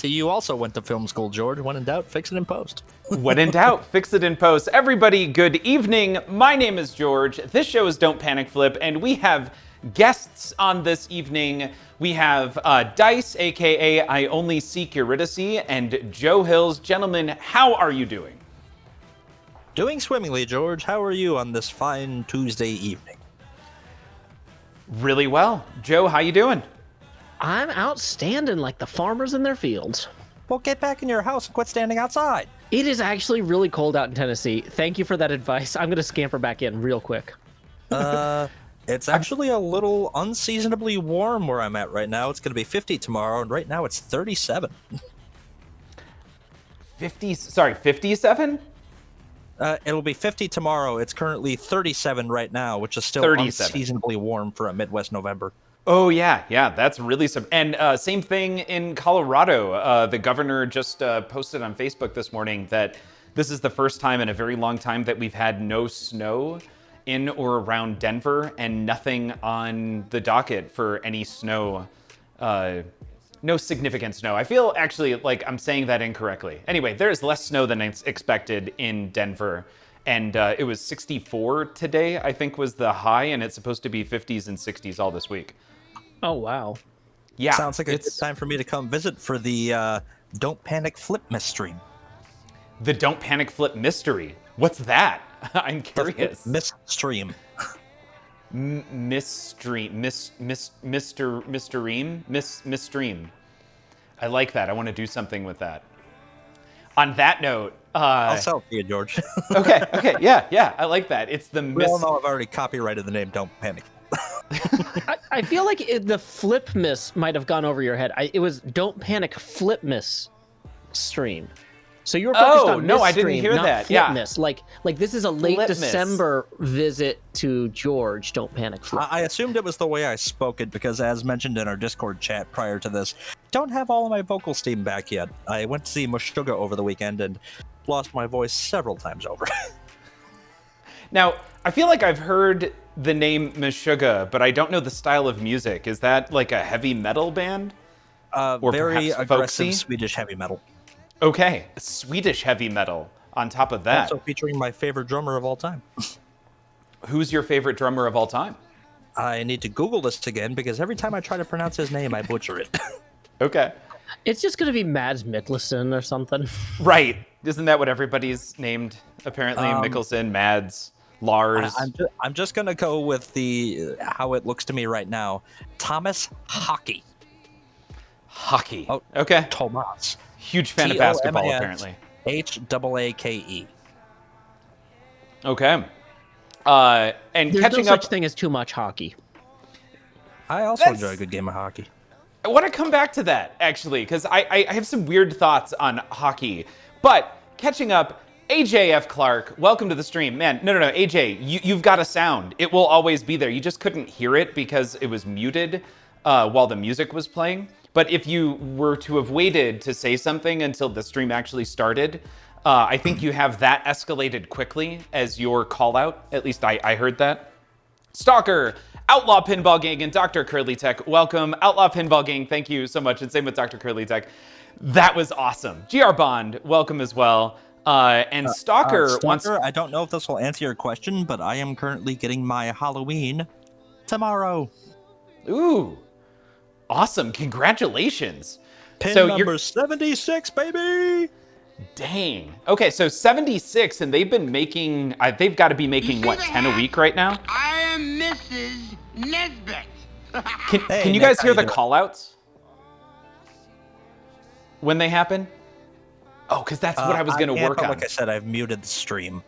You also went to film school, George. When in doubt, fix it in post. When in doubt, fix it in post. Everybody, good evening. My name is George. This show is Don't Panic Flip, and we have guests on this evening. We have Dice, aka I Only Seek Eurydice, and Joe Hills. Gentlemen, how are you doing? Doing swimmingly, George. How are you on this fine Tuesday evening? Really well. Joe, how you doing? I'm outstanding like the farmers in their fields. Well, get back in your house and quit standing outside. It is actually really cold out in Tennessee. Thank you for that advice. I'm going to scamper back in real quick. It's actually a little unseasonably warm where I'm at right now. It's going to be 50 tomorrow, and right now it's 37. 57? It'll be 50 tomorrow. It's currently 37 right now, which is still 37. Unseasonably warm for a Midwest November. Oh, yeah, that's really some. And same thing in Colorado. The governor just posted on Facebook this morning that this is the first time in a very long time that we've had no snow in or around Denver and nothing on the docket for any snow, no significant snow. I feel actually like I'm saying that incorrectly. Anyway, there's less snow than expected in Denver. And it was 64 today, I think was the high, and it's supposed to be 50s and 60s all this week. Oh, wow. Yeah. Sounds like a good time for me to come visit for the Don't Panic Flip Mystery. The Don't Panic Flip Mystery. What's that? I'm curious. Mistream. Mistream. I like that. I want to do something with that. On that note, I'll sell it to you, George. Okay, yeah, I like that. It's the We all know I've already copyrighted the name Don't Panic. I feel like the flip miss might have gone over your head. It was Don't Panic Flip Miss stream. So you were focused on no, Miss I didn't stream, hear not that. Flip Yeah. Miss. Like this is a late Flip Miss. December visit to George. Don't Panic Flip. I assumed it was the way I spoke it because, as mentioned in our Discord chat prior to this, don't have all of my vocal steam back yet. I went to see Meshuggah over the weekend and lost my voice several times over. Now, I feel like I've heard the name Meshuggah, but I don't know the style of music. Is that like a heavy metal band? Or Very perhaps aggressive folksy? Swedish heavy metal. Okay, Swedish heavy metal on top of that. Also featuring my favorite drummer of all time. Who's your favorite drummer of all time? I need to Google this again because every time I try to pronounce his name, I butcher it. Okay. It's just going to be Mads Mikkelsen or something. Right. Isn't that what everybody's named? Apparently, Mikkelsen, Mads, Lars. I'm just going to go with the how it looks to me right now. Thomas Hockey. Hockey. Oh, Okay. Tomas. Huge fan of basketball, apparently. H-A-A-K-E. Okay. And There's catching no up. such thing as too much hockey. I also That's- enjoy a good game of hockey. I want to come back to that, actually, because I have some weird thoughts on hockey. But catching up, AJF Clark, welcome to the stream. Man, no, AJ, you've got a sound. It will always be there. You just couldn't hear it because it was muted while the music was playing. But if you were to have waited to say something until the stream actually started, I think you have that escalated quickly as your call out. At least I heard that. Stalker, Outlaw Pinball Gang, and Dr. Curly Tech, welcome. Outlaw Pinball Gang, thank you so much. And same with Dr. Curly Tech. That was awesome. GR Bond, welcome as well. And Stalker wants... I don't know if this will answer your question, but I am currently getting my Halloween tomorrow. Ooh, awesome. Congratulations. Pin number 76, baby! Dang. Okay, so 76, and they've been making... they've got to be making, what, 10 a week right now? I am Mrs. Nesbit. Can you guys hear the call-outs? When they happen? Oh, because that's what I was going to work on. Like I said, I've muted the stream.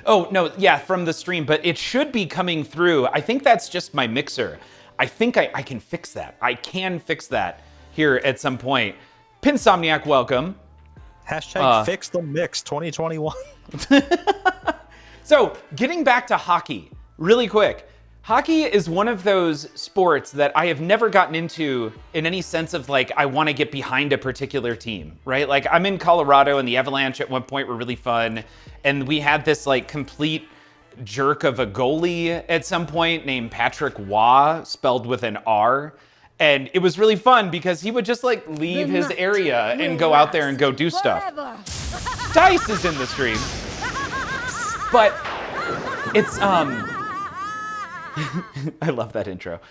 Oh, no, yeah, from the stream, but it should be coming through. I think that's just my mixer. I think I can fix that. I can fix that here at some point. Pinsomniac, welcome. Hashtag fix the mix 2021. So, getting back to hockey, really quick. Hockey is one of those sports that I have never gotten into in any sense of like, I want to get behind a particular team, right? Like I'm in Colorado and the Avalanche at one point were really fun. And we had this like complete jerk of a goalie at some point named Patrick Waugh, spelled with an R. And it was really fun because he would just like leave his area and go out there and go do stuff. Dice is in the stream. But it's I love that intro.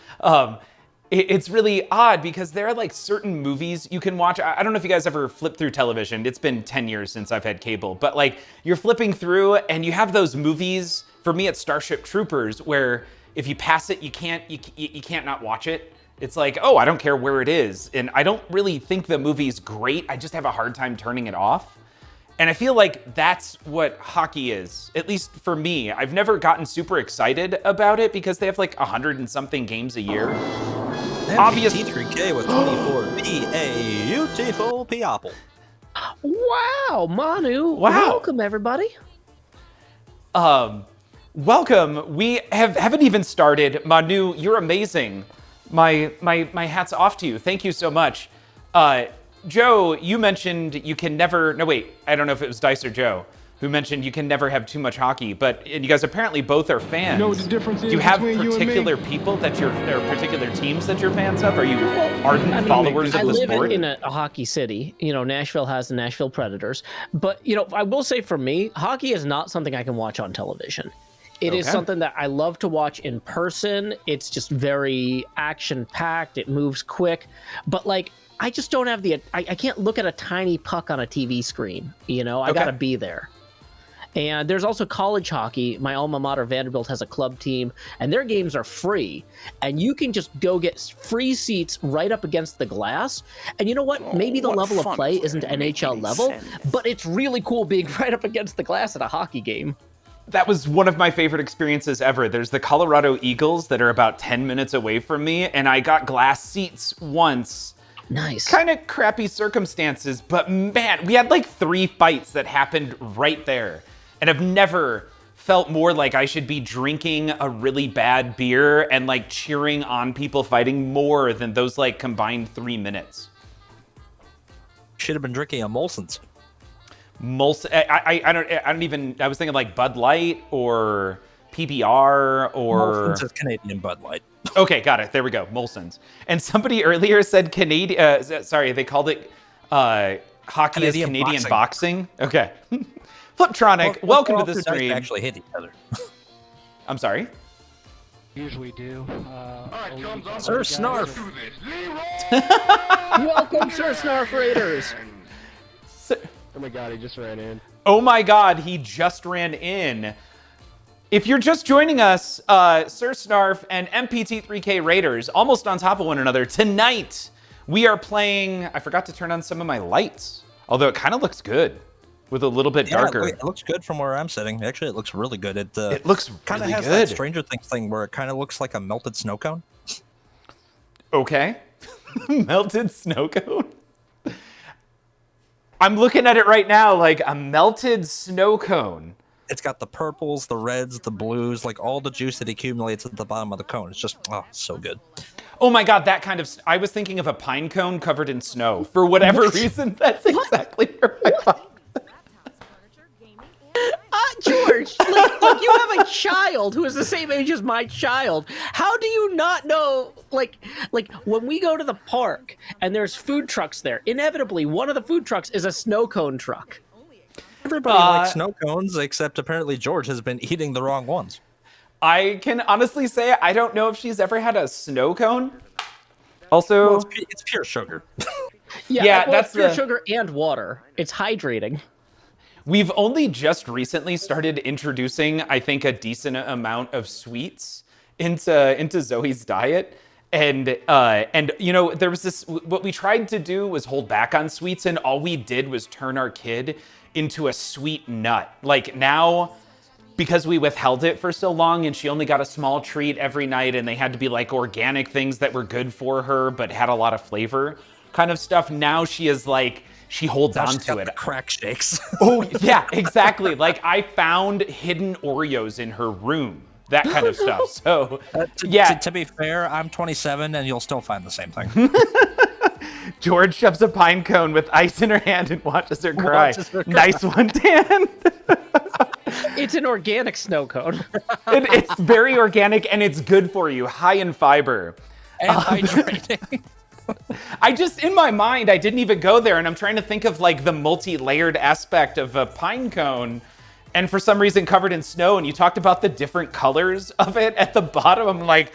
It's really odd because there are like certain movies you can watch. I don't know if you guys ever flip through television. It's been 10 years since I've had cable, but like you're flipping through and you have those movies. For me, it's Starship Troopers, where if you pass it, you can't not watch it. It's like, oh, I don't care where it is. And I don't really think the movie's great. I just have a hard time turning it off. And I feel like that's what hockey is, at least for me. I've never gotten super excited about it because they have like 100 and something games a year. Obviously, T3K with 24B, a beautiful people. Wow, Manu. Wow. Welcome, everybody. Welcome. We haven't even started. Manu, you're amazing. My hat's off to you. Thank you so much. Joe, you mentioned you can never, no wait, I don't know if it was Dice or Joe, who mentioned you can never have too much hockey, but you guys apparently both are fans. You know what the difference is Do you have between you and particular me? people that or particular teams that you're fans of? Are you ardent followers I of the live sport? in a hockey city. You know, Nashville has the Nashville Predators. But, you know, I will say for me, hockey is not something I can watch on television. It is Okay. something that I love to watch in person. It's just very action-packed. It moves quick. But, like, I just don't have I can't look at a tiny puck on a TV screen. You know, I Okay. got to be there. And there's also college hockey. My alma mater, Vanderbilt, has a club team, and their games are free. And you can just go get free seats right up against the glass. And you know what? Maybe the level of play isn't NHL level, but it's really cool being right up against the glass at a hockey game. That was one of my favorite experiences ever. There's the Colorado Eagles that are about 10 minutes away from me, and I got glass seats once. Nice. Kind of crappy circumstances, but man, we had like 3 fights that happened right there. And I've never felt more like I should be drinking a really bad beer and like cheering on people fighting more than those like combined 3 minutes. Should have been drinking a Molson's. I don't even, I was thinking like Bud Light or PBR or... Molson's is Canadian Bud Light. Okay, got it. There we go. Molson's. And somebody earlier said Canadian, sorry, they called it hockey Canadian as Canadian boxing. Okay. Fliptronic, Well, welcome to all the three dice stream. actually hit each other. I'm sorry? Usually do. Sir Snarf. Welcome, Sir Snarf Raiders. Oh my god, he just ran in. Oh my god, he just ran in. If you're just joining us, Sir Snarf and MPT3K Raiders, almost on top of one another, tonight we are playing... I forgot to turn on some of my lights, although it kind of looks good with a little bit darker. It looks good from where I'm sitting. Actually, it looks really good. It looks kind of really has good. that Stranger Things thing where it kind of looks like a melted snow cone. Okay. Melted snow cone? I'm looking at it right now like a melted snow cone. It's got the purples, the reds, the blues, like all the juice that accumulates at the bottom of the cone. It's just, oh, so good. Oh my god, that kind of... I was thinking of a pine cone covered in snow. For whatever reason, that's exactly where my mind... George, like you have a child who is the same age as my child. How do you not know, like when we go to the park and there's food trucks there, inevitably one of the food trucks is a snow cone truck. Everybody likes snow cones, except apparently George has been eating the wrong ones. I can honestly say I don't know if she's ever had a snow cone. Also... Well, it's pure sugar. Yeah, well, that's it's pure the- sugar and water. It's hydrating. We've only just recently started introducing, I think, a decent amount of sweets into Zoe's diet. And you know, there was this, what we tried to do was hold back on sweets, and all we did was turn our kid into a sweet nut. Like now, because we withheld it for so long and she only got a small treat every night and they had to be like organic things that were good for her but had a lot of flavor kind of stuff, now she is like, she holds on to it. Crack shakes. Oh, yeah, exactly. Like, I found hidden Oreos in her room. That kind of stuff. So, yeah. To be fair, I'm 27, and you'll still find the same thing. George shoves a pine cone with ice in her hand and watches her cry. Nice one, Dan. It's an organic snow cone. It's very organic, and it's good for you. High in fiber. And hydrating. I just, in my mind, I didn't even go there, and I'm trying to think of like the multi-layered aspect of a pine cone, and for some reason covered in snow, and you talked about the different colors of it at the bottom. I'm like,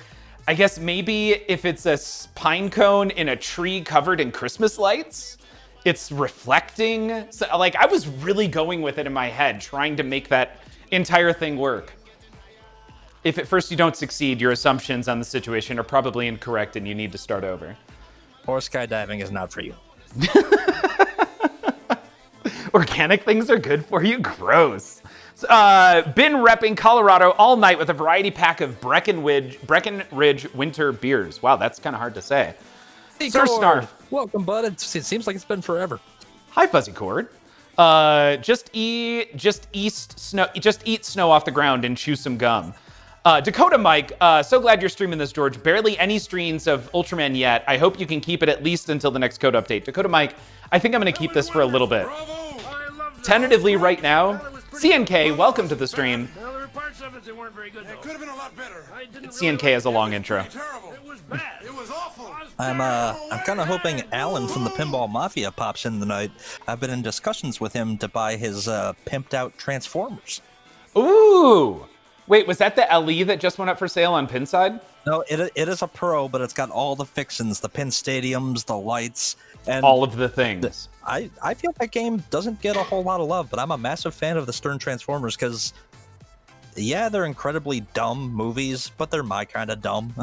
I guess maybe if it's a pine cone in a tree covered in Christmas lights, it's reflecting. So, like, I was really going with it in my head, trying to make that entire thing work. If at first you don't succeed, your assumptions on the situation are probably incorrect and you need to start over. Or skydiving is not for you. Organic things are good for you? Gross. Been repping Colorado all night with a variety pack of Breckenridge winter beers. Wow, that's kind of hard to say. Hey, Sir Snarf. Welcome, bud. It seems like it's been forever. Hi, Fuzzy Cord. Just eat snow off the ground and chew some gum. Dakota Mike, so glad you're streaming this, George. Barely any streams of Ultraman yet. I hope you can keep it at least until the next code update. Dakota Mike, I think I'm going to keep this for a little bit. Tentatively right now, CNK, welcome to the stream. CNK has a long intro. I'm kind of hoping Alan from the Pinball Mafia pops in tonight. I've been in discussions with him to buy his pimped out Transformers. Ooh! Wait, was that the LE that just went up for sale on Pinside? No, it is a Pro, but it's got all the fixins, the pin stadiums, the lights, and all of the things. I feel that game doesn't get a whole lot of love, but I'm a massive fan of the Stern Transformers because, yeah, they're incredibly dumb movies, but they're my kind of dumb.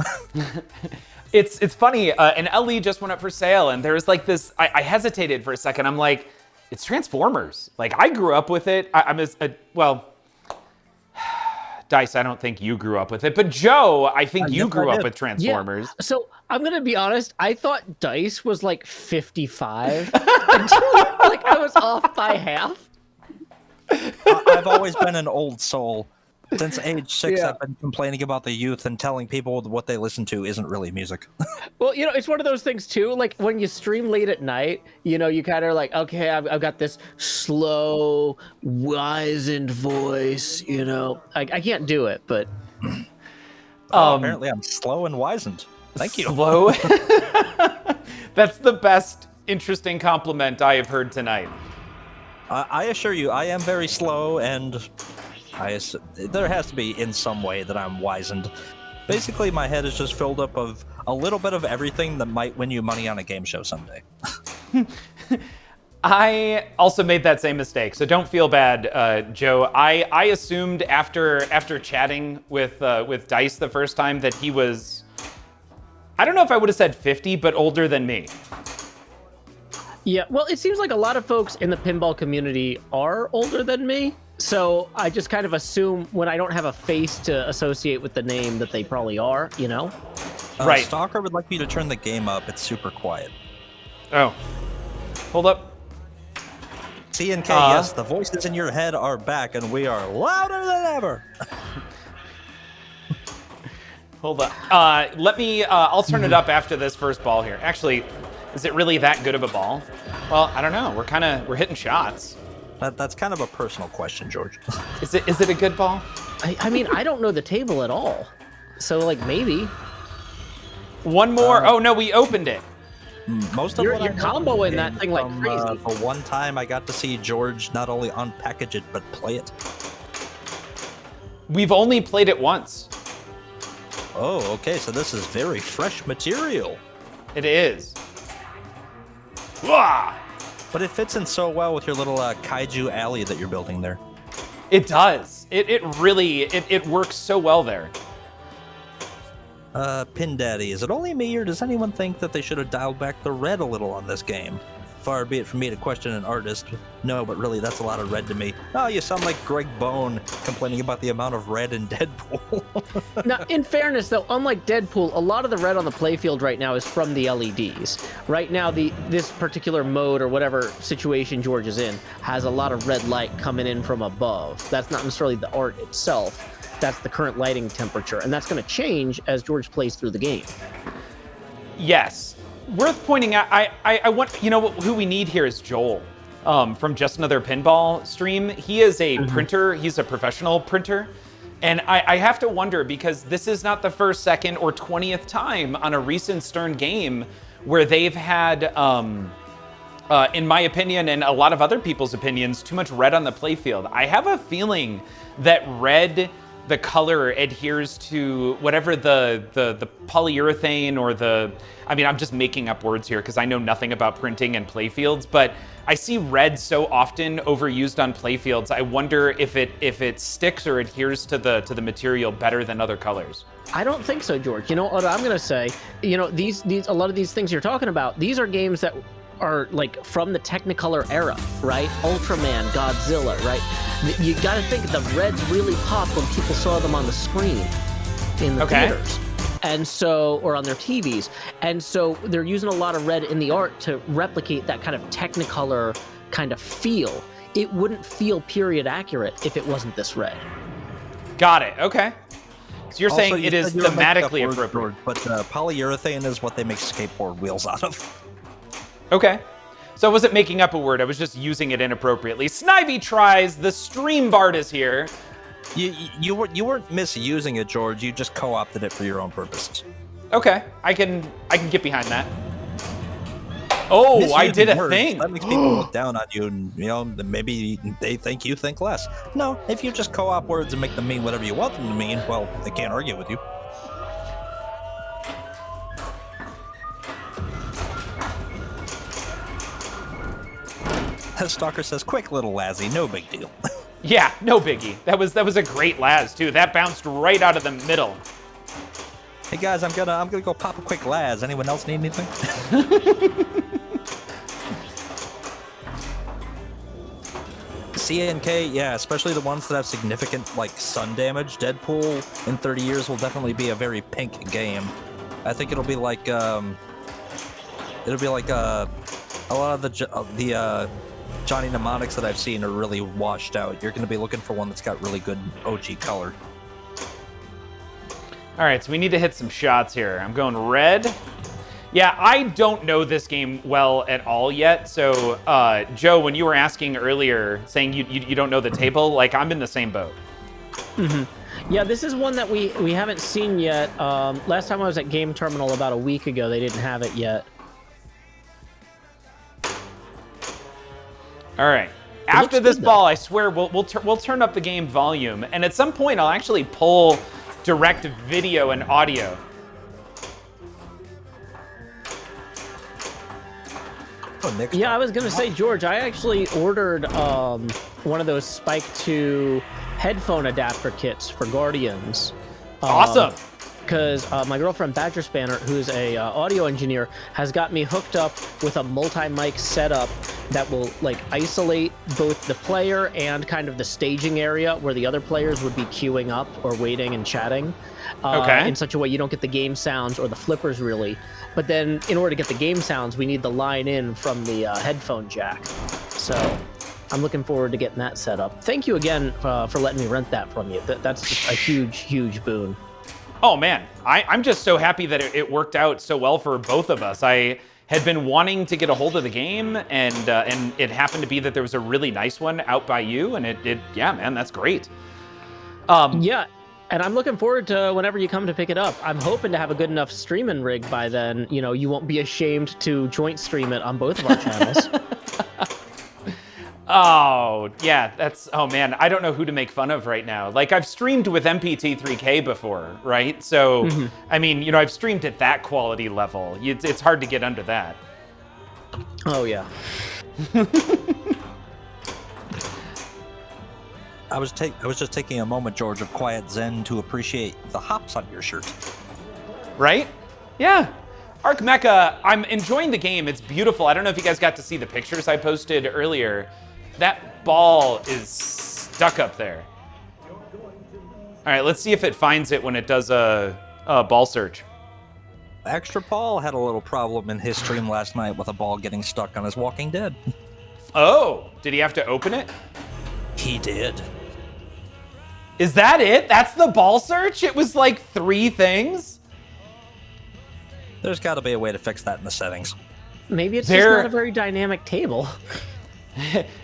It's funny, an LE just went up for sale, and there was like this, I hesitated for a second. I'm like, it's Transformers. Like, I grew up with it. Well, Dice, I don't think you grew up with it, but Joe, I think you grew up with Transformers. Yeah. So I'm gonna be honest. I thought Dice was like 55 until like I was off by half. I've always been an old soul. Since age 6, Yeah. I've been complaining about the youth and telling people what they listen to isn't really music. Well, it's one of those things too. Like when you stream late at night, you kind of like, okay, I've got this slow, wizened voice. I can't do it, but Apparently, I'm slow and wizened. Thank you. Slow. That's the best interesting compliment I have heard tonight. I assure you, I am very slow, and there has to be in some way that I'm wizened. Basically, my head is just filled up of a little bit of everything that might win you money on a game show someday. I also made that same mistake, so don't feel bad, Joe. I assumed after chatting with Dice the first time that he was, I don't know if I would have said 50, but older than me. yeah. Well, it seems like a lot of folks in the pinball community are older than me. So I just kind of assume when I don't have a face to associate with the name that they probably are, Right. Stalker would like you to turn the game up. It's super quiet. Oh. Hold up. CNK, yes, the voices in your head are back, and we are louder than ever. Hold up. I'll turn it up after this first ball here. Actually, is it really that good of a ball? Well, I don't know. We're hitting shots. That's kind of a personal question, George. Is it a good ball? I mean, I don't know the table at all. So, like, maybe. One more. Oh, no, we opened it. Most of You're what I know comboing came that thing like from, crazy. For one time, I got to see George not only unpackage it, but play it. We've only played it once. Oh, okay, so this is very fresh material. It is. Wah! But it fits in so well with your little kaiju alley that you're building there. It does. It really works so well there. Pin Daddy, is it only me, or does anyone think that they should have dialed back the red a little on this game? Far be it from me to question an artist. No, but really, that's a lot of red to me. Oh, you sound like Greg Bone complaining about the amount of red in Deadpool. Now, in fairness, though, unlike Deadpool, a lot of the red on the playfield right now is from the LEDs. Right now, this particular mode or whatever situation George is in has a lot of red light coming in from above. That's not necessarily the art itself. That's the current lighting temperature, and that's going to change as George plays through the game. Yes. Worth pointing out, I want, who we need here is Joel from Just Another Pinball stream. He is a printer. He's a professional printer. And I have to wonder, because this is not the first, second, or 20th time on a recent Stern game where they've had, in my opinion and a lot of other people's opinions, too much red on the playfield. I have a feeling that red, the color, adheres to whatever the polyurethane or I'm just making up words here because I know nothing about printing and playfields, but I see red so often overused on playfields. I wonder if it sticks or adheres to the material better than other colors. I don't think so, George. You know what I'm gonna say? You know, these a lot of these things you're talking about, these are games that are like from the Technicolor era, right? Ultraman, Godzilla, right? You got to think the reds really popped when people saw them on the screen in the theaters. And so, or on their TVs. And so they're using a lot of red in the art to replicate that kind of Technicolor kind of feel. It wouldn't feel period accurate if it wasn't this red. Got it. Okay. So you're saying it is you're thematically appropriate. But polyurethane is what they make skateboard wheels out of. Okay. So I wasn't making up a word, I was just using it inappropriately. Snivy tries, the stream bard is here. You weren't misusing it, George. You just co-opted it for your own purposes. Okay, I can get behind that. Oh, Misusing I did a words, thing. That makes people look down on you, and maybe they think you think less. No, if you just co-op words and make them mean whatever you want them to mean, well, they can't argue with you. Stalker says, "Quick little Lazzy, no big deal." Yeah, no biggie. That was a great Laz too. That bounced right out of the middle. Hey guys, I'm gonna go pop a quick Laz. Anyone else need anything? CNK, yeah, especially the ones that have significant like sun damage. Deadpool in 30 years will definitely be a very pink game. I think it'll be like a lot of the Johnny Mnemonics that I've seen are really washed out. You're going to be looking for one that's got really good OG color. All right, so we need to hit some shots here. I'm going red. Yeah, I don't know this game well at all yet. So, Joe, when you were asking earlier, saying you don't know the table, like I'm in the same boat. Mm-hmm. Yeah, this is one that we haven't seen yet. Last time I was at Game Terminal about a week ago, they didn't have it yet. All right. After this ball, I swear we'll turn up the game volume, and at some point I'll actually pull direct video and audio. Yeah, I was gonna say, George, I actually ordered one of those Spike 2 headphone adapter kits for Guardians. Awesome. Because my girlfriend Badger Spanner, who's a audio engineer, has got me hooked up with a multi-mic setup that will like isolate both the player and kind of the staging area where the other players would be queuing up or waiting and chatting. In such a way you don't get the game sounds or the flippers really. But then in order to get the game sounds, we need the line in from the headphone jack. So I'm looking forward to getting that set up. Thank you again for letting me rent that from you. That's just a huge, huge boon. Oh man, I'm just so happy that it worked out so well for both of us. I had been wanting to get a hold of the game, and it happened to be that there was a really nice one out by you, and yeah, man, that's great. Yeah, and I'm looking forward to whenever you come to pick it up. I'm hoping to have a good enough streaming rig by then. You know, you won't be ashamed to joint stream it on both of our channels. Oh, yeah, oh man, I don't know who to make fun of right now. Like, I've streamed with MPT3K before, right? So, I mean, I've streamed at that quality level. It's hard to get under that. Oh, yeah. I was just taking a moment, George, of quiet zen to appreciate the hops on your shirt. Right? Yeah. Arc Mecha, I'm enjoying the game. It's beautiful. I don't know if you guys got to see the pictures I posted earlier. That ball is stuck up there. All right, let's see if it finds it when it does a ball search. Extra Paul had a little problem in his stream last night with a ball getting stuck on his Walking Dead. Oh, did he have to open it? He did. Is that it? That's the ball search? It was like 3 things? There's got to be a way to fix that in the settings. Maybe it's just not a very dynamic table.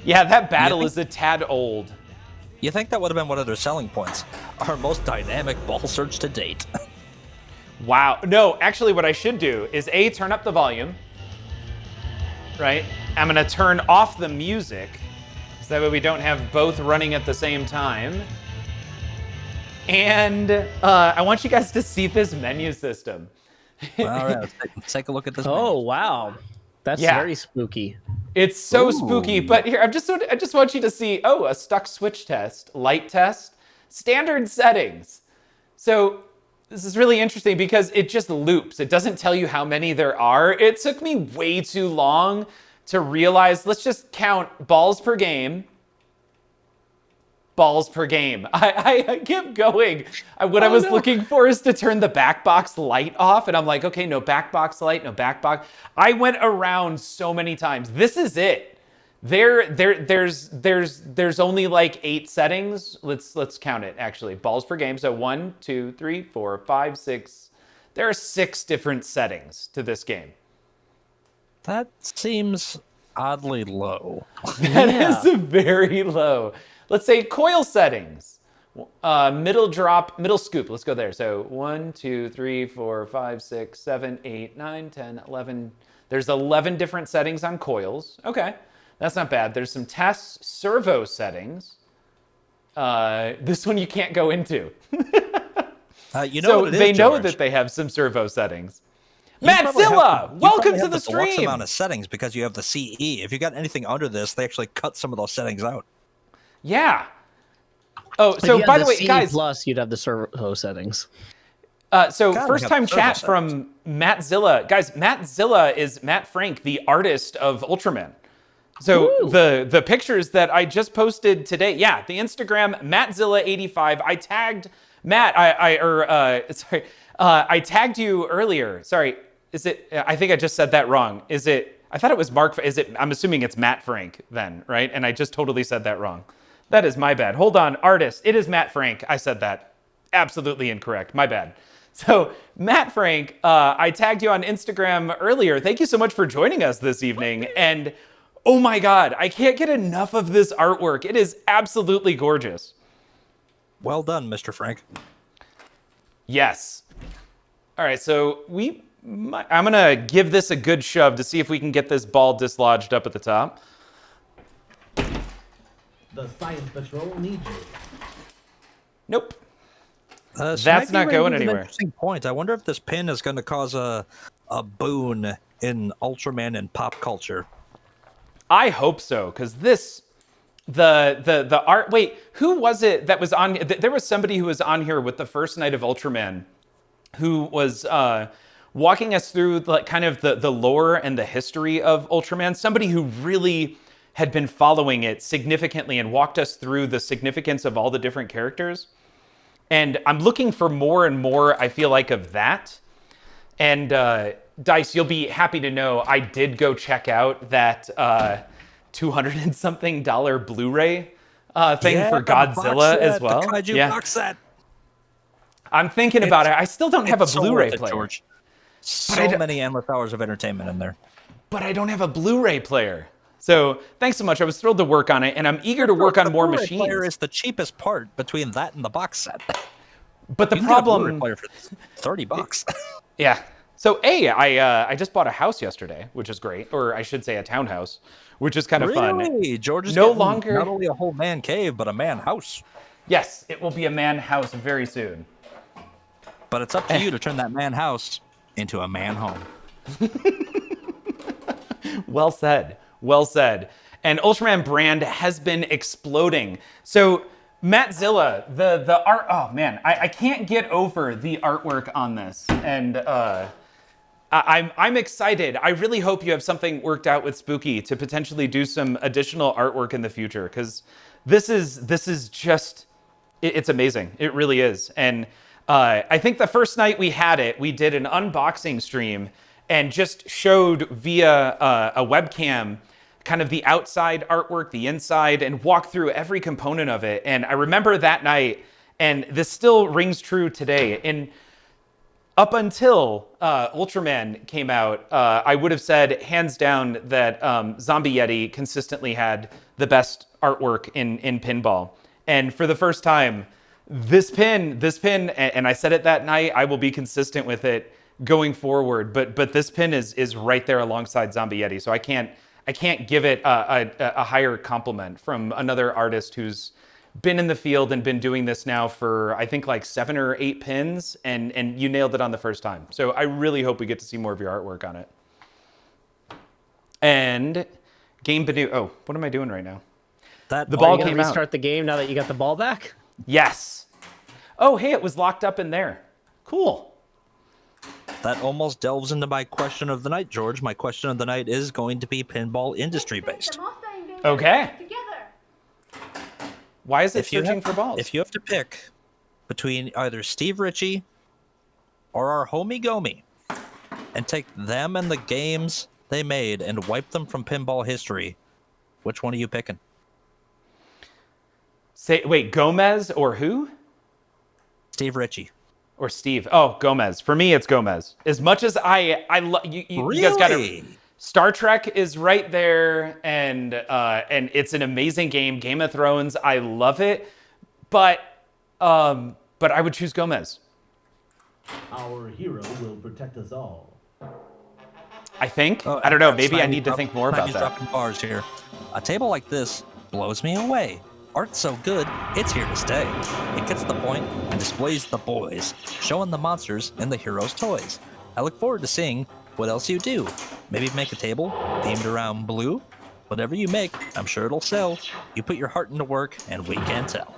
Yeah, that battle is a tad old. You think that would have been one of their selling points? Our most dynamic ball search to date. Wow. No, actually what I should do is turn up the volume, right? I'm gonna turn off the music, so that way we don't have both running at the same time. And I want you guys to see this menu system. All right, let's take a look at this. Oh, menu. wow. That's Yeah. very spooky. It's so Ooh. spooky, but here, I just want you to see, a stuck switch test, light test, standard settings. So this is really interesting because it just loops. It doesn't tell you how many there are. It took me way too long to realize, let's just count balls per game. Balls per game. I kept going. What I was looking for is to turn the back box light off, and I'm like, okay, no back box light, no back box. I went around so many times. This is it. There's only like 8 settings. Let's count it actually. Balls per game. So 1, 2, 3, 4, 5, 6. There are 6 different settings to this game. That seems oddly low. That is very low. Let's say coil settings. Middle drop, middle scoop. Let's go there. So 1, 2, 3, 4, 5, 6, 7, 8, 9, 10, 11. There's 11 different settings on coils. Okay, that's not bad. There's some test servo settings. This one you can't go into. You know So what it is, they know George? that they have some servo settings. You probably have Mattzilla, you welcome probably to have the deluxe stream. amount of settings because you have the CE. If you got anything under this, they actually cut some of those settings out. Yeah. Oh, If so you had by the way, CE guys. Plus, you'd have the servo settings. So Gotta first have time servo chat settings. from Mattzilla. Guys, Mattzilla is Matt Frank, the artist of Ultraman. So the pictures that I just posted today, yeah, the Instagram Mattzilla85. I tagged Matt. I tagged you earlier. Sorry, is it? I think I just said that wrong. Is it? I thought it was Mark. Is it? I'm assuming it's Matt Frank then, right? And I just totally said that wrong. That is my bad. Hold on, artist. It is Matt Frank. I said that absolutely incorrect. My bad. So Matt Frank, I tagged you on Instagram earlier. Thank you so much for joining us this evening. And oh my God, I can't get enough of this artwork. It is absolutely gorgeous. Well done, Mr. Frank. Yes. All right, so I'm gonna give this a good shove to see if we can get this ball dislodged up at the top. The Science Patrol needs you. Nope. That's not going anywhere. Interesting point. I wonder if this pin is going to cause a boon in Ultraman and pop culture. I hope so, because the art. Wait, who was it that was on? There was somebody who was on here with the first night of Ultraman, who was walking us through kind of the lore and the history of Ultraman. Somebody who really had been following it significantly and walked us through the significance of all the different characters. And I'm looking for more and more, I feel like, of that. And Dice, you'll be happy to know I did go check out that $200 and something Blu-ray thing for Godzilla as well. The Kaiju box set. I'm thinking about it. I still don't have a It's so Blu-ray worth it, player. George. So many endless hours of entertainment in there. But I don't have a Blu-ray player. So thanks so much. I was thrilled to work on it, and I'm eager to work on more Blu-ray machines. player is the cheapest part between that and the box set. But the You can get a problem, Blu-ray player for $30. yeah. So I just bought a house yesterday, which is great, or I should say a townhouse, which is kind of fun. Really? George is No getting longer- not only a whole man cave, but a man house. Yes, it will be a man house very soon. But it's up to you to turn that man house into a man home. Well said. Well said. And Ultraman brand has been exploding. So Mattzilla, the art, oh man, I can't get over the artwork on this. And I'm excited. I really hope you have something worked out with Spooky to potentially do some additional artwork in the future, because this is just, it's amazing. It really is. And I think the first night we had it, we did an unboxing stream and just showed via a webcam kind of the outside artwork, the inside, and walk through every component of it. And I remember that night, and this still rings true today. And up until Ultraman came out, I would have said hands down that Zombie Yeti consistently had the best artwork in pinball. And for the first time, this pin, and I said it that night, I will be consistent with it going forward. But this pin is right there alongside Zombie Yeti, so I can't give it a higher compliment from another artist who's been in the field and been doing this now for I think like 7 or 8 pins, and you nailed it on the first time. So I really hope we get to see more of your artwork on it. And Game Banu. Oh, what am I doing right now? The ball came out. Restart the game now that you got the ball back? Yes. Oh, hey, it was locked up in there. Cool. That almost delves into my question of the night, George. My question of the night is going to be pinball industry based. Okay. Why is it searching for balls? If you have to pick between either Steve Ritchie or our homie Gomi and take them and the games they made and wipe them from pinball history, which one are you picking? Wait, Gomez or who? Steve Ritchie. Or Steve. Oh, Gomez. For me, it's Gomez. As much as I love you guys got to. Star Trek is right there, and it's an amazing game. Game of Thrones, I love it, but I would choose Gomez. Our hero will protect us all. I think. I don't know. Maybe I need to think more about that. Dropping bars here. A table like this blows me away. Art's so good, it's here to stay. It gets the point and displays the boys, showing the monsters and the heroes' toys. I look forward to seeing what else you do. Maybe make a table themed around blue. Whatever you make, I'm sure it'll sell. You put your heart into work, and we can tell.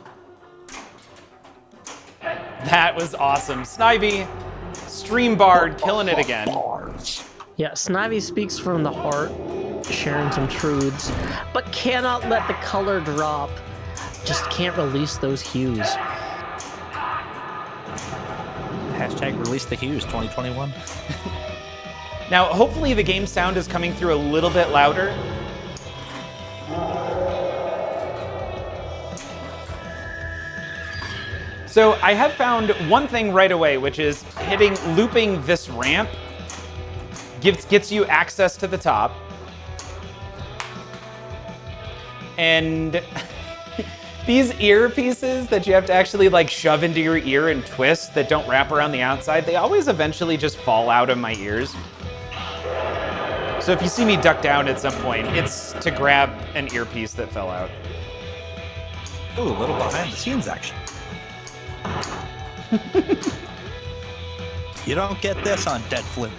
That was awesome. Snivy, Stream Bard, killing it again. Yeah, Snivy speaks from the heart, sharing some truths, but cannot let the color drop. Just can't release those hues. Hashtag release the hues 2021. Now, hopefully the game sound is coming through a little bit louder. So I have found one thing right away, which is looping this ramp gets you access to the top. And these earpieces that you have to actually like shove into your ear and twist that don't wrap around the outside, they always eventually just fall out of my ears. So if you see me duck down at some point, it's to grab an earpiece that fell out. Ooh, a little behind the scenes action. You don't get this on Dead Flip.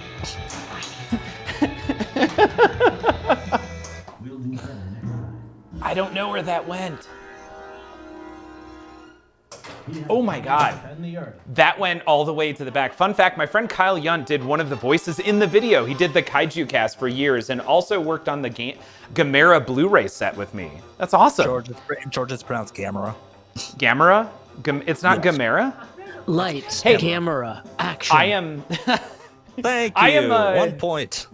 I don't know where that went. Oh my God. That went all the way to the back. Fun fact, my friend Kyle Yunt did one of the voices in the video. He did the Kaiju cast for years and also worked on the Gamera Blu-ray set with me. That's awesome. George, it's pronounced Gamera. Gamera? It's not yes. Gamera? Lights, hey, camera, action. I am... Thank you. 1 point.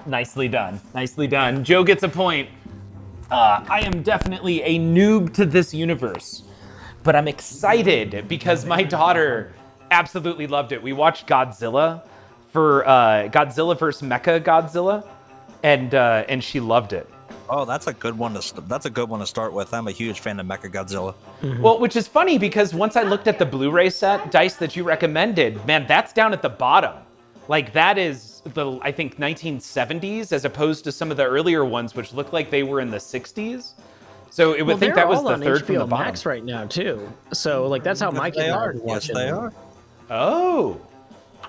Nicely done. Nicely done. Joe gets a point. I am definitely a noob to this universe, but I'm excited because my daughter absolutely loved it. We watched Godzilla for Godzilla vs. Mecha Godzilla, and she loved it. Oh, that's a good one to start with. I'm a huge fan of Mecha Godzilla. Mm-hmm. Well, which is funny because once I looked at the Blu-ray set, Dice, that you recommended, man, that's down at the bottom. Like that is the, I think, 1970s as opposed to some of the earlier ones, which looked like they were in the 60s. So it would think that was the third from the bottom. Max right now too. So like that's how my kids are watching. Yes, they are. Oh,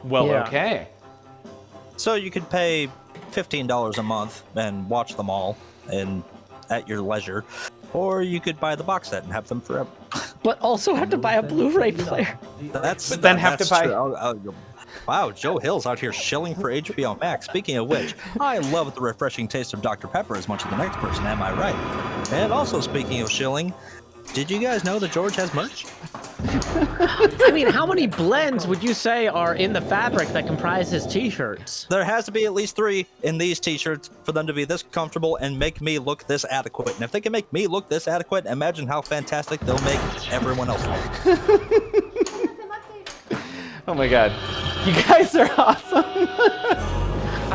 well, yeah. Okay. So you could pay $15 a month and watch them all, and at your leisure, or you could buy the box set and have them forever. But also have to buy a Blu-ray player. Wow, Joe Hill's out here shilling for HBO Max. Speaking of which, I love the refreshing taste of Dr. Pepper as much as the next person, am I right? And also, speaking of shilling, did you guys know that George has merch? I mean, how many blends would you say are in the fabric that comprise his t-shirts? There has to be at least 3 in these t-shirts for them to be this comfortable and make me look this adequate. And if they can make me look this adequate, imagine how fantastic they'll make everyone else look. Oh my God. You guys are awesome.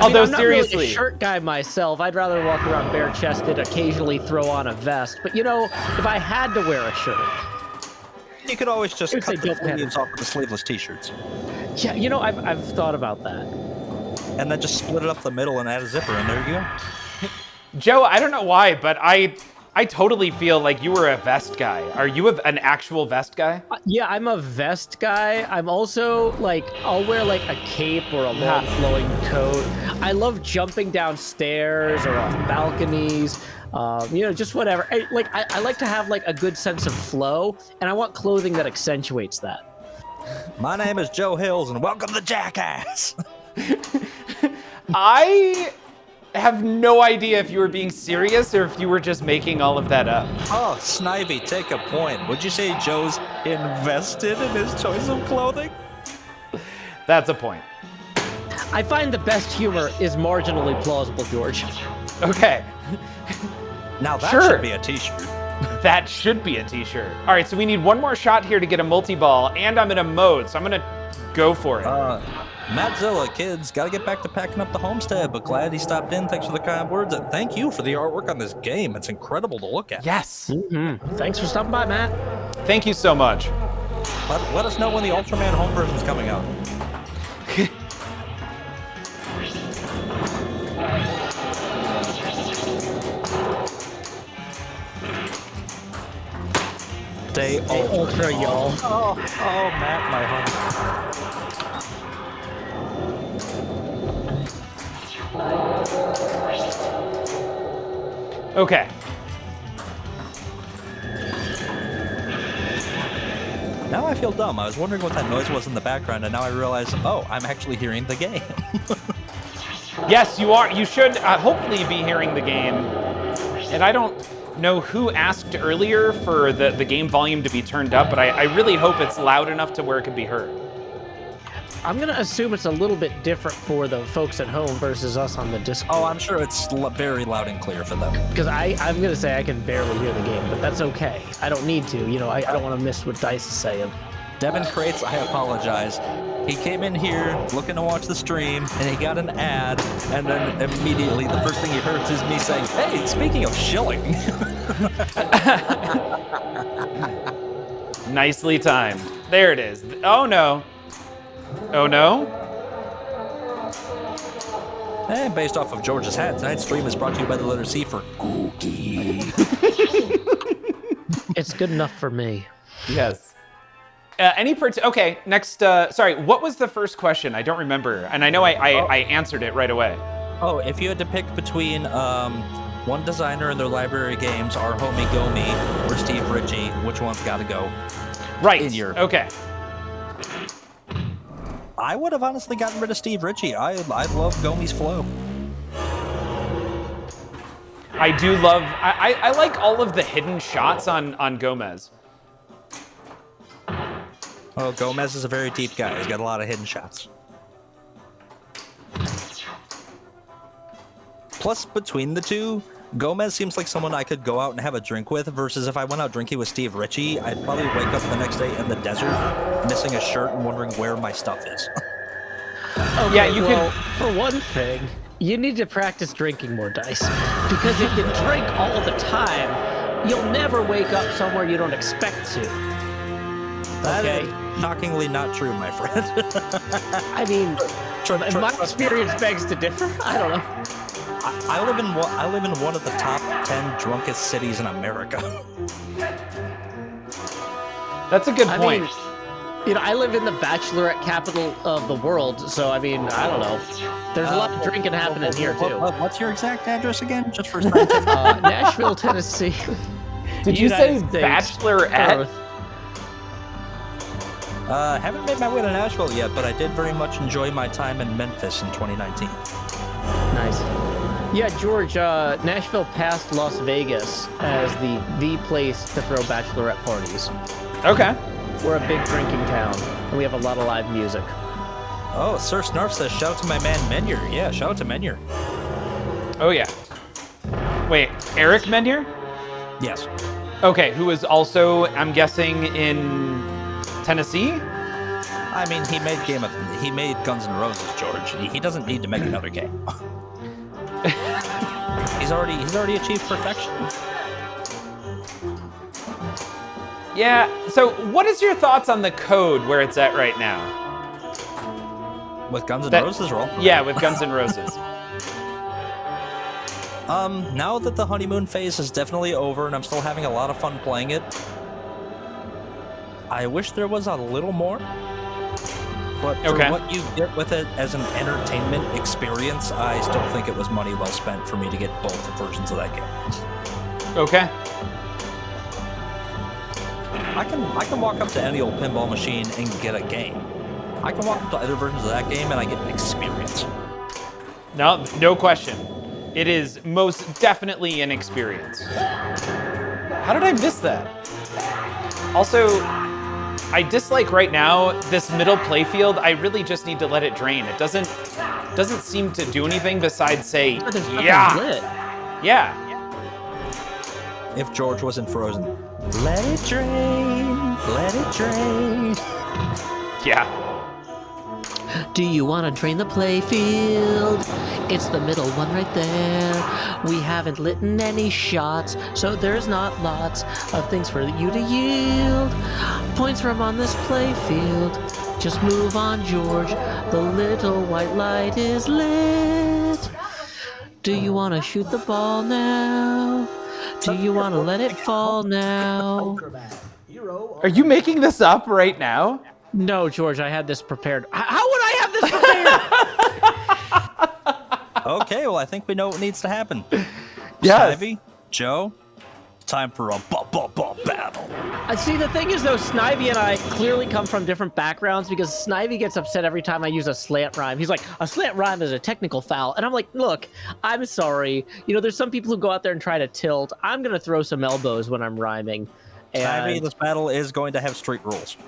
Although I'm not seriously, really a shirt guy myself. I'd rather walk around bare-chested, occasionally throw on a vest. But if I had to wear a shirt, You could always just I would say cut the don't matter. sleeves off of the sleeveless t-shirts. yeah, I've thought about that. And then just split it up the middle and add a zipper, and there you go. Joe, I don't know why, but I totally feel like you were a vest guy. Are you an actual vest guy? Yeah, I'm a vest guy. I'm also I'll wear a cape or a long flowing coat. I love jumping downstairs or off balconies. Just whatever. I like to have a good sense of flow, and I want clothing that accentuates that. My name is Joe Hills, and welcome to Jackass. I have no idea if you were being serious or if you were just making all of that up. Oh, Snivy, take a point. Would you say Joe's invested in his choice of clothing? That's a point. I find the best humor is marginally plausible, George. Okay. Now that Sure. should be a t-shirt. That should be a t-shirt. All right, so we need one more shot here to get a multi-ball, and I'm in a mode, so I'm gonna go for it. Mattzilla, kids, gotta get back to packing up the homestead, but glad he stopped in. Thanks for the kind words, and thank you for the artwork on this game. It's incredible to look at. Yes. Thanks for stopping by, Matt. Thank you so much. Let us know when the Ultraman home version's coming out. Stay Ultra, y'all. Oh, Matt, my home. Okay. Now I feel dumb. I was wondering what that noise was in the background, and now I realize, oh, I'm actually hearing the game. Yes, you are. You should hopefully be hearing the game. And I don't know who asked earlier for the game volume to be turned up, but I really hope it's loud enough to where it can be heard. I'm going to assume it's a little bit different for the folks at home versus us on the Discord. Oh, I'm sure it's very loud and clear for them. Because I'm going to say I can barely hear the game, but that's okay. I don't need to. I don't want to miss what Dice is saying. Devin Crates, I apologize. He came in here looking to watch the stream, and he got an ad, and then immediately the first thing he heard is me saying, hey, speaking of shilling. Nicely timed. There it is. Oh, no. Oh, no? And based off of George's hat, tonight's stream is brought to you by the letter C for Cookie. It's good enough for me. Yes. Okay, next, sorry, what was the first question? I don't remember. And I know I answered it right away. Oh, if you had to pick between one designer and their library games, our homie Gomi or Steve Ritchie, which one's got to go? Right, Okay. I would have honestly gotten rid of Steve Ritchie. I love Gomi's flow. I do love, I like all of the hidden shots on Gomez. Oh, Gomez is a very deep guy. He's got a lot of hidden shots. Plus, between the two, Gomez seems like someone I could go out and have a drink with, versus if I went out drinking with Steve Ritchie, I'd probably wake up the next day in the desert, missing a shirt and wondering where my stuff is. Okay, Yeah, you well, for one thing, you need to practice drinking more, Dice. Because if you drink all the time, you'll never wake up somewhere you don't expect to. That Okay. is shockingly not true, my friend. I mean, my experience begs to differ. I don't know. I live in one of the top 10 drunkest cities in America. That's a good I point. mean, I live in the bachelorette capital of the world, so I mean, I don't know. There's a lot of drinking happening here too. What's your exact address again? Just for scientific. Nashville, Tennessee. Did you say United States. bachelorette? Earth. Haven't made my way to Nashville yet, but I did very much enjoy my time in Memphis in 2019. Nice. Yeah, George, Nashville passed Las Vegas as the place to throw bachelorette parties. Okay. We're a big drinking town, and we have a lot of live music. Oh, Sir Snarf says, shout out to my man Menyer. Yeah, shout out to Menyer. Oh, yeah. Wait, Eric Mendier? Yes. Okay, who is also, I'm guessing, in Tennessee? I mean, he made Guns N' Roses, George. He doesn't need to make another game. he's already achieved perfection. Yeah, so what is your thoughts on the code where it's at right now? With Guns N' That- Roses, roll. Yeah, with Guns N' Roses. Now that the honeymoon phase is definitely over and I'm still having a lot of fun playing it, I wish there was a little more. But for Okay. what you get with it as an entertainment experience, I still think it was money well spent for me to get both versions of that game. Okay. I can walk up to any old pinball machine and get a game. I can walk up to other versions of that game and I get an experience. No question. It is most definitely an experience. How did I miss that? Also, I dislike right now this middle playfield. I really just need to let it drain. It doesn't seem to do anything besides say, There's nothing yeah, lit. yeah. If George wasn't frozen, let it drain, let it drain. Yeah. Do you want to drain the playfield? It's the middle one right there. We haven't lit any shots, so there's not lots of things for you to yield. Points from on this playfield. Just move on, George. The little white light is lit. Do you want to shoot the ball now? Do you want to let it fall now? Ultraman, hero Are you making this up right now? No, George, I had this prepared. How would I have this prepared? Okay, well, I think we know what needs to happen. Yes. Snivy, Joe, time for a battle. I see, the thing is, though, Snivy and I clearly come from different backgrounds because Snivy gets upset every time I use a slant rhyme. He's like, a slant rhyme is a technical foul. And I'm like, look, I'm sorry. You know, there's some people who go out there and try to tilt. I'm going to throw some elbows when I'm rhyming. Snivy, And this battle is going to have street rules.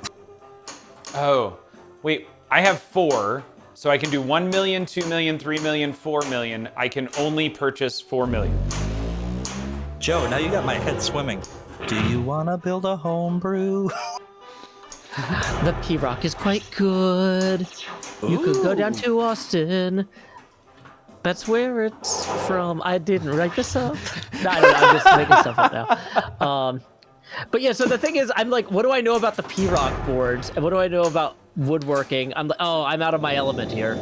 Oh, wait, I have 4, so I can do 1 million, 2 million, 3 million, 4 million. I can only purchase 4 million. Joe, now you got my head swimming. Do you want to build a homebrew? the P-Rock is quite good. You could go down to Austin. That's where it's from. I didn't write this up. No, I don't know. I'm just making stuff up now. But yeah, so the thing is, I'm like, what do I know about the P-Rock boards? And what do I know about woodworking? I'm like, oh, I'm out of my element here.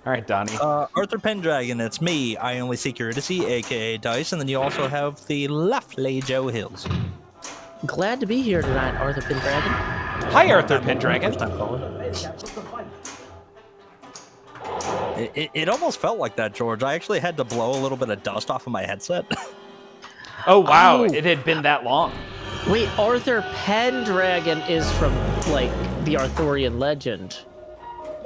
All right, Donnie. Arthur Pendragon, it's me. I only seek your courtesy, aka Dice, and then you also have the lovely Joe Hills. Glad to be here tonight, Arthur Pendragon. Hi, Arthur Pendragon. First time calling. It almost felt like that, George. I actually had to blow a little bit of dust off of my headset. Oh, wow, Oh. it had been that long. Wait, Arthur Pendragon is from, like, the Arthurian legend.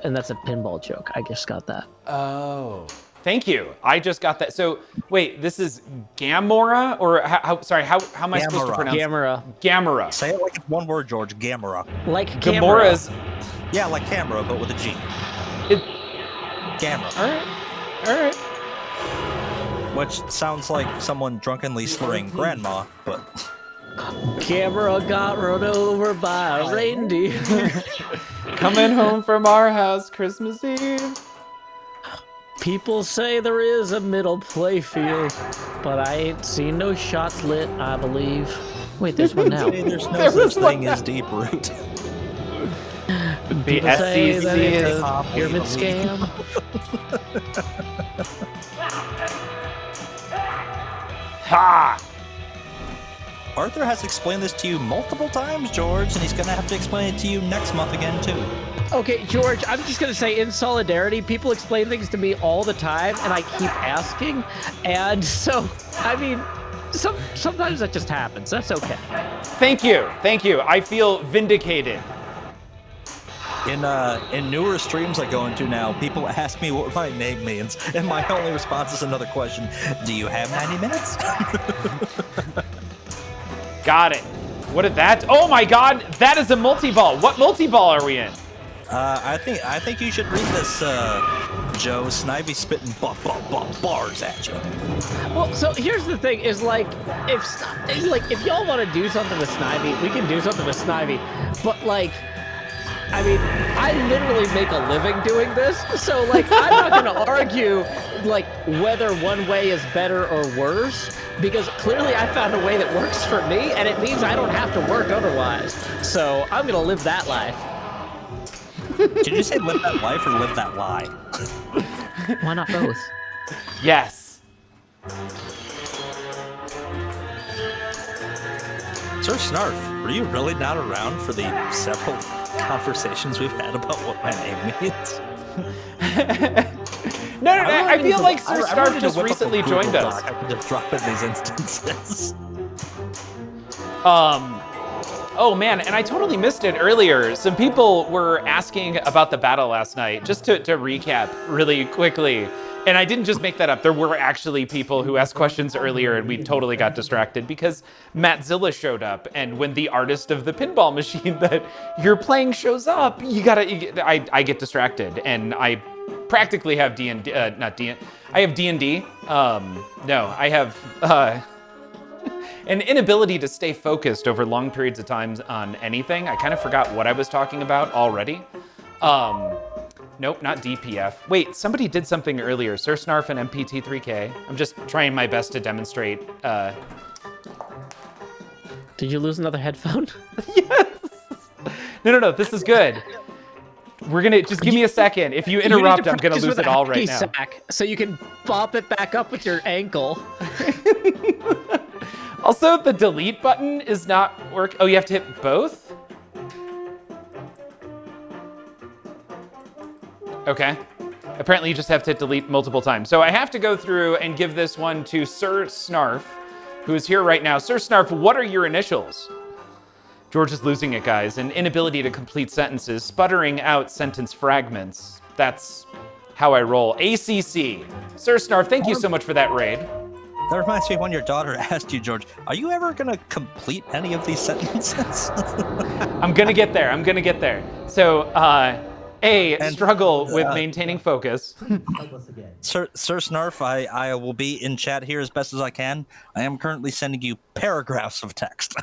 And that's a pinball joke. I just got that. Oh, thank you. I just got that. So, wait, this is Gamora? Or, how am I supposed to Gamera. pronounce it? Gamera. Gamera. Say it like it's one word, George. Gamera. Like camera. Gamora's. Yeah, like camera, but with a G. It, Gamera. all right. Which sounds like someone drunkenly slurring grandma, but... Camera got run over by a reindeer. Coming home from our house Christmas Eve. People say there is a middle playfield, but I ain't seen no shots lit, I believe. Wait, there's one now. Hey, there's no There was such one thing as deep root. The People say that SEC it's is... a pyramid scam. Ha! Arthur has explained this to you multiple times, George, and he's going to have to explain it to you next month again, too. Okay, George, I'm just going to say in solidarity, people explain things to me all the time, and I keep asking. And so, I mean, sometimes that just happens. That's okay. Thank you. I feel vindicated. In newer streams I go into now, people ask me what my name means, and my only response is another question. Do you have 90 minutes? Got it. What did that? Oh my God, that is a multi-ball. What multi-ball are we in? I think you should read this, Joe. Snivy spitting bars at you. Well, so here's the thing: is like, if y'all want to do something with Snivy, we can do something with Snivy. But like, I mean, I literally make a living doing this, so like I'm not gonna argue like whether one way is better or worse, because clearly I found a way that works for me, and it means I don't have to work otherwise. So I'm gonna live that life. Did you say live that life or live that lie? Why not both? Yes. Sir Snarf, were you really not around for the several conversations we've had about what my name means? No, I feel like Sir Snarf just recently joined us. I could just drop in these instances. Oh man, and I totally missed it earlier. Some people were asking about the battle last night. Just to recap really quickly, and I didn't just make that up. There were actually people who asked questions earlier, and we totally got distracted because Mattzilla showed up. And when the artist of the pinball machine that you're playing shows up, I get distracted, and I practically have D&D, not D. I have D&D. No, I have an inability to stay focused over long periods of time on anything. I kind of forgot what I was talking about already. Nope, not DPF. Wait, somebody did something earlier. Sir Snarf and MPT3K. I'm just trying my best to demonstrate. Did you lose another headphone? Yes. No. This is good. We're gonna just give me a second. If you interrupt, I'm gonna lose it all right now. Sack, so you can bop it back up with your ankle. Also, the delete button is not work. Oh, you have to hit both? Okay. Apparently you just have to hit delete multiple times. So I have to go through and give this one to Sir Snarf, who is here right now. Sir Snarf, what are your initials? George is losing it, guys. An inability to complete sentences, sputtering out sentence fragments. That's how I roll. ACC. Sir Snarf, thank you so much for that raid. That reminds me when your daughter asked you, George, are you ever going to complete any of these sentences? I'm going to get there. So, struggle with maintaining focus. Sir Snarf, I will be in chat here as best as I can. I am currently sending you paragraphs of text.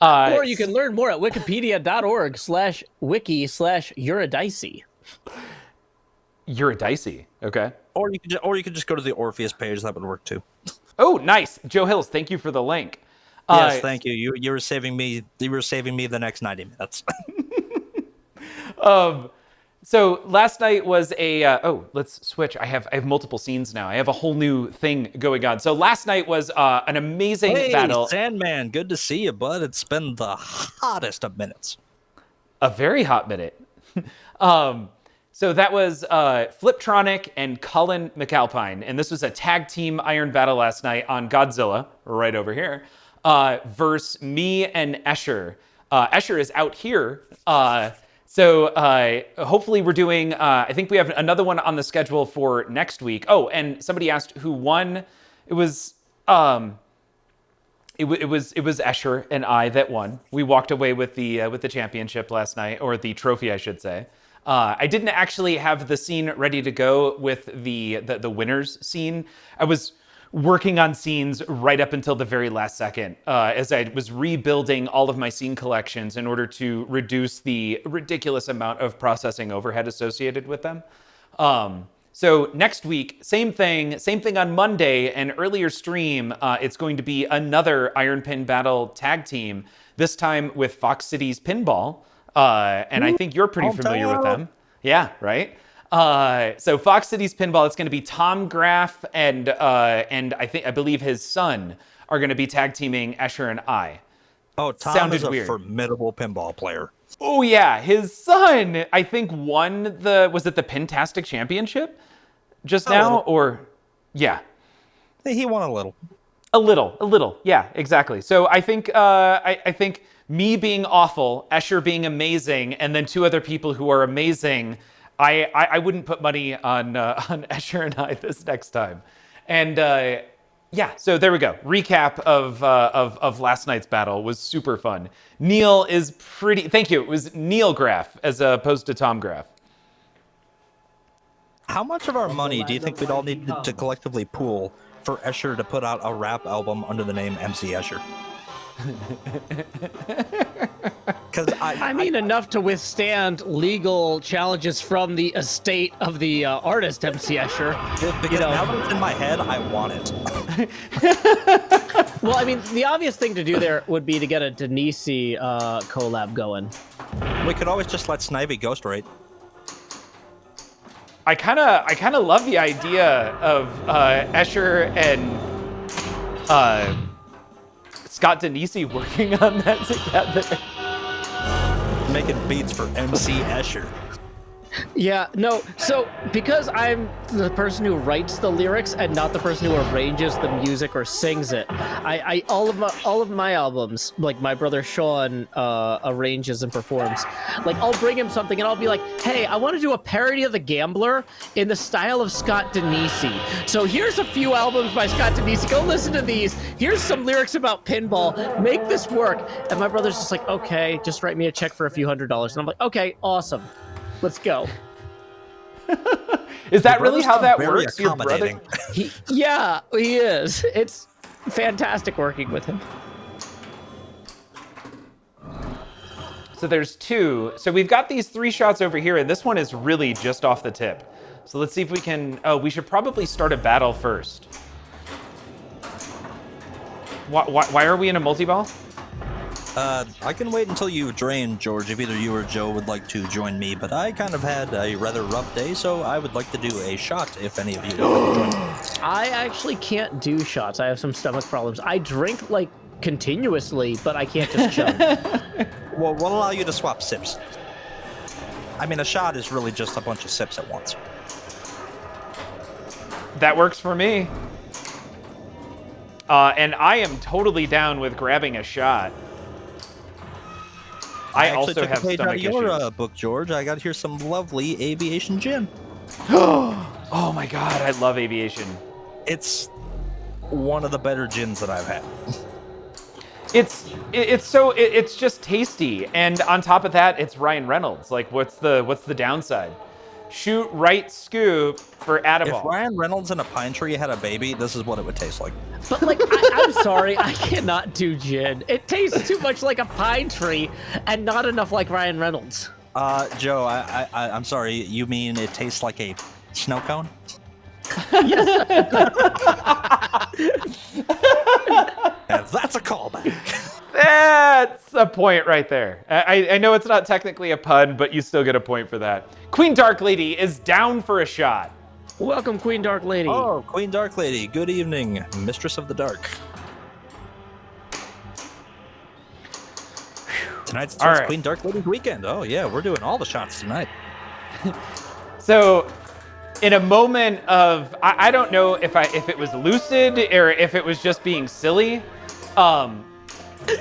Or you can learn more at wikipedia.org/wiki/Eurydice. Eurydice, okay. Or you could just go to the Orpheus page. That would work too. Oh, nice, Joe Hills. Thank you for the link. Yes, thank you. You were saving me. You were saving me the next 90 minutes. So last night was a. Let's switch. I have multiple scenes now. I have a whole new thing going on. So last night was an amazing battle. Sandman, good to see you, bud. It's been the hottest of minutes. A very hot minute. So that was Fliptronic and Colin McAlpine, and this was a tag team iron battle last night on Godzilla, right over here, versus me and Escher. Escher is out here, so hopefully we're doing. I think we have another one on the schedule for next week. Oh, and somebody asked who won. It was Escher and I that won. We walked away with the championship last night, or the trophy, I should say. I didn't actually have the scene ready to go with the winners scene. I was working on scenes right up until the very last second as I was rebuilding all of my scene collections in order to reduce the ridiculous amount of processing overhead associated with them. So next week, same thing on Monday, an earlier stream, it's going to be another Iron Pin Battle tag team, this time with Fox Cities Pinball. And I think you're pretty familiar with them. Yeah, right? So Fox Cities Pinball, it's going to be Tom Graff and I believe his son are going to be tag teaming Escher and I. Oh, Tom Sounded is a weird. formidable pinball player. Oh yeah, his son I think won was it the Pintastic Championship just now or yeah. He won a little. A little. Yeah, exactly. So I think I think me being awful, Escher being amazing, and then two other people who are amazing. I wouldn't put money on Escher and I this next time. And yeah, so there we go. Recap of last night's battle was super fun. Neil is pretty. Thank you. It was Neil Graff as opposed to Tom Graff. How much of our money do you think we'd all need to collectively pool for Escher to put out a rap album under the name MC Escher? Because I mean, enough to withstand legal challenges from the estate of the artist, MC Escher. because now that it's in my head, I want it. Well, I mean, the obvious thing to do there would be to get a Denisi collab going. We could always just let Snivy ghost rate. I kind of love the idea of Escher and Scott Denisi working on that together. Making beats for MC Escher. Yeah, no, so because I'm the person who writes the lyrics and not the person who arranges the music or sings it, I all of my albums, like my brother Sean arranges and performs. Like I'll bring him something and I'll be like, hey, I want to do a parody of The Gambler in the style of Scott Denisi. So here's a few albums by Scott Denisi. Go listen to these. Here's some lyrics about pinball. Make this work. And my brother's just like, okay, just write me a check for a few $100s. And I'm like, okay, awesome. Let's go. Is that really how that very works? Your brother? accommodating. Yeah, he is. It's fantastic working with him. So there's two. So we've got these 3 shots over here, and this one is really just off the tip. So let's see if we can... Oh, we should probably start a battle first. Why are we in a multi-ball? I can wait until you drain, George, if either you or Joe would like to join me, but I kind of had a rather rough day, so I would like to do a shot if any of you would like to join me. I actually can't do shots. I have some stomach problems. I drink like continuously, but I can't just chug. Well, we'll allow you to swap sips. I mean, a shot is really just a bunch of sips at once. That works for me. And I am totally down with grabbing a shot. I actually also took have a page out stomach of your issues. book, George. I got here some lovely aviation gin. Oh my god, I love aviation. It's one of the better gins that I've had. It's just tasty, and on top of that, it's Ryan Reynolds. Like, what's the downside? Shoot right scoop for If Adaball. Ryan Reynolds and a pine tree had a baby, this is what it would taste like. But like, I'm sorry, I cannot do gin. It tastes too much like a pine tree and not enough like Ryan Reynolds. Joe, I'm sorry. You mean it tastes like a snow cone? Yes. And that's a callback. That's a point right there. I know it's not technically a pun, but you still get a point for that. Queen Dark Lady is down for a shot. Welcome, Queen Dark Lady. Oh, Queen Dark Lady. Good evening, Mistress of the Dark. Tonight's All right. Queen Dark Lady's weekend. Oh yeah, we're doing all the shots tonight. So, in a moment of, I don't know if it was lucid or if it was just being silly, but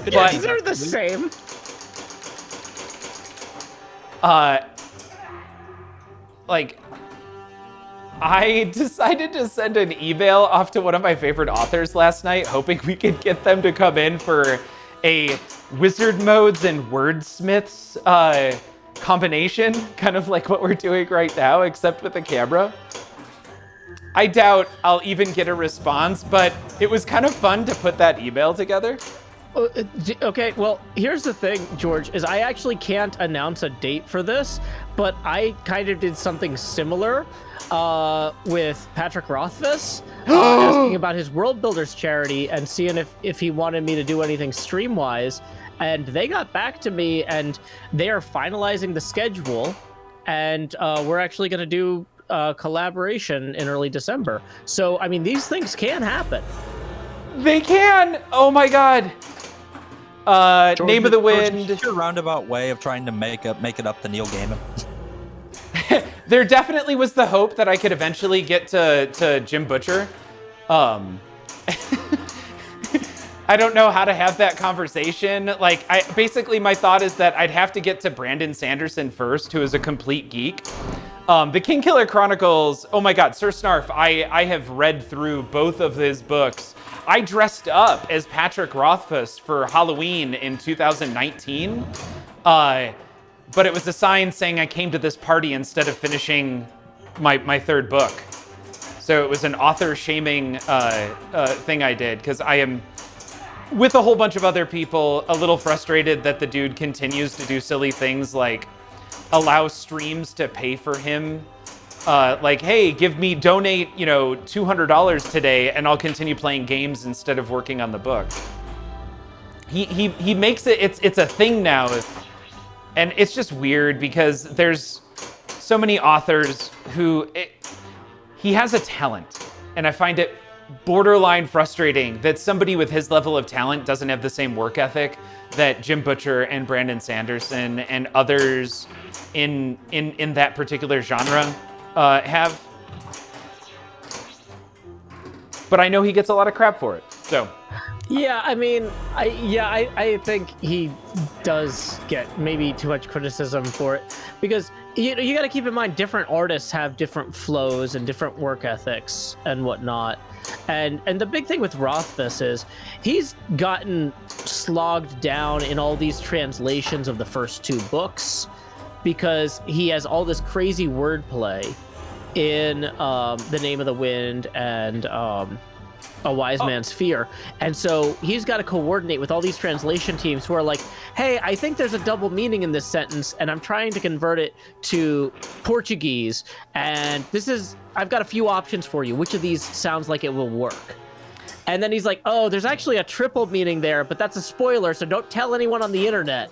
They're the same. like, I decided to send an email off to one of my favorite authors last night, hoping we could get them to come in for a Wizard Modes and Wordsmiths combination, kind of like what we're doing right now, except with a camera. I doubt I'll even get a response, but it was kind of fun to put that email together. Okay, well, here's the thing, George, is I actually can't announce a date for this, but I kind of did something similar with Patrick Rothfuss, asking about his World Builders charity and seeing if he wanted me to do anything stream-wise, and they got back to me, and they are finalizing the schedule, and we're actually going to do collaboration in early December. So, I mean, these things can happen. They can! Oh my god! George, Name of the George, Wind. is your roundabout way of trying to make it up to Neil Gaiman. There definitely was the hope that I could eventually get to Jim Butcher. I don't know how to have that conversation. Like, basically my thought is that I'd have to get to Brandon Sanderson first, who is a complete geek. The King Killer Chronicles, oh my god, Sir Snarf, I have read through both of his books. I dressed up as Patrick Rothfuss for Halloween in 2019, but it was a sign saying I came to this party instead of finishing my third book. So it was an author-shaming thing I did, because I am with a whole bunch of other people, a little frustrated that the dude continues to do silly things like allow streams to pay for him. Like, hey, donate, $200 today, and I'll continue playing games instead of working on the book. He makes it's a thing now, and it's just weird because there's so many authors who he has a talent, and I find it borderline frustrating that somebody with his level of talent doesn't have the same work ethic that Jim Butcher and Brandon Sanderson and others in that particular genre have. But I know he gets a lot of crap for it. So Yeah, I mean, I think he does get maybe too much criticism for it because you got to keep in mind different artists have different flows and different work ethics and whatnot. And the big thing with Rothfuss is he's gotten slogged down in all these translations of the first 2 books because he has all this crazy wordplay in The Name of the Wind and A Wise Man's Fear. And so he's got to coordinate with all these translation teams who are like, hey, I think there's a double meaning in this sentence, and I'm trying to convert it to Portuguese. And I've got a few options for you. Which of these sounds like it will work? And then he's like, oh, there's actually a triple meaning there, but that's a spoiler, so don't tell anyone on the internet.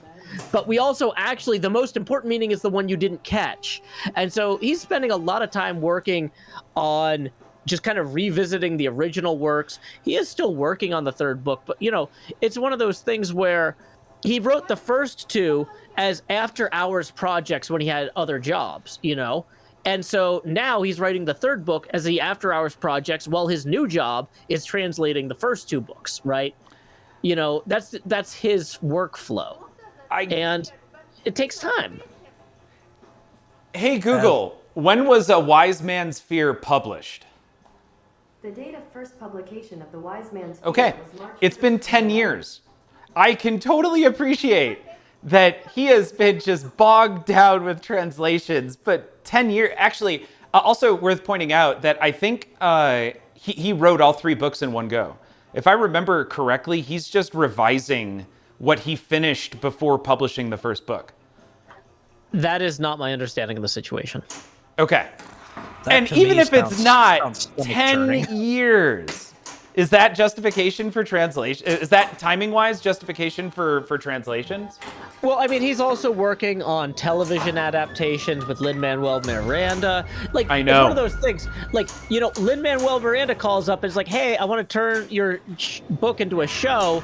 But we also the most important meaning is the one you didn't catch. And so he's spending a lot of time working on just kind of revisiting the original works. He is still working on the 3rd book, but it's one of those things where he wrote the first 2 as after hours projects when he had other jobs, And so now he's writing the 3rd book as the after hours projects while his new job is translating the first 2 books, right? That's his workflow. And it takes time. Hey Google, when was A Wise Man's Fear published? The date of first publication of The Wise Man's Fear Okay, was March it's been 10 years. I can totally appreciate that he has been just bogged down with translations, but 10 years, actually, also worth pointing out that I think he wrote all 3 books in one go. If I remember correctly, he's just revising what he finished before publishing the first book. That is not my understanding of the situation. Okay. That And to even me if it's sounds not stomach 10 churning. years, is that justification for translation? Is that timing-wise justification for translations? Well, I mean, he's also working on television adaptations with Lin-Manuel Miranda. Like, I it's know. one of those things. Like, Lin-Manuel Miranda calls up and is like, hey, I want to turn your book into a show.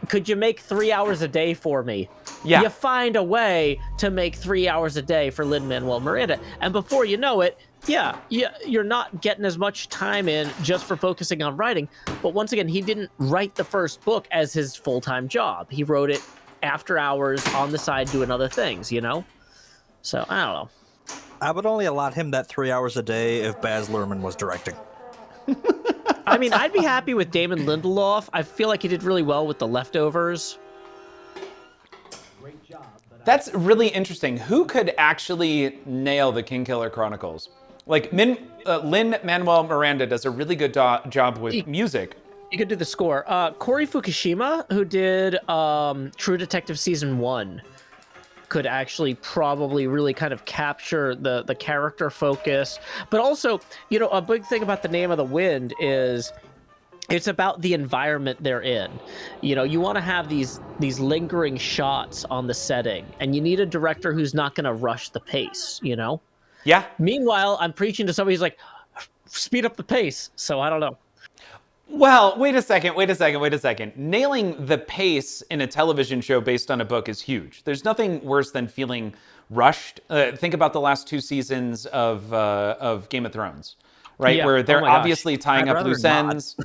Could you make 3 hours a day for me? Yeah. You find a way to make 3 hours a day for Lin-Manuel Miranda. And before you know it, you're not getting as much time in just for focusing on writing. But once again, he didn't write the first book as his full-time job. He wrote it after hours on the side doing other things, So, I don't know. I would only allot him that 3 hours a day if Baz Luhrmann was directing. I mean, I'd be happy with Damon Lindelof. I feel like he did really well with The Leftovers. Great job, but That's really interesting. Who could actually nail the Kingkiller Chronicles? Like, Lin-Manuel Miranda does a really good job with music. You could do the score. Corey Fukushima, who did True Detective Season 1, could actually probably really kind of capture the character focus. But also, a big thing about The Name of the Wind is it's about the environment they're in. You want to have these lingering shots on the setting, and you need a director who's not going to rush the pace, Yeah. Meanwhile, I'm preaching to somebody who's like, speed up the pace. So I don't know. Well, wait a second. Nailing the pace in a television show based on a book is huge. There's nothing worse than feeling rushed. Think about the last 2 seasons of Game of Thrones, right? Yeah. Where they're Oh my gosh. obviously tying I'd up rather loose not. ends.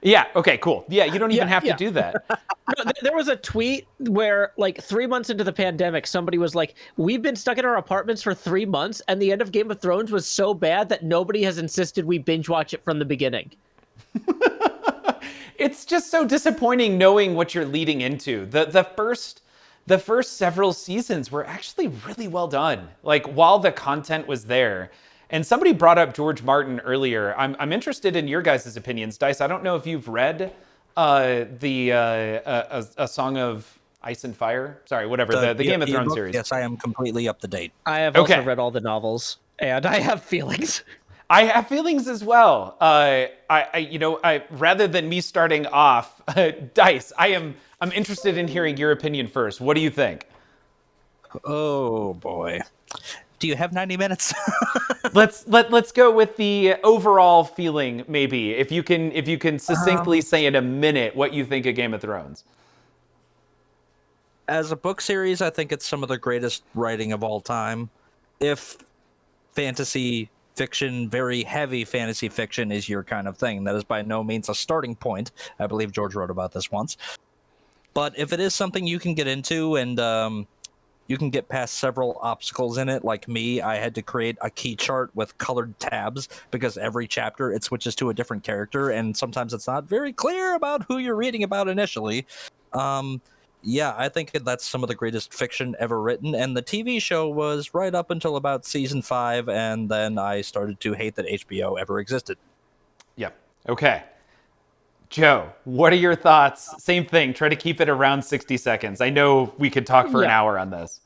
Yeah, okay, cool. Yeah, you don't even have to yeah. do that. No, there was a tweet where, 3 months into the pandemic, somebody was like, we've been stuck in our apartments for 3 months, and the end of Game of Thrones was so bad that nobody has insisted we binge watch it from the beginning. It's just so disappointing knowing what you're leading into. The first several seasons were actually really well done. Like, while the content was there. And somebody brought up George Martin earlier. I'm interested in your guys' opinions. Dice, I don't know if you've read A Song of Ice and Fire? Sorry, whatever, the Game of Thrones series. Yes, I am completely up to date. I have also Okay. read all the novels, and I have feelings. I have feelings as well. Rather than me starting off, Dice, I'm interested in hearing your opinion first. What do you think? Oh boy. Do you have 90 minutes? Let's go with the overall feeling, maybe. If you can succinctly say in a minute what you think of Game of Thrones. As a book series, I think it's some of the greatest writing of all time. If fantasy fiction, very heavy fantasy fiction, is your kind of thing, that is by no means a starting point. I believe George wrote about this once. But if it is something you can get into and you can get past several obstacles in it, like me, I had to create a key chart with colored tabs because every chapter it switches to a different character, and sometimes it's not very clear about who you're reading about initially. Yeah, I think that's some of the greatest fiction ever written, and the TV show was right up until about season 5, and then I started to hate that HBO ever existed. Yeah. Okay. Joe, what are your thoughts? Same thing. Try to keep it around 60 seconds. I know we could talk for an hour on this.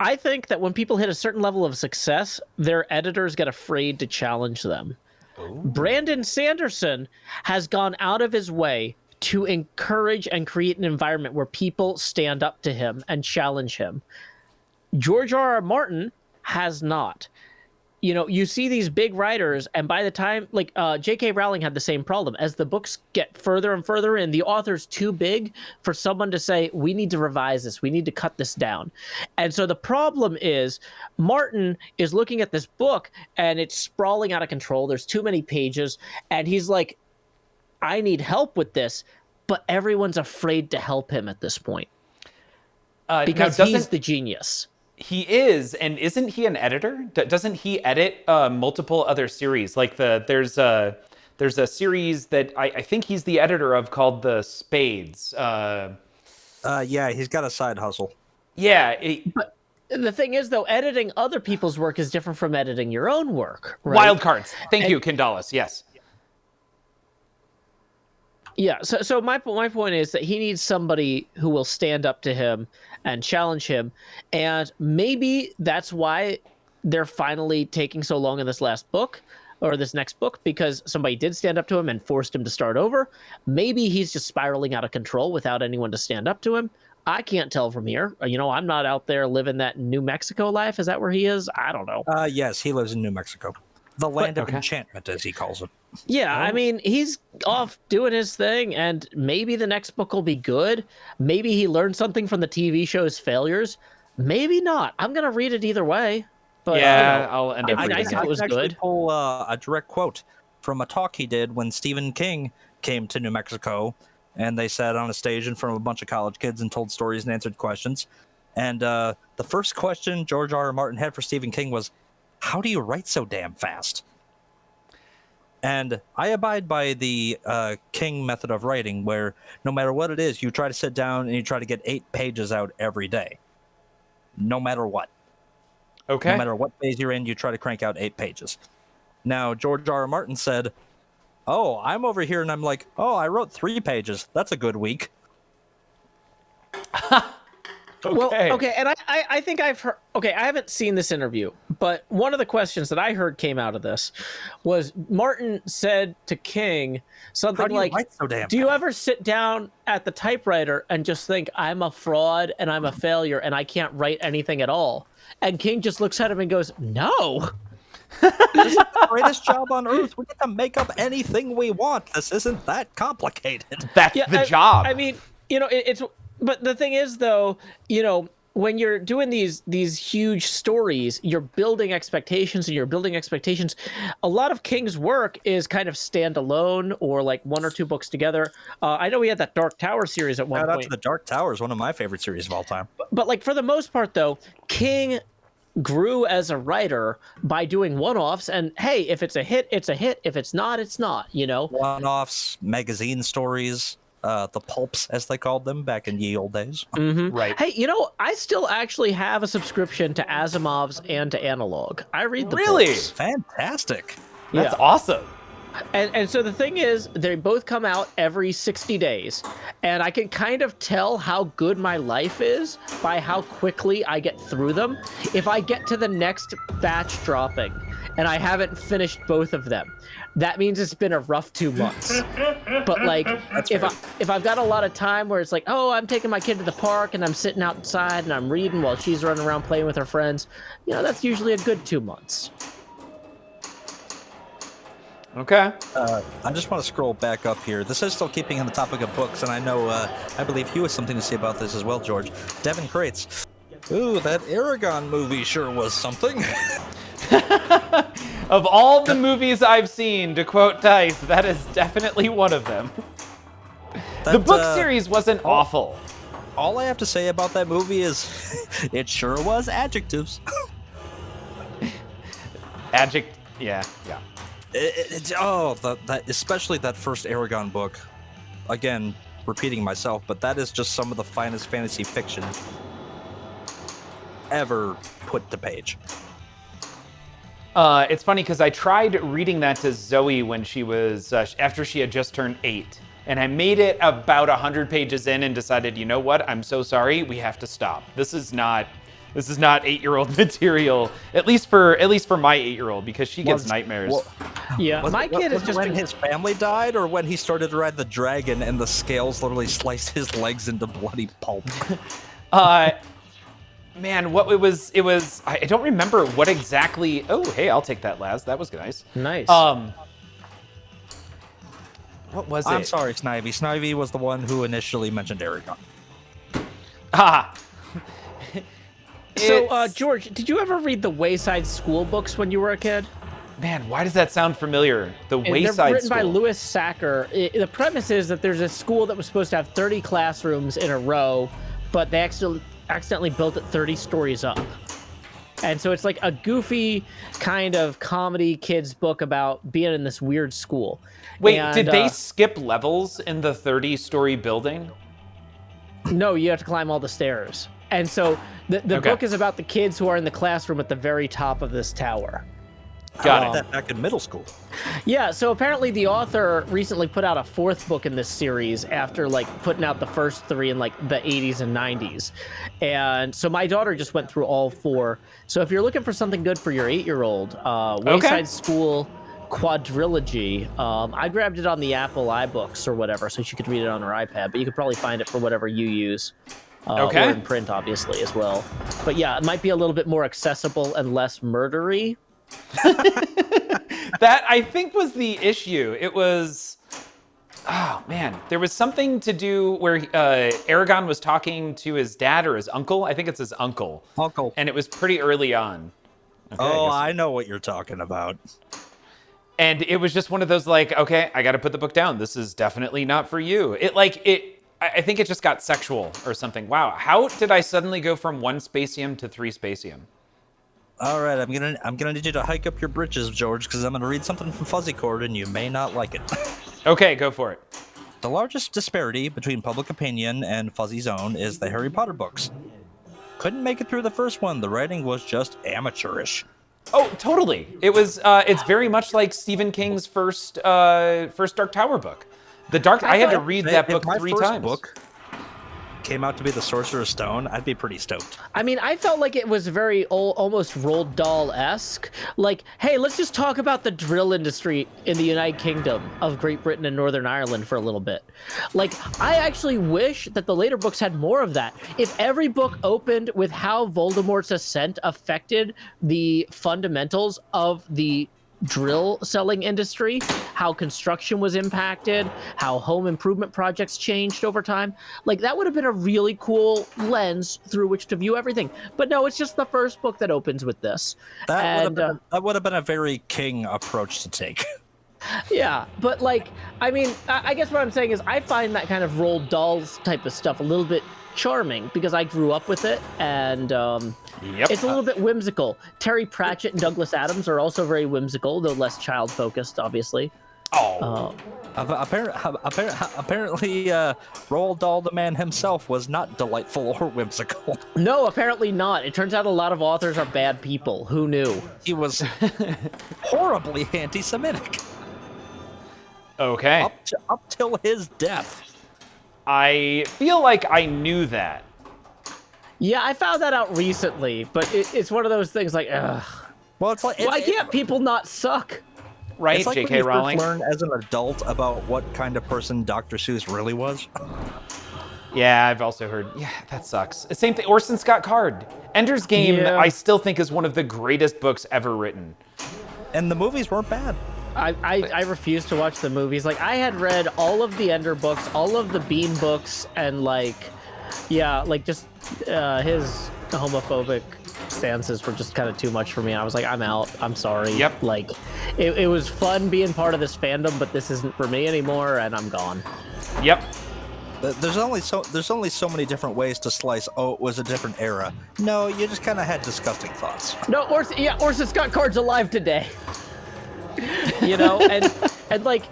I think that when people hit a certain level of success, their editors get afraid to challenge them. Ooh. Brandon Sanderson has gone out of his way to encourage and create an environment where people stand up to him and challenge him. George R.R. Martin has not. You know, you see these big writers, and by the time, like, J.K. Rowling had the same problem. As the books get further and further in, the author's too big for someone to say, we need to revise this, we need to cut this down. And so the problem is, Martin is looking at this book, and it's sprawling out of control. There's too many pages, and he's like, I need help with this, but everyone's afraid to help him at this point. Because he's the genius. He is, and isn't he an editor? Doesn't he edit multiple other series? Like there's a series that I think he's the editor of called The Spades. Yeah, he's got a side hustle. Yeah. But the thing is, though, editing other people's work is different from editing your own work. Right? Wild cards. Thank you, Kindalis. Yes. Yeah, so my point is that he needs somebody who will stand up to him and challenge him, and maybe that's why they're finally taking so long in this last book, or this next book, because somebody did stand up to him and forced him to start over. Maybe he's just spiraling out of control without anyone to stand up to him. I can't tell from here. You know, I'm not out there living that New Mexico life. Is that where he is? I don't know. Yes, he lives in New Mexico. The land of enchantment, as he calls it. Yeah, I mean, he's off doing his thing, and maybe the next book will be good. Maybe he learned something from the TV show's failures. Maybe not. I'm going to read it either way. But, yeah, I'll end up it'd be nice if it was good. I pull a direct quote from a talk he did when Stephen King came to New Mexico, and they sat on a stage in front of a bunch of college kids and told stories and answered questions. And the first question George R.R. Martin had for Stephen King was, how do you write so damn fast? And I abide by the King method of writing, where no matter what it is, you try to sit down and you try to get 8 pages out every day. No matter what. Okay. No matter what phase you're in, you try to crank out 8 pages. Now, George R.R. Martin said, oh, I'm over here, and I'm like, oh, I wrote 3 pages. That's a good week. Okay. Well, okay, and I think I've heard. Okay, I haven't seen this interview, but one of the questions that I heard came out of this was Martin said to King something like, "Do you ever sit down at the typewriter and just think I'm a fraud and I'm a failure and I can't write anything at all?" And King just looks at him and goes, "No." This is the greatest job on earth. We get to make up anything we want. This isn't that complicated. That's the job. I mean, you know, it's. But the thing is, though, you know, when you're doing these huge stories, you're building expectations. A lot of King's work is kind of standalone or like 1 or 2 books together. I know we had that Dark Tower series at one point. Shout out to the Dark Tower is one of my favorite series of all time. But like for the most part, though, King grew as a writer by doing one-offs, and hey, if it's a hit, it's a hit. If it's not, it's not. You know, one-offs, magazine stories. The pulps, as they called them back in ye old days. Mm-hmm. Right. Hey, you know, I still actually have a subscription to Asimov's and to Analog. I read the Really? books. Fantastic. That's awesome. And so the thing is, they both come out every 60 days. And I can kind of tell how good my life is by how quickly I get through them. If I get to the next batch dropping and I haven't finished both of them, that means it's been a rough 2 months. But like, if I've got a lot of time where it's like, oh, I'm taking my kid to the park and I'm sitting outside and I'm reading while she's running around playing with her friends, you know, that's usually a good 2 months. Okay. I just want to scroll back up here. This is still keeping on the topic of books, and I know, I believe Hugh has something to say about this as well, George. Devin Crates. Ooh, that Aragon movie sure was something. Of all the movies I've seen, to quote Dice, that is definitely one of them. The book series wasn't awful. All I have to say about that movie is it sure was adjectives. Yeah. That especially that first Aragon book. Again, repeating myself, but that is just some of the finest fantasy fiction ever put to page. It's funny because I tried reading that to Zoe when she was after she had just turned 8, and I made it about 100 pages in and decided, you know what? I'm so sorry. We have to stop. This is not 8-year-old material. At least for my 8-year-old, because she gets nightmares. Yeah, my kid is just when his family died, or when he started to ride the dragon and the scales literally sliced his legs into bloody pulp. Man, what it was, I don't remember what exactly. Oh, hey, I'll take that, Laz. That was nice. Nice. What was it? I'm sorry, Snivy. Snivy was the one who initially mentioned Aragon. Ah. So, George, did you ever read the Wayside School books when you were a kid? Man, why does that sound familiar? The They're Wayside written by School. Louis Sacker. The premise is that there's a school that was supposed to have 30 classrooms in a row, but they accidentally built it 30 stories up. And so it's like a goofy kind of comedy kids book about being in this weird school. Wait, And, did they skip levels in the 30-story building? No, you have to climb all the stairs. And so the Okay. book is about the kids who are in the classroom at the very top of this tower. Got I it. read that back in middle school. Yeah, so apparently the author recently put out a 4th book in this series after like putting out the first 3 in like the 80s and 90s. And so my daughter just went through all 4. So if you're looking for something good for your 8-year-old, Wayside School Quadrilogy, I grabbed it on the Apple iBooks or whatever, so she could read it on her iPad, but you could probably find it for whatever you use. Or in print, obviously, as well. But yeah, it might be a little bit more accessible and less murdery. That, I think, was the issue. It was, oh man, there was something to do where Aragon was talking to his dad or his uncle. I think it's his uncle. Uncle. And it was pretty early on. Okay, I know what you're talking about. And it was just one of those like, okay, I got to put the book down. This is definitely not for you. I think it just got sexual or something. Wow, how did I suddenly go from 1 Spacium to 3 Spacium? All right, I'm gonna need you to hike up your britches, George, because I'm gonna read something from Fuzzy Cord, and you may not like it. Okay, go for it. The largest disparity between public opinion and Fuzzy Zone is the Harry Potter books. Couldn't make it through the first one. The writing was just amateurish. Oh, totally. It was. It's very much like Stephen King's first Dark Tower book. I had to read that book 3 times. Book came out to be the Sorcerer's Stone, I'd be pretty stoked. I mean, I felt like it was very almost Roald Dahl-esque. Like, hey, let's just talk about the drill industry in the United Kingdom of Great Britain and Northern Ireland for a little bit. Like, I actually wish that the later books had more of that. If every book opened with how Voldemort's ascent affected the fundamentals of the drill selling industry, how construction was impacted, how home improvement projects changed over time, like that would have been a really cool lens through which to view everything. But no, it's just the first book that opens with this. That would have been a very King approach to take. Yeah, but like, I mean, I guess what I'm saying is I find that kind of Roald Dahl type of stuff a little bit charming because I grew up with it, and it's a little bit whimsical. Terry Pratchett and Douglas Adams are also very whimsical, though less child-focused, obviously. Apparently, Roald Dahl, the man himself, was not delightful or whimsical. No, apparently not. It turns out a lot of authors are bad people. Who knew? He was horribly anti-Semitic. Okay. Up till his death. I feel like I knew that. Yeah, I found that out recently, but it's one of those things like, ugh. Well, it's like Why can't people not suck? Right, it's like J.K. when you Rowling? first learn as an adult about what kind of person Dr. Seuss really was. Yeah, I've also heard. Yeah, that sucks. Same thing. Orson Scott Card. Ender's Game, Yeah. I still think is one of the greatest books ever written. And the movies weren't bad. I refuse to watch the movies. Like, I had read all of the Ender books, all of the Bean books, and just his homophobic stances were just kind of too much for me. I was like, I'm out. I'm sorry. Yep. Like, it was fun being part of this fandom, but this isn't for me anymore, and I'm gone. Yep. There's only so many different ways to slice. Oh, it was a different era. No, you just kind of had disgusting thoughts. No, Orson Scott Card's alive today. You know, and like,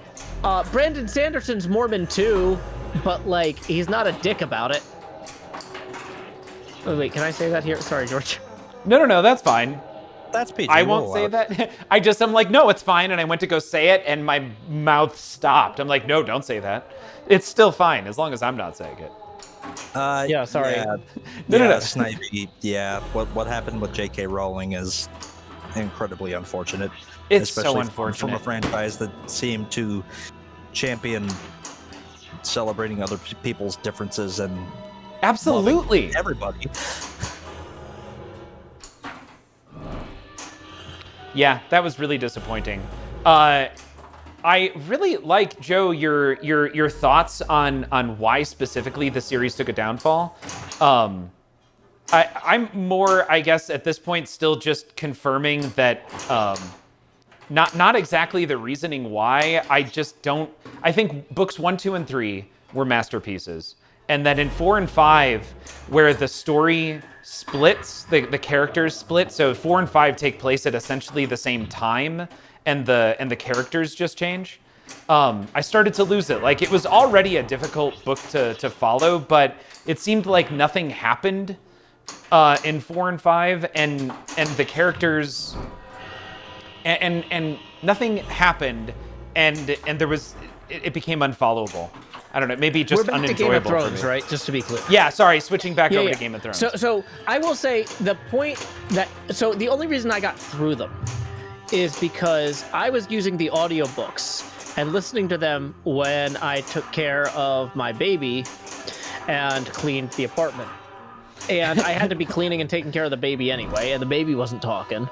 Brandon Sanderson's Mormon too, but like, he's not a dick about it. Wait, can I say that here? Sorry, George. No, that's fine. That's PG. I won't say that. I'm like, no, it's fine. And I went to go say it, and my mouth stopped. I'm like, no, don't say that. It's still fine, as long as I'm not saying it. Yeah, sorry. Yeah, No. Snivy. Yeah, what happened with J.K. Rowling is incredibly unfortunate. It's so especially unfortunate. from a franchise that seemed to champion celebrating other people's differences and Absolutely. loving everybody. Yeah, that was really disappointing. I really like, Joe, your thoughts on why specifically the series took a downfall. I'm more, I guess, at this point still just confirming that not exactly the reasoning why. I think books 1, 2, and 3 were masterpieces. And that in 4 and 5, where the story splits, the characters split, so 4 and 5 take place at essentially the same time, and the characters just change. I started to lose it. Like, it was already a difficult book to follow, but it seemed like nothing happened in 4 and 5, and the characters and nothing happened, and there was it became unfollowable. I don't know, maybe just We're back to unenjoyable Game of for Thrones, me. right? Just to be clear. Yeah, sorry, switching back over Yeah. to Game of Thrones. So I will say the only reason I got through them is because I was using the audiobooks and listening to them when I took care of my baby and cleaned the apartment. And I had to be cleaning and taking care of the baby anyway, and the baby wasn't talking.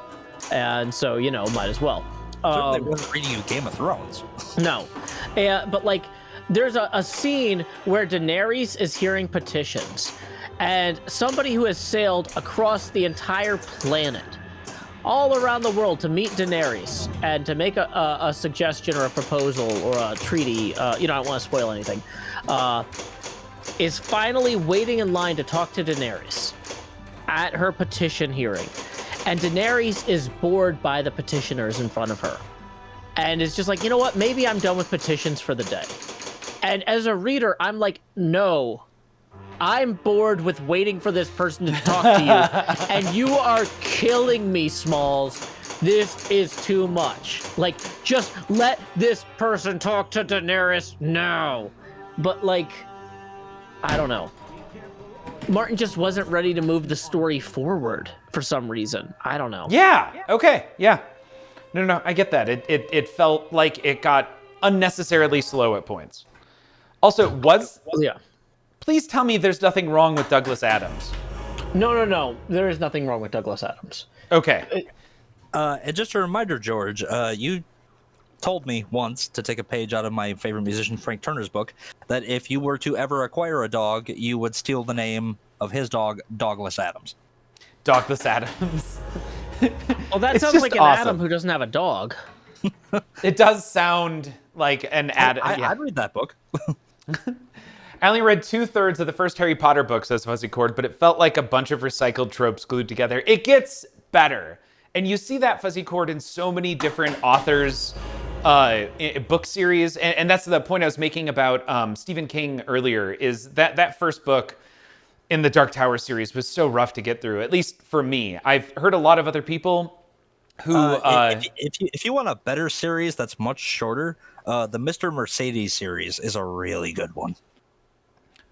And so, might as well. Certainly wasn't reading you Game of Thrones. No. But like, there's a scene where Daenerys is hearing petitions, and somebody who has sailed across the entire planet, all around the world, to meet Daenerys and to make a suggestion or a proposal or a treaty, I don't want to spoil anything, is finally waiting in line to talk to Daenerys at her petition hearing. And Daenerys is bored by the petitioners in front of her. And it's just like, you know what? Maybe I'm done with petitions for the day. And as a reader, I'm like, no, I'm bored with waiting for this person to talk to you. And you are killing me, Smalls. This is too much. Like, just let this person talk to Daenerys now. But like, I don't know. Martin just wasn't ready to move the story forward for some reason. I don't know. Yeah. Okay. Yeah. No. I get that. It felt like it got unnecessarily slow at points. Also, Yeah. Please tell me there's nothing wrong with Douglas Adams. No. There is nothing wrong with Douglas Adams. Okay. And just a reminder, George, you told me once to take a page out of my favorite musician Frank Turner's book that if you were to ever acquire a dog, you would steal the name of his dog, Douglas Adams. Douglas Adams. Well, that It's sounds just like an awesome. Adam who doesn't have a dog. It does sound like an ad. Yeah. I'd read that book. I only read 2/3 of the first Harry Potter book, says Fuzzy Cord, but it felt like a bunch of recycled tropes glued together. It gets better. And you see that, Fuzzy Cord, in so many different authors' book series. And that's the point I was making about Stephen King earlier, is that first book in the Dark Tower series was so rough to get through, at least for me. I've heard a lot of other people who if you want a better series that's much shorter, the Mr. Mercedes series is a really good one.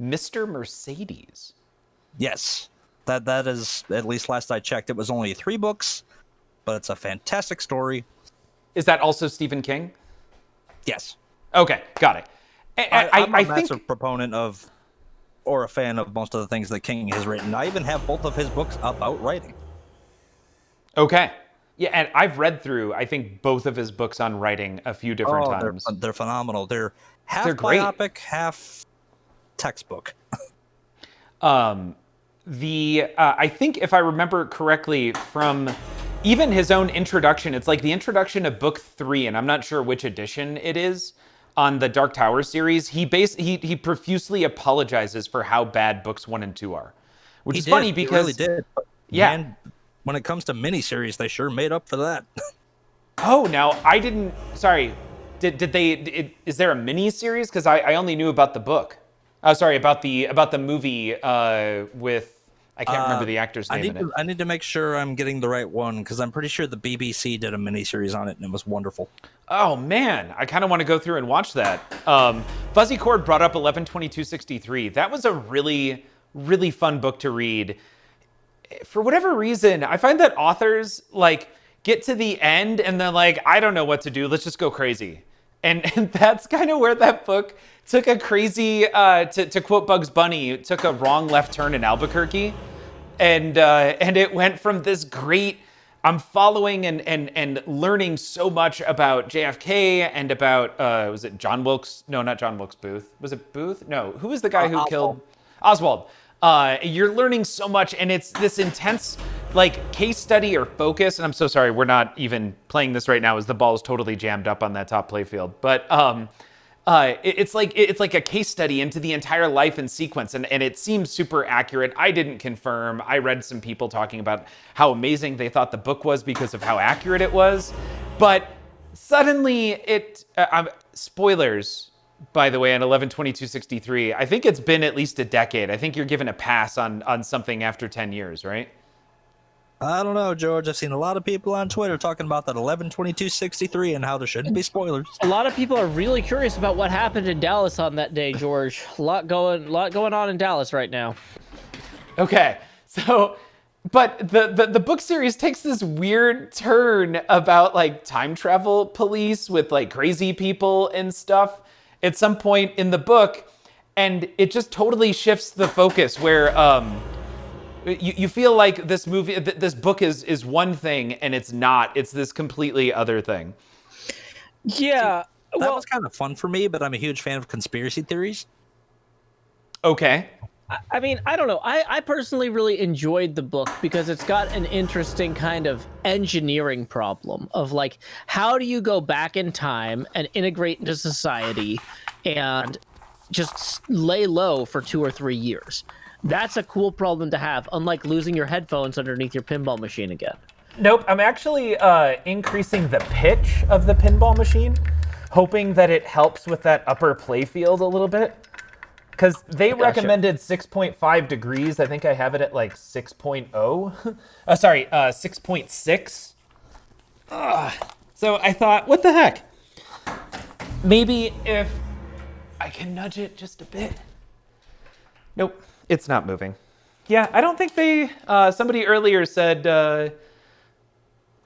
Mr. Mercedes. Yes, that is, at least last I checked, it was only 3 books, but it's a fantastic story. Is that also Stephen King? Yes. Okay, got it. I'm a I massive think proponent of, or a fan of most of the things that King has written. I even have both of his books about writing. Okay. Yeah, and I've read through, I think, both of his books on writing a few different times. They're phenomenal. They're half They're great. biopic, half textbook. I think if I remember correctly from even his own introduction, it's like the introduction of book 3, and I'm not sure which edition it is on the Dark Tower series. He profusely apologizes for how bad books 1 and 2 are, which is funny because he really did. But yeah. Man, when it comes to miniseries, they sure made up for that. Oh, now I didn't. Sorry, did they? Is there a mini series? Because I only knew about the book. Oh, sorry, about the movie with, I can't remember the actor's name in it. I need to make sure I'm getting the right one, because I'm pretty sure the BBC did a miniseries on it, and it was wonderful. Oh man, I kind of want to go through and watch that. Fuzzy Cord brought up 11/22/63. That was a really, really fun book to read. For whatever reason, I find that authors like get to the end and they're like, I don't know what to do. Let's just go crazy. And that's kind of where that book took a crazy, to quote Bugs Bunny, it took a wrong left turn in Albuquerque. And it went from this great, I'm following and learning so much about JFK and about, was it John Wilkes? No, not John Wilkes Booth. Was it Booth? No, who was the guy who killed? Oswald. You're learning so much, and it's this intense, like, case study or focus. And I'm so sorry, we're not even playing this right now, as the ball is totally jammed up on that top play field. But it's like a case study into the entire life and sequence, and it seems super accurate. I didn't confirm. I read some people talking about how amazing they thought the book was because of how accurate it was, but suddenly spoilers. By the way, on 11/22/63, I think it's been at least a decade. I think you're given a pass on something after 10 years, right? I don't know, George. I've seen a lot of people on Twitter talking about that 11/22/63 and how there shouldn't be spoilers. A lot of people are really curious about what happened in Dallas on that day, George. A lot going on in Dallas right now. Okay, so, but the book series takes this weird turn about like time travel police with like crazy people and stuff at some point in the book, and it just totally shifts the focus where you feel like this book is one thing and it's not. It's this completely other thing. Yeah. That was kind of fun for me, but I'm a huge fan of conspiracy theories. Okay. I mean, I don't know. I personally really enjoyed the book because it's got an interesting kind of engineering problem of like, how do you go back in time and integrate into society and just lay low for 2 or 3 years? That's a cool problem to have, unlike losing your headphones underneath your pinball machine again. Nope, I'm actually increasing the pitch of the pinball machine, hoping that it helps with that upper play field a little bit. Because they recommended 6.5 degrees. I think I have it at like 6.0. 6.6. So I thought, what the heck? Maybe if I can nudge it just a bit. Nope, it's not moving. Yeah, I don't think they... somebody earlier said...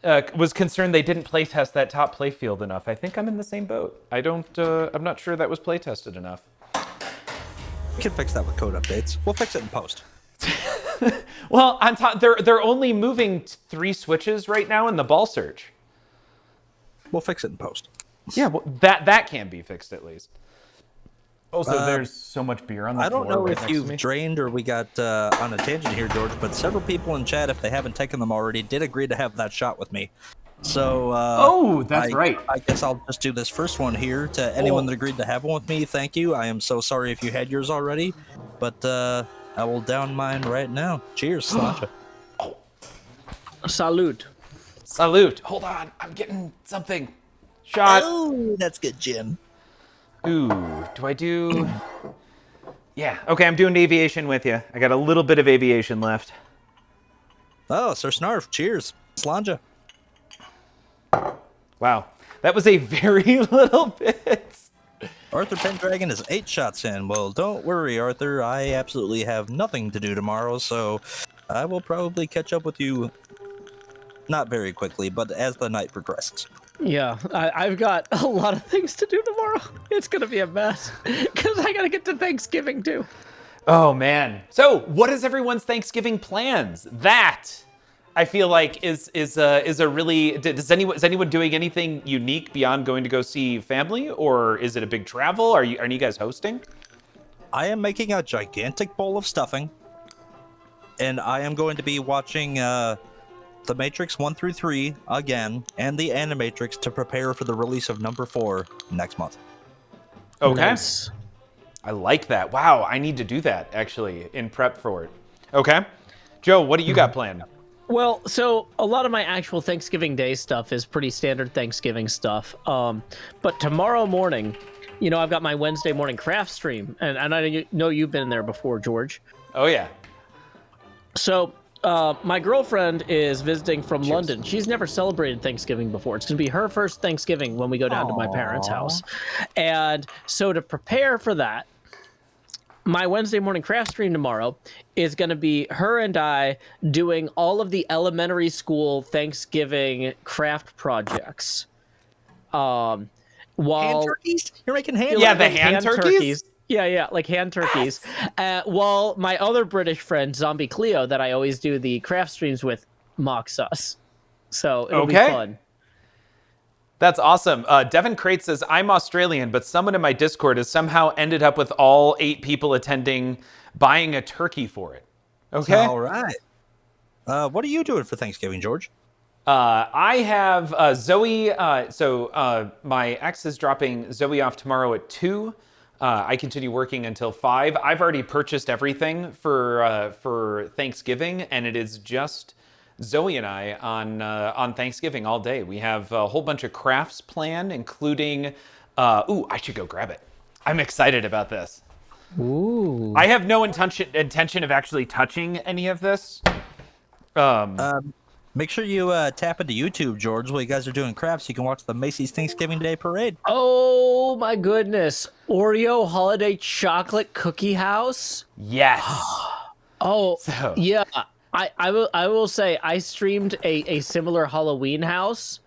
was concerned they didn't playtest that top play field enough. I think I'm in the same boat. I'm not sure that was playtested enough. We can fix that with code updates. We'll fix it in post. Well, on top, they're only moving 3 switches right now in the ball search. We'll fix it in post. Yeah, well, that can be fixed at least. Also, there's so much beer on the floor. I don't know right if next to me. you've drained or we got on a tangent here, George, but several people in chat, if they haven't taken them already, did agree to have that shot with me. So, that's right. I guess I'll just do this first one here. To anyone that agreed to have one with me, thank you. I am so sorry if you had yours already, but I will down mine right now. Cheers, Slancha. Salute. Salute. Hold on, I'm getting something. Shot. Oh, that's good, Jim. Ooh, do I do... Yeah, okay, I'm doing aviation with you. I got a little bit of aviation left. Oh, Sir Snarf, cheers. Slanja. Wow. That was a very little bit. Arthur Pendragon is 8 shots in. Well, don't worry, Arthur. I absolutely have nothing to do tomorrow, so I will probably catch up with you not very quickly, but as the night progresses. Yeah, I've got a lot of things to do tomorrow. It's gonna be a mess because I gotta get to Thanksgiving too. Oh man. So, what is everyone's Thanksgiving plans? That I feel like is a really is anyone doing anything unique beyond going to go see family, or is it a big travel? Are you guys hosting? I am making a gigantic bowl of stuffing, and I am going to be watching The Matrix 1 through 3 again, and The Animatrix to prepare for the release of number 4 next month. Okay. Nice. I like that. Wow, I need to do that actually in prep for it. Okay. Joe, what do you got planned? Well, so a lot of my actual Thanksgiving Day stuff is pretty standard Thanksgiving stuff. But tomorrow morning, I've got my Wednesday morning craft stream, and I know you've been there before, George. Oh yeah. So my girlfriend is visiting from London. She's never celebrated Thanksgiving before. It's going to be her first Thanksgiving when we go down to my parents' house. And so to prepare for that, my Wednesday morning craft stream tomorrow is going to be her and I doing all of the elementary school Thanksgiving craft projects. While Hand turkeys? You're making hand Yeah, turkeys? the hand turkeys? Yeah, like hand turkeys. While my other British friend, Zombie Cleo, that I always do the craft streams with, mocks us. So it'll be fun. That's awesome. Devin Crate says, I'm Australian, but someone in my Discord has somehow ended up with all 8 people attending buying a turkey for it. Okay. All right. What are you doing for Thanksgiving, George? I have Zoe. My ex is dropping Zoe off tomorrow at 2. I continue working until 5. I've already purchased everything for Thanksgiving, and it is just Zoe and I on Thanksgiving all day. We have a whole bunch of crafts planned, including I should go grab it. I'm excited about this. Ooh. I have no intention of actually touching any of this. Make sure you tap into YouTube, George, while you guys are doing crafts. You can watch the Macy's Thanksgiving Day Parade. Oh my goodness. Oreo holiday chocolate cookie house? Yes. Oh, So- yeah. I will say I streamed a similar Halloween house,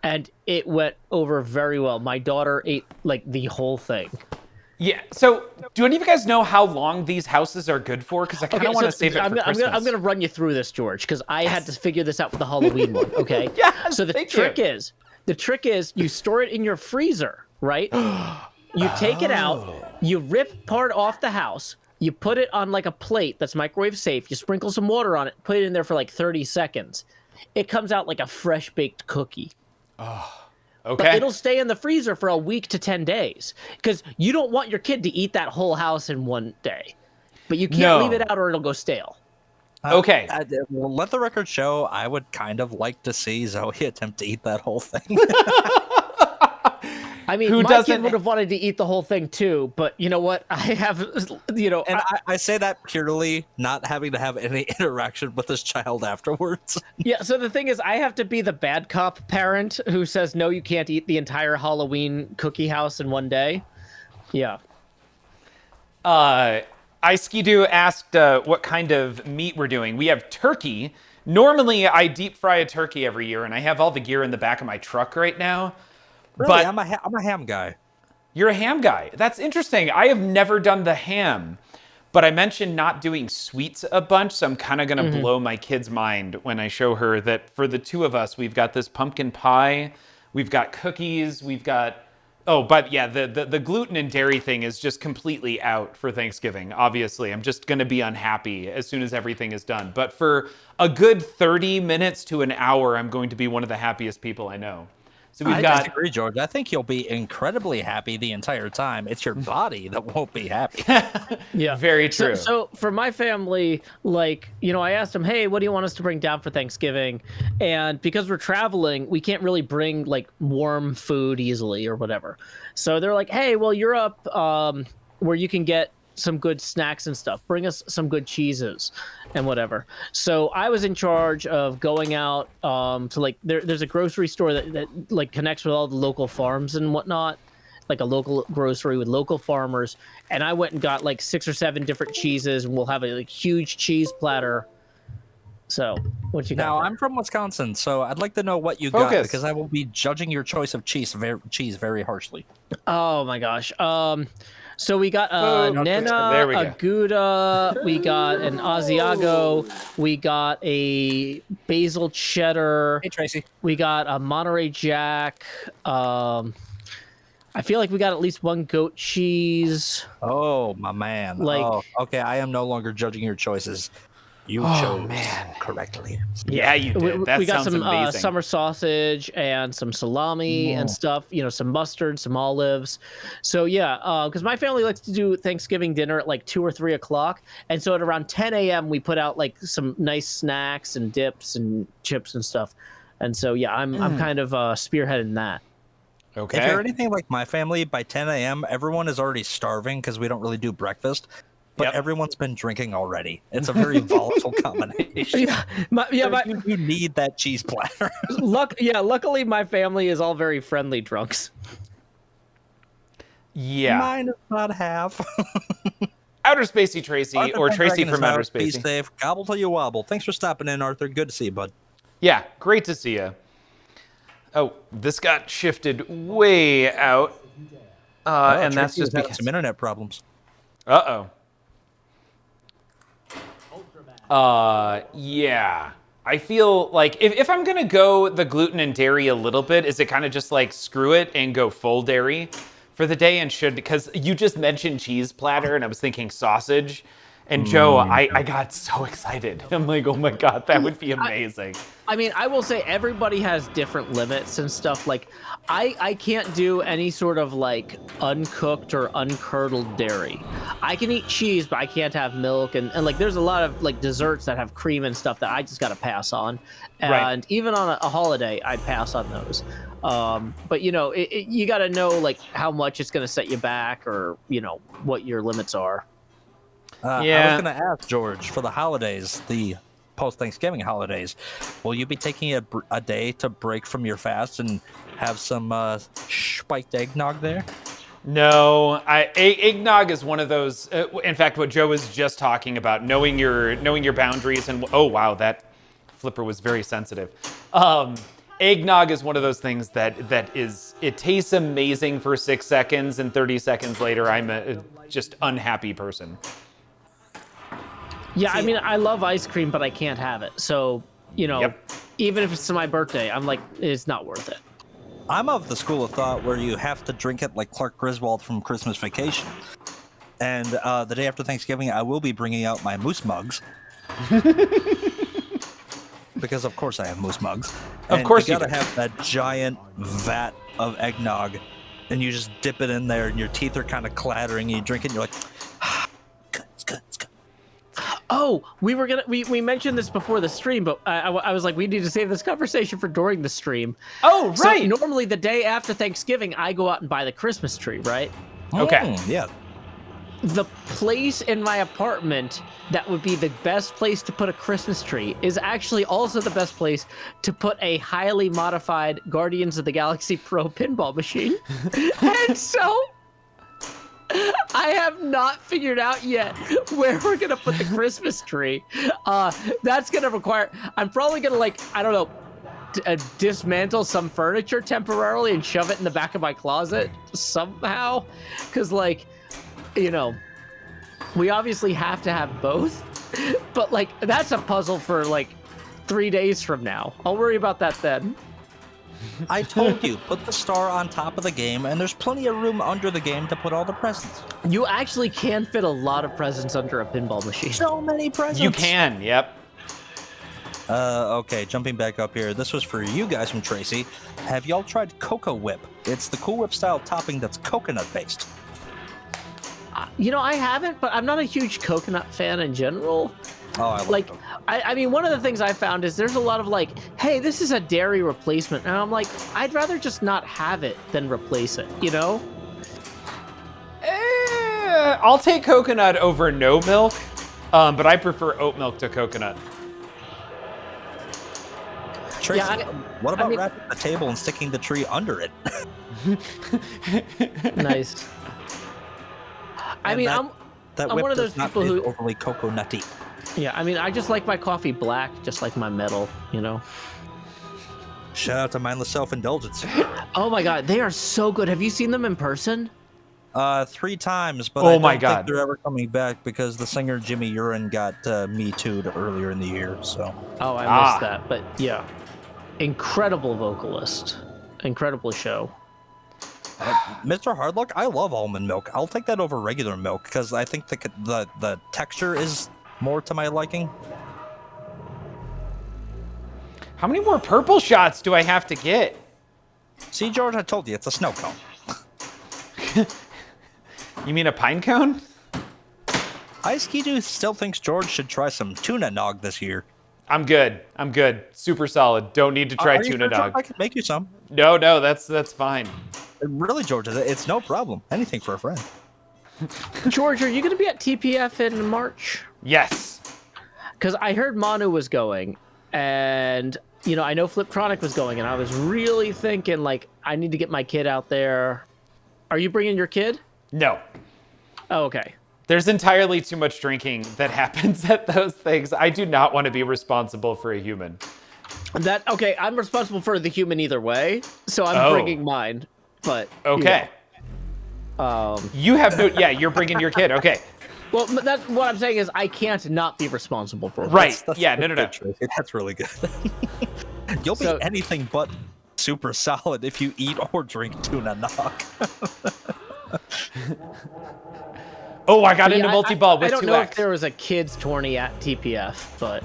and it went over very well. My daughter ate like the whole thing. Yeah. So, do any of you guys know how long these houses are good for? Because I kind of want to save it for Christmas. I'm gonna run you through this, George, because I had to figure this out with the Halloween one. Okay. Yes, So the thank trick you. is you store it in your freezer, right? You take it out, you rip part off the house, you put it on like a plate that's microwave safe, you sprinkle some water on it, put it in there for like 30 seconds. It comes out like a fresh baked cookie. But Okay. it'll stay in the freezer for a week to 10 days because you don't want your kid to eat that whole house in one day. But you can't No. leave it out or it'll go stale. Okay. Well, let the record show I would kind of like to see Zoe attempt to eat that whole thing. I mean, Who my doesn't- kid would have wanted to eat the whole thing too, but you know what? I have, And I say that purely not having to have any interaction with this child afterwards. yeah, so the thing is, I have to be the bad cop parent who says, no, you can't eat the entire Halloween cookie house in one day. Yeah. Iskidoo asked what kind of meat we're doing. We have turkey. Normally, I deep fry a turkey every year, and I have all the gear in the back of my truck right now. Really, But I'm a ham guy. you're a ham guy. That's interesting. I have never done the ham, but I mentioned not doing sweets a bunch, so I'm kind of going to blow my kid's mind when I show her that for the two of us, we've got this pumpkin pie, we've got cookies, we've got... Oh, but yeah, the gluten and dairy thing is just completely out for Thanksgiving, obviously. I'm just going to be unhappy as soon as everything is done. But for a good 30 minutes to an hour, I'm going to be one of the happiest people I know. So we've I got... disagree, George. I think you'll be incredibly happy the entire time. It's your body that won't be happy. Yeah. Very true. So for my family, like, I asked them, hey, what do you want us to bring down for Thanksgiving? And because we're traveling, we can't really bring like warm food easily or whatever. So they're like, hey, well, Europe, where you can get some good snacks and stuff. Bring us some good cheeses and whatever. So I was in charge of going out to like there's a grocery store that like connects with all the local farms and whatnot, like a local grocery with local farmers. And I went and got like 6 or 7 different cheeses, and we'll have a like, huge cheese platter. So what you got? Now there? I'm from Wisconsin, so I'd like to know what you got because I will be judging your choice of cheese very harshly. Oh my gosh. So we got Nena, There we go. a Gouda, we got an Asiago, we got a basil cheddar, Hey Tracy. we got a Monterey Jack. I feel like we got at least 1 goat cheese. Oh my man. Like- okay. I am no longer judging your choices. You chose correctly. Yeah, you did. That we got sounds some amazing. summer sausage and some salami and stuff, some mustard, some olives. So yeah, because my family likes to do Thanksgiving dinner at like 2 or 3 o'clock. And so at around 10 a.m. we put out like some nice snacks and dips and chips and stuff. And so yeah, I'm kind of spearheading that. Okay. If you're anything like my family, by 10 a.m., everyone is already starving because we don't really do breakfast. But everyone's been drinking already. It's a very volatile combination. You need that cheese platter. Luckily my family is all very friendly drunks. Yeah. Mine is about half. Outer Spacey Tracy, Arthur or Van Tracy Dragon from is Outer out. Be Spacey. safe. Gobble till you wobble. Thanks for stopping in, Arthur. Good to see you, bud. Yeah, great to see you. Oh, this got shifted way out. And that's Tracy was just having because... some internet problems. Uh-oh. Yeah. I feel like if I'm going to go the gluten and dairy a little bit, is it kind of just like screw it and go full dairy for the day? And should, because you just mentioned cheese platter and I was thinking sausage. And Joe, I got so excited. I'm like, oh my God, that would be amazing. I mean, I will say everybody has different limits and stuff. Like, I can't do any sort of like uncooked or uncurdled dairy. I can eat cheese, but I can't have milk. And like, there's a lot of like desserts that have cream and stuff that I just got to pass on. And even on a holiday, I pass on those. But you got to know like how much it's going to set you back, or what your limits are. I was going to ask George, for the holidays, the post-Thanksgiving holidays, will you be taking a day to break from your fast and have some spiked eggnog there? No, eggnog is one of those. In fact, what Joe was just talking about, knowing your boundaries, and oh wow, that flipper was very sensitive. Eggnog is one of those things that it tastes amazing for 6 seconds, and 30 seconds later, I'm a just unhappy person. Yeah, I mean, I love ice cream, but I can't have it. So, even if it's my birthday, I'm like, it's not worth it. I'm of the school of thought where you have to drink it like Clark Griswold from Christmas Vacation. And the day after Thanksgiving, I will be bringing out my moose mugs. Because of course I have moose mugs. Of course you you gotta do. have that giant vat of eggnog, and you just dip it in there, and your teeth are kind of clattering, and you drink it, and you're like, it's good. Oh, we mentioned this before the stream, but I was like, we need to save this conversation for during the stream. Oh, right. So normally the day after Thanksgiving, I go out and buy the Christmas tree, right? Okay. Yeah. The place in my apartment that would be the best place to put a Christmas tree is actually also the best place to put a highly modified Guardians of the Galaxy Pro pinball machine. And so I have not figured out yet where we're going to put the Christmas tree. That's going to require, I'm probably going to like, I don't know, dismantle some furniture temporarily and shove it in the back of my closet somehow. Because like, we obviously have to have both, but like, that's a puzzle for like 3 days from now. I'll worry about that then. I told you, put the star on top of the game, and there's plenty of room under the game to put all the presents. You actually can fit a lot of presents under a pinball machine. So many presents. You can, yep. Okay, jumping back up here. This was for you guys from Tracy. Have y'all tried Cocoa Whip? It's the Cool Whip style topping that's coconut based. I haven't, but I'm not a huge coconut fan in general. Oh, I love like, coconut. I mean, one of the things I found is there's a lot of like, hey, this is a dairy replacement. And I'm like, I'd rather just not have it than replace it, I'll take coconut over no milk, but I prefer oat milk to coconut. Tracy, Yeah, what about I mean- wrapping the table and sticking the tree under it? Nice. I And mean, that I'm whip one of does those not people taste who- overly coconutty. yeah, I mean, I just like my coffee black, just like my metal, you know? Shout out to mindless self-indulgence. Oh my god, they are so good. Have you seen them in person? 3 times, but Oh I don't my God. think they're ever coming back because the singer Jimmy Urine got Me Too'd earlier in the year. So Oh, I Ah. missed that. But yeah, incredible vocalist. Incredible show. Mr. Hardluck, I love almond milk. I'll take that over regular milk because I think the texture is more to my liking. How many more purple shots do I have to get? See, George, I told you it's a snow cone. You mean a pine cone? Ice Kidu still thinks George should try some tuna nog this year. I'm good. I'm good. Super solid. Don't need to try Are you tuna sure, George? dog. I can make you some. No, that's fine. Really, George, it's no problem. Anything for a friend. George, are you going to be at TPF in March? Yes. Because I heard Manu was going, and you know, I know Fliptronic was going, and I was really thinking like I need to get my kid out there. Are you bringing your kid? No. Oh, okay. There's entirely too much drinking that happens at those things. I do not want to be responsible for a human. That okay? I'm responsible for the human either way, so I'm Oh. bringing mine. But Okay. You have no. Yeah, you're bringing your kid. Okay. Well, that's what I'm saying is I can't not be responsible for it. Right. That's Yeah. No. good, Tracy. That's really good. You'll be So- anything but super solid if you eat or drink tuna nog. Oh, I got into Yeah, multi-ball with I don't 2x. know if there was a kids tourney at TPF, but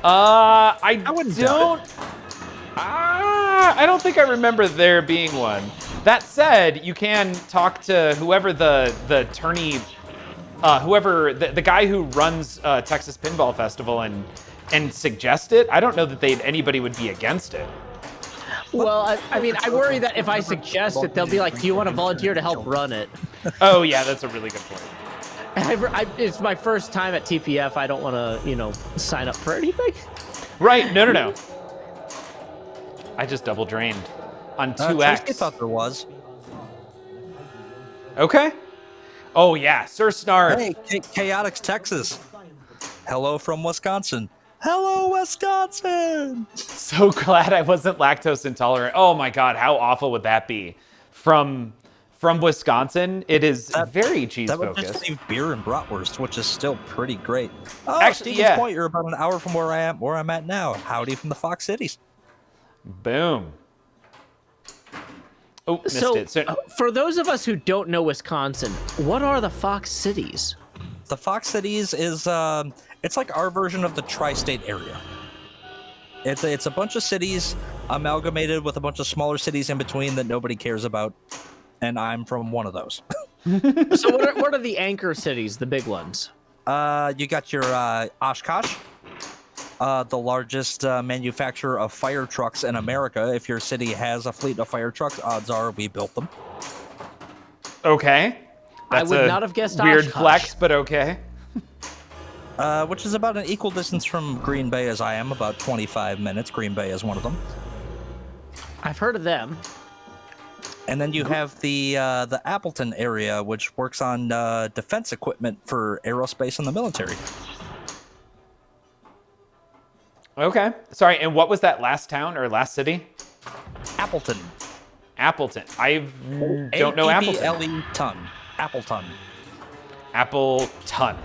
I wouldn't doubt don't. I don't think I remember there being one. That said, you can talk to whoever the tourney, whoever the guy who runs Texas Pinball Festival and suggest it. I don't know that anybody would be against it. well, I mean, I worry that if I suggest it, they'll be like, "Do you want to volunteer to help run it?" Oh yeah, that's a really good point. It's my first time at TPF. I don't want to, you know, sign up for anything. Right? No. I just double drained on 2x. Tracy thought there was. Okay. Oh yeah, Sir Snarf. Hey, Chaotix, Texas. Hello from Wisconsin. Hello, Wisconsin. So glad I wasn't lactose intolerant. Oh my god, how awful would that be? From Wisconsin, it is very cheese That would just focused. leave beer and bratwurst, which is still pretty great. Oh, Actually, Stevens yeah. Point, you're about an hour from where I'm at now. Howdy from the Fox Cities. Boom. Oh, missed So, it. So, for those of us who don't know Wisconsin, what are the Fox Cities? The Fox Cities is it's like our version of the tri-state area. It's a bunch of cities amalgamated with a bunch of smaller cities in between that nobody cares about, and I'm from one of those. So what are the anchor cities, the big ones? You got your Oshkosh, the largest manufacturer of fire trucks in America. If your city has a fleet of fire trucks, odds are we built them. okay. That's would a not have guessed weird Oshkosh. flex, but okay. Which is about an equal distance from Green Bay as I am, about 25 minutes. Green Bay is one of them. I've heard of them. And then you have the Appleton area, which works on defense equipment for aerospace and the military. Okay. Sorry, and what was that last town or last city? Appleton. Appleton. I don't know Appleton. Appleton. Appleton. Appleton.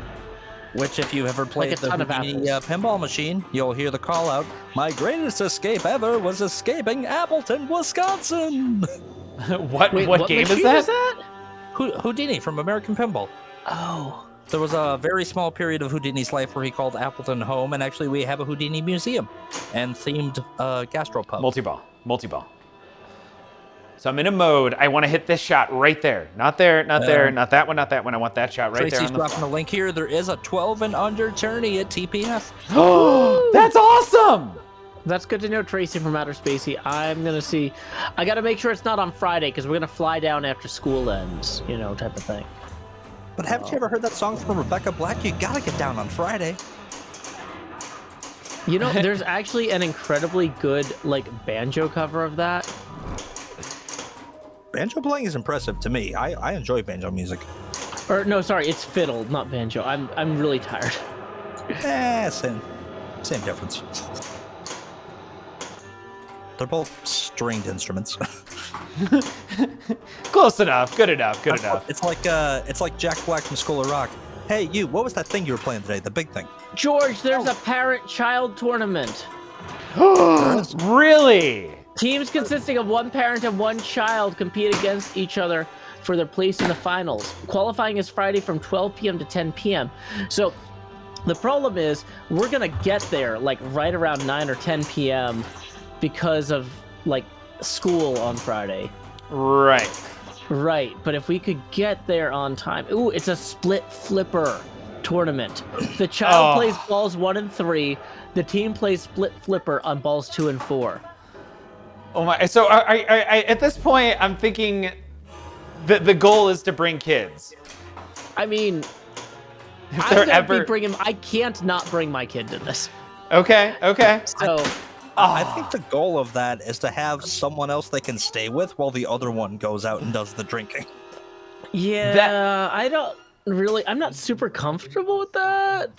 Which, if you ever played Like a the ton of Houdini, apples. pinball machine, you'll hear the call out, "My greatest escape ever was escaping Appleton, Wisconsin." What game is machine that? Houdini from American Pinball. Oh. There was a very small period of Houdini's life where he called Appleton home, and actually we have a Houdini museum and themed gastropub. Multi-ball. So I'm in a mode. I want to hit this shot right there. Not there, not there, not that one, not that one. I want that shot right Tracy's there on the dropping floor. a link here. There is a 12 and under tourney at TPF. Oh, that's awesome! That's good to know, Tracy from Outer Spacey. I'm gonna see. I gotta make sure it's not on Friday because we're gonna fly down after school ends, you know, type of thing. But haven't you ever heard that song from Rebecca Black? You gotta get down on Friday. You know, there's actually an incredibly good like banjo cover of that. Banjo playing is impressive to me. I enjoy banjo music. Or no, sorry, it's fiddle, not banjo. I'm really tired. Same difference. They're both stringed instruments. Close enough. Good enough. Good enough. It's like Jack Black from School of Rock. Hey, you, what was that thing you were playing today? The big thing. George, there's a parent-child tournament. Really? Teams consisting of one parent and one child compete against each other for their place in the finals. Qualifying is Friday from 12 p.m. to 10 p.m. So the problem is we're going to get there like right around 9 or 10 p.m. because of like school on Friday. Right, but if we could get there on time. Ooh, it's a split flipper tournament. The child plays balls 1 and 3. The team plays split flipper on balls 2 and 4. Oh my! So I at this point, I'm thinking that the goal is to bring kids. I mean, I can't not bring my kid to this. Okay. So I think the goal of that is to have someone else they can stay with while the other one goes out and does the drinking. Yeah, I'm not super comfortable with that.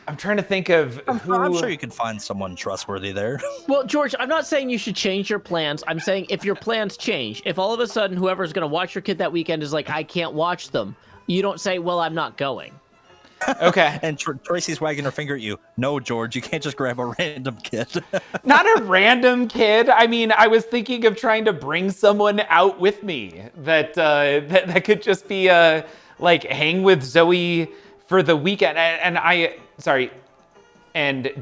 I'm trying to think of who... I'm sure you can find someone trustworthy there. Well, George, I'm not saying you should change your plans. I'm saying if your plans change, if all of a sudden whoever's going to watch your kid that weekend is like, I can't watch them, you don't say, well, I'm not going. Okay. And Tracy's wagging her finger at you. No, George, you can't just grab a random kid. Not a random kid. I mean, I was thinking of trying to bring someone out with me that could just be like hang with Zoe for the weekend. And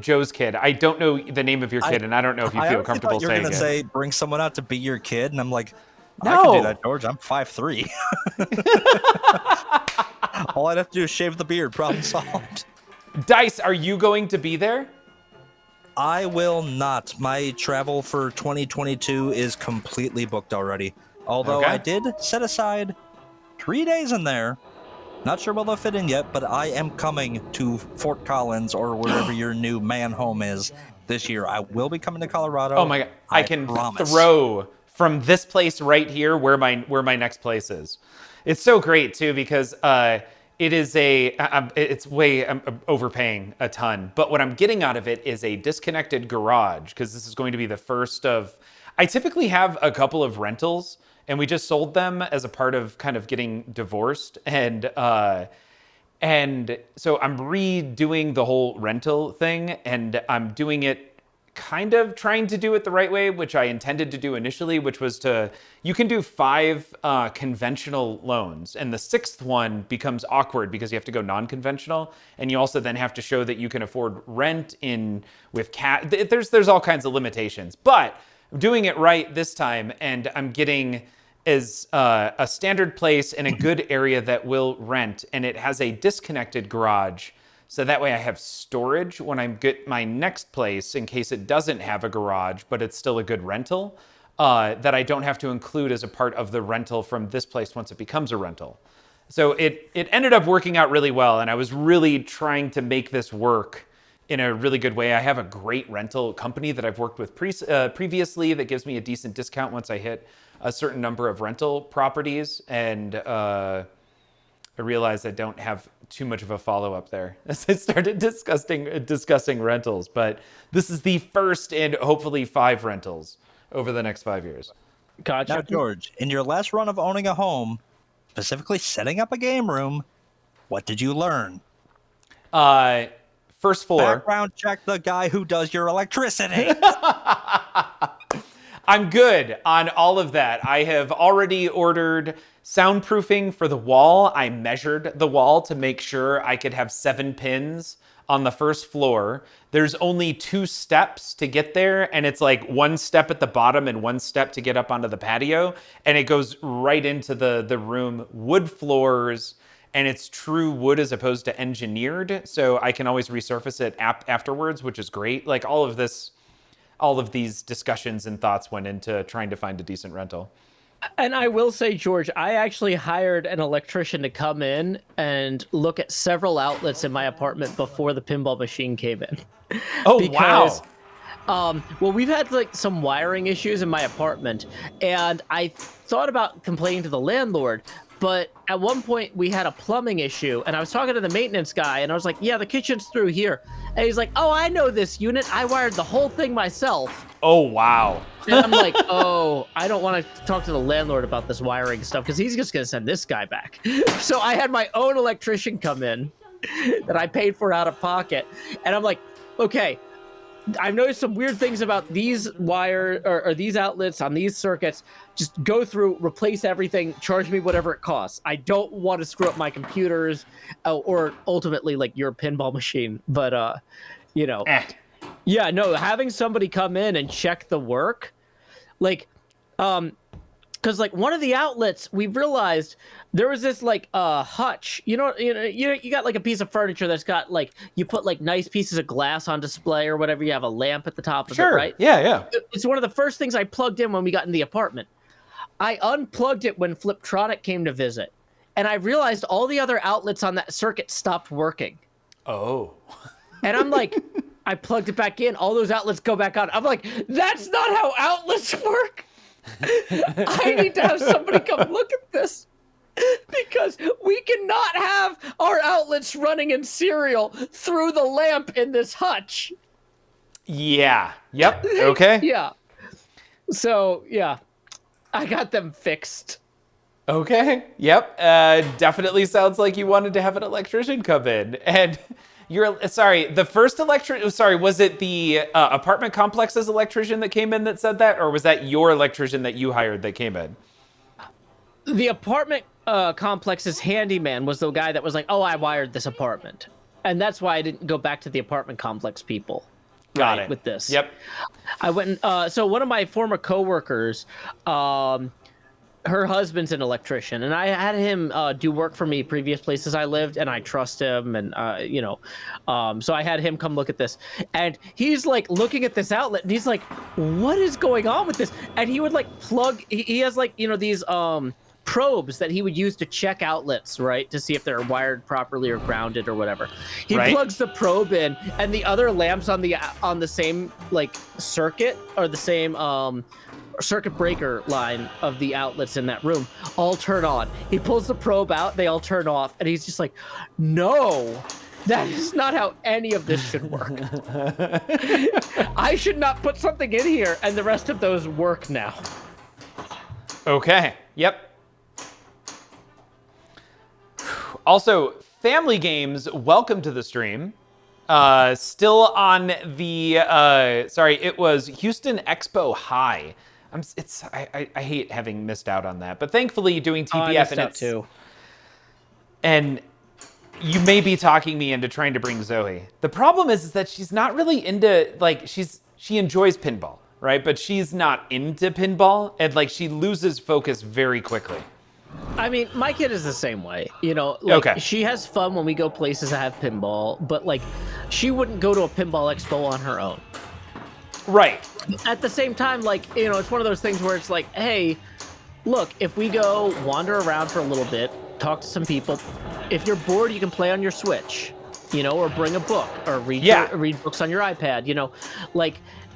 Joe's kid. I don't know the name of your kid, and I don't know if you feel comfortable saying it. You're gonna say bring someone out to be your kid, and I'm like, no. I can do that, George. I'm 5'3". All I'd have to do is shave the beard. Problem solved. Dice, are you going to be there? I will not. My travel for 2022 is completely booked already. Although Okay. I did set aside 3 days in there. Not sure will they'll fit in yet, but I am coming to Fort Collins or wherever your new man home is this year. I will be coming to Colorado. Oh my God! I can promise. throw from this place right here where my next place is. It's so great too because it is it's way I'm overpaying a ton, but what I'm getting out of it is a disconnected garage because this is going to be the first of. I typically have a couple of rentals. And we just sold them as a part of kind of getting divorced. And so I'm redoing the whole rental thing, and I'm doing it kind of trying to do it the right way, which I intended to do initially, which was you can do 5 conventional loans. And the 6th one becomes awkward because you have to go non-conventional. And you also then have to show that you can afford rent with cat. There's all kinds of limitations, but I'm doing it right this time, and I'm getting is a standard place in a good area that will rent, and it has a disconnected garage. So that way I have storage when I get my next place in case it doesn't have a garage, but it's still a good rental that I don't have to include as a part of the rental from this place once it becomes a rental. So it ended up working out really well, and I was really trying to make this work in a really good way. I have a great rental company that I've worked with previously that gives me a decent discount once I hit a certain number of rental properties, and I realized I don't have too much of a follow-up there as I started discussing rentals, but this is the first in hopefully 5 rentals over the next 5 years. Gotcha. Now, George, in your last run of owning a home, specifically setting up a game room, what did you learn? First floor. Background check the guy who does your electricity. I'm good on all of that. I have already ordered soundproofing for the wall. I measured the wall to make sure I could have 7 pins on the first floor. There's only 2 steps to get there, and it's like 1 step at the bottom and 1 step to get up onto the patio, and it goes right into the room. Wood floors, and it's true wood as opposed to engineered, so I can always resurface it afterwards, which is great. Like all of these discussions and thoughts went into trying to find a decent rental. And I will say, George, I actually hired an electrician to come in and look at several outlets in my apartment before the pinball machine came in. Oh, Because, wow. well, we've had like some wiring issues in my apartment, and I thought about complaining to the landlord, but at one point we had a plumbing issue, and I was talking to the maintenance guy, and I was like, yeah, the kitchen's through here. And he's like, oh, I know this unit. I wired the whole thing myself. Oh, wow. And I'm like, oh, I don't want to talk to the landlord about this wiring stuff because he's just going to send this guy back. So I had my own electrician come in that I paid for out of pocket. And I'm like, okay, I've noticed some weird things about these wire or these outlets on these circuits. Just go through, replace everything, charge me whatever it costs. I don't want to screw up my computers or ultimately like your pinball machine. But, you know, yeah, no, having somebody come in and check the work, like, because like one of the outlets, we realized there was this like hutch. You got like a piece of furniture that's got like you put like nice pieces of glass on display or whatever. You have a lamp at the top of it, right? Yeah. It's one of the first things I plugged in when we got in the apartment. I unplugged it when Fliptronic came to visit, and I realized all the other outlets on that circuit stopped working. Oh. And I'm like, I plugged it back in. All those outlets go back on. I'm like, that's not how outlets work. I need to have somebody come look at this because we cannot have our outlets running in serial through the lamp in this hutch. Yeah. Yep. Okay. Yeah. So, yeah, I got them fixed. Okay. Yep. Definitely sounds like you wanted to have an electrician come in. And the first electrician, was it the apartment complex's electrician that came in that said that? Or was that your electrician that you hired that came in? The apartment complex's handyman was the guy that was like, oh, I wired this apartment. And that's why I didn't go back to the apartment complex people. Got it. With this. Yep. I went, so one of my former coworkers, her husband's an electrician, and I had him do work for me previous places I lived, and I trust him, and so I had him come look at this, and he's like looking at this outlet, and he's like, what is going on with this? And he would like plug, he has like, these probes that he would use to check outlets, right, to see if they're wired properly or grounded or whatever. He plugs the probe in, and the other lamps on the same like circuit or the same circuit breaker line of the outlets in that room all turn on. He pulls the probe out, they all turn off, and he's just like, no, that is not how any of this should work. I should not put something in here and the rest of those work now. Okay. Yep. Also, Family Games, welcome to the stream. Still on the, it was Houston Expo High. I hate having missed out on that, but thankfully doing TPF I missed and out it's too. And you may be talking me into trying to bring Zoe. The problem is that she's not really into she enjoys pinball, right? But she's not into pinball, and like she loses focus very quickly. I mean, my kid is the same way, Okay. She has fun when we go places that have pinball, but like she wouldn't go to a pinball expo on her own. Right. At the same time, it's one of those things where it's like, hey, look, if we go wander around for a little bit, talk to some people, if you're bored, you can play on your Switch, or bring a book or read books on your iPad,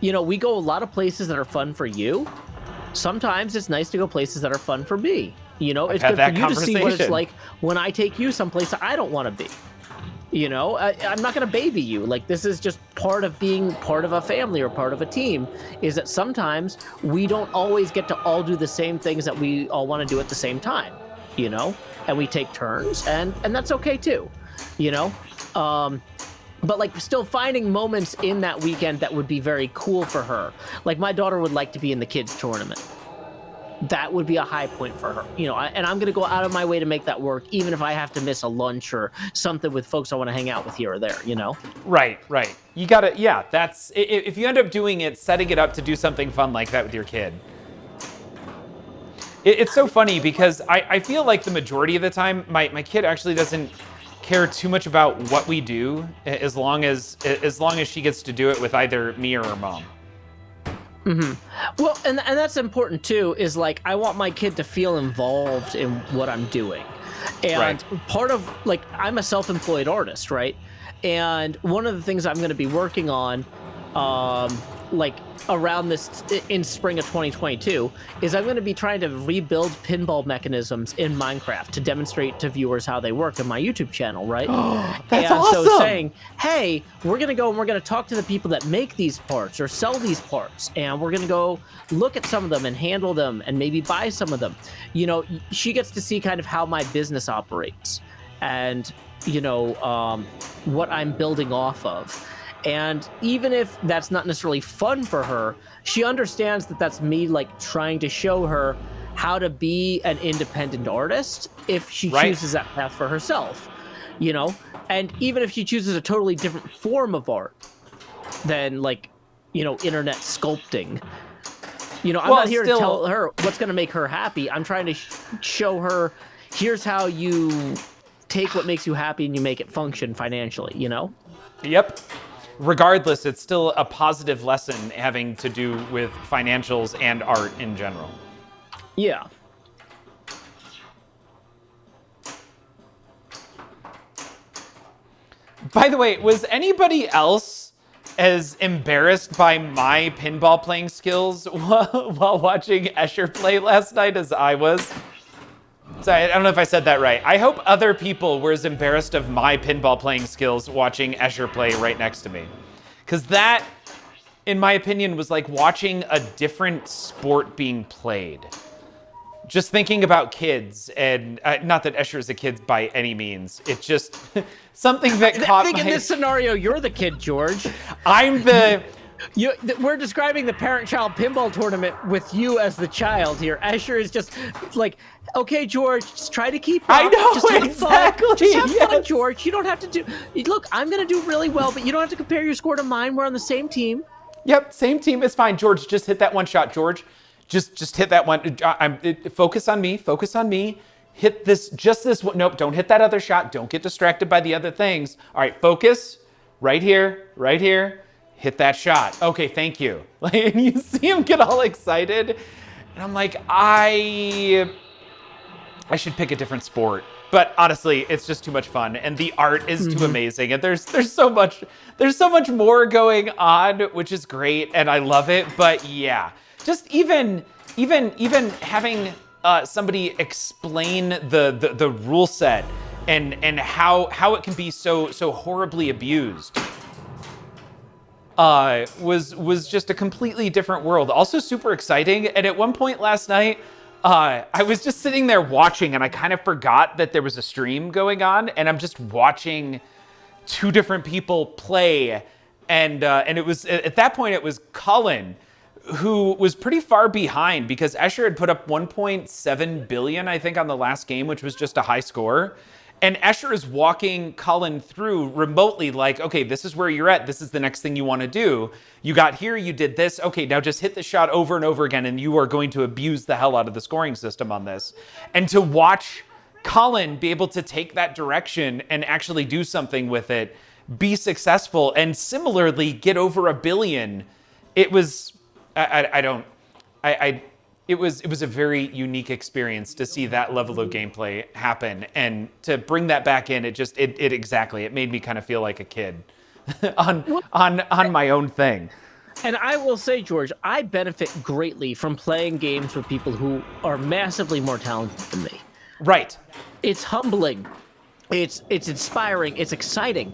we go a lot of places that are fun for you. Sometimes it's nice to go places that are fun for me. It's good for you to see what it's like when I take you someplace I don't want to be. I'm not going to baby you. Like, this is just part of being part of a family or part of a team, is that sometimes we don't always get to all do the same things that we all want to do at the same time, and we take turns, and that's okay too, but like still finding moments in that weekend that would be very cool for her. Like my daughter would like to be in the kids tournament. That would be a high point for her, and I'm going to go out of my way to make that work, even if I have to miss a lunch or something with folks I want to hang out with here or there, Right. You gotta, that's, if you end up doing it, setting it up to do something fun like that with your kid. It's so funny because I feel like the majority of the time, my kid actually doesn't care too much about what we do, as long as she gets to do it with either me or her mom. Well, and that's important too, is like I want my kid to feel involved in what I'm doing. And part of, like, I'm a self-employed artist, right? And one of the things I'm going to be working on, like around this in spring of 2022, is I'm going to be trying to rebuild pinball mechanisms in Minecraft to demonstrate to viewers how they work on my YouTube channel, right? That's and awesome. So saying, hey, we're going to go and we're going to talk to the people that make these parts or sell these parts, and we're going to go look at some of them and handle them and maybe buy some of them. You know, she gets to see kind of how my business operates and, you know, what I'm building off of. And even if that's not necessarily fun for her, she understands that that's me, like, trying to show her how to be an independent artist if she chooses that path for herself, you know? And even if she chooses a totally different form of art than, like, you know, internet sculpting, you know, I'm not here to tell her what's going to make her happy. I'm trying to show her, here's how you take what makes you happy and you make it function financially, you know? Yep. Regardless, it's still a positive lesson having to do with financials and art in general. Yeah. By the way, was anybody else as embarrassed by my pinball playing skills while watching Escher play last night as I was? Sorry, I don't know if I said that right. I hope other people were as embarrassed of my pinball playing skills watching Escher play right next to me. Because that, in my opinion, was like watching a different sport being played. Just thinking about kids, and not that Escher is a kid by any means. It's just something that caught I think in this scenario, you're the kid, George. I'm the... We're describing the parent-child pinball tournament with you as the child here. Escher is just like, okay, George, just try to keep up. I know, just have exactly. Fun. Just have fun, George. You don't have to do... Look, I'm going to do really well, but you don't have to compare your score to mine. We're on the same team. Yep, same team. It's fine. George, just hit that one shot, George. Just hit that one. Focus on me. Focus on me. Hit this, just this one. Nope, don't hit that other shot. Don't get distracted by the other things. All right, focus. Right here, right here. Hit that shot. Okay, thank you. And you see him get all excited. And I'm like, I should pick a different sport. But honestly, it's just too much fun. And the art is too amazing. And there's so much more going on, which is great. And I love it. But yeah, just even having somebody explain the rule set and how it can be so horribly abused. Was just a completely different world. Also super exciting. And at one point last night, I was just sitting there watching and I kind of forgot that there was a stream going on, and I'm just watching two different people play. And it was, at that point, it was Colin, who was pretty far behind because Escher had put up 1.7 billion, I think, on the last game, which was just a high score. And Escher is walking Colin through remotely like, okay, this is where you're at. This is the next thing you want to do. You got here, you did this. Okay, now just hit the shot over and over again, and you are going to abuse the hell out of the scoring system on this. And to watch Colin be able to take that direction and actually do something with it, be successful, and similarly get over 1 billion, it was, it was a very unique experience to see that level of gameplay happen, and to bring that back in, it made me kind of feel like a kid on my own thing. And I will say, George, I benefit greatly from playing games with people who are massively more talented than me. Right. It's humbling. It's inspiring. It's exciting.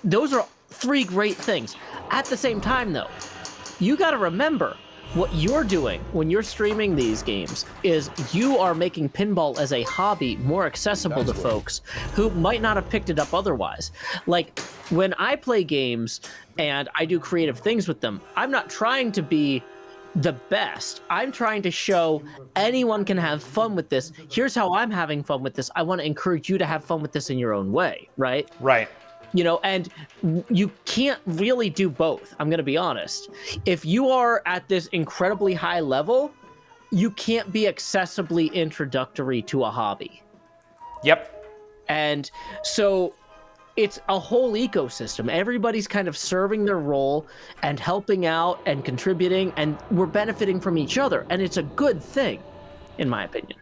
Those are 3 great things. At the same time, though, you got to remember, what you're doing when you're streaming these games is you are making pinball as a hobby more accessible to folks who might not have picked it up otherwise. Like, when I play games and I do creative things with them, I'm not trying to be the best. I'm trying to show anyone can have fun with this. Here's how I'm having fun with this. I want to encourage you to have fun with this in your own way, right? Right. You know, and you can't really do both. I'm going to be honest. If you are at this incredibly high level, you can't be accessibly introductory to a hobby. Yep. And so it's a whole ecosystem. Everybody's kind of serving their role and helping out and contributing, and we're benefiting from each other, and it's a good thing, in my opinion.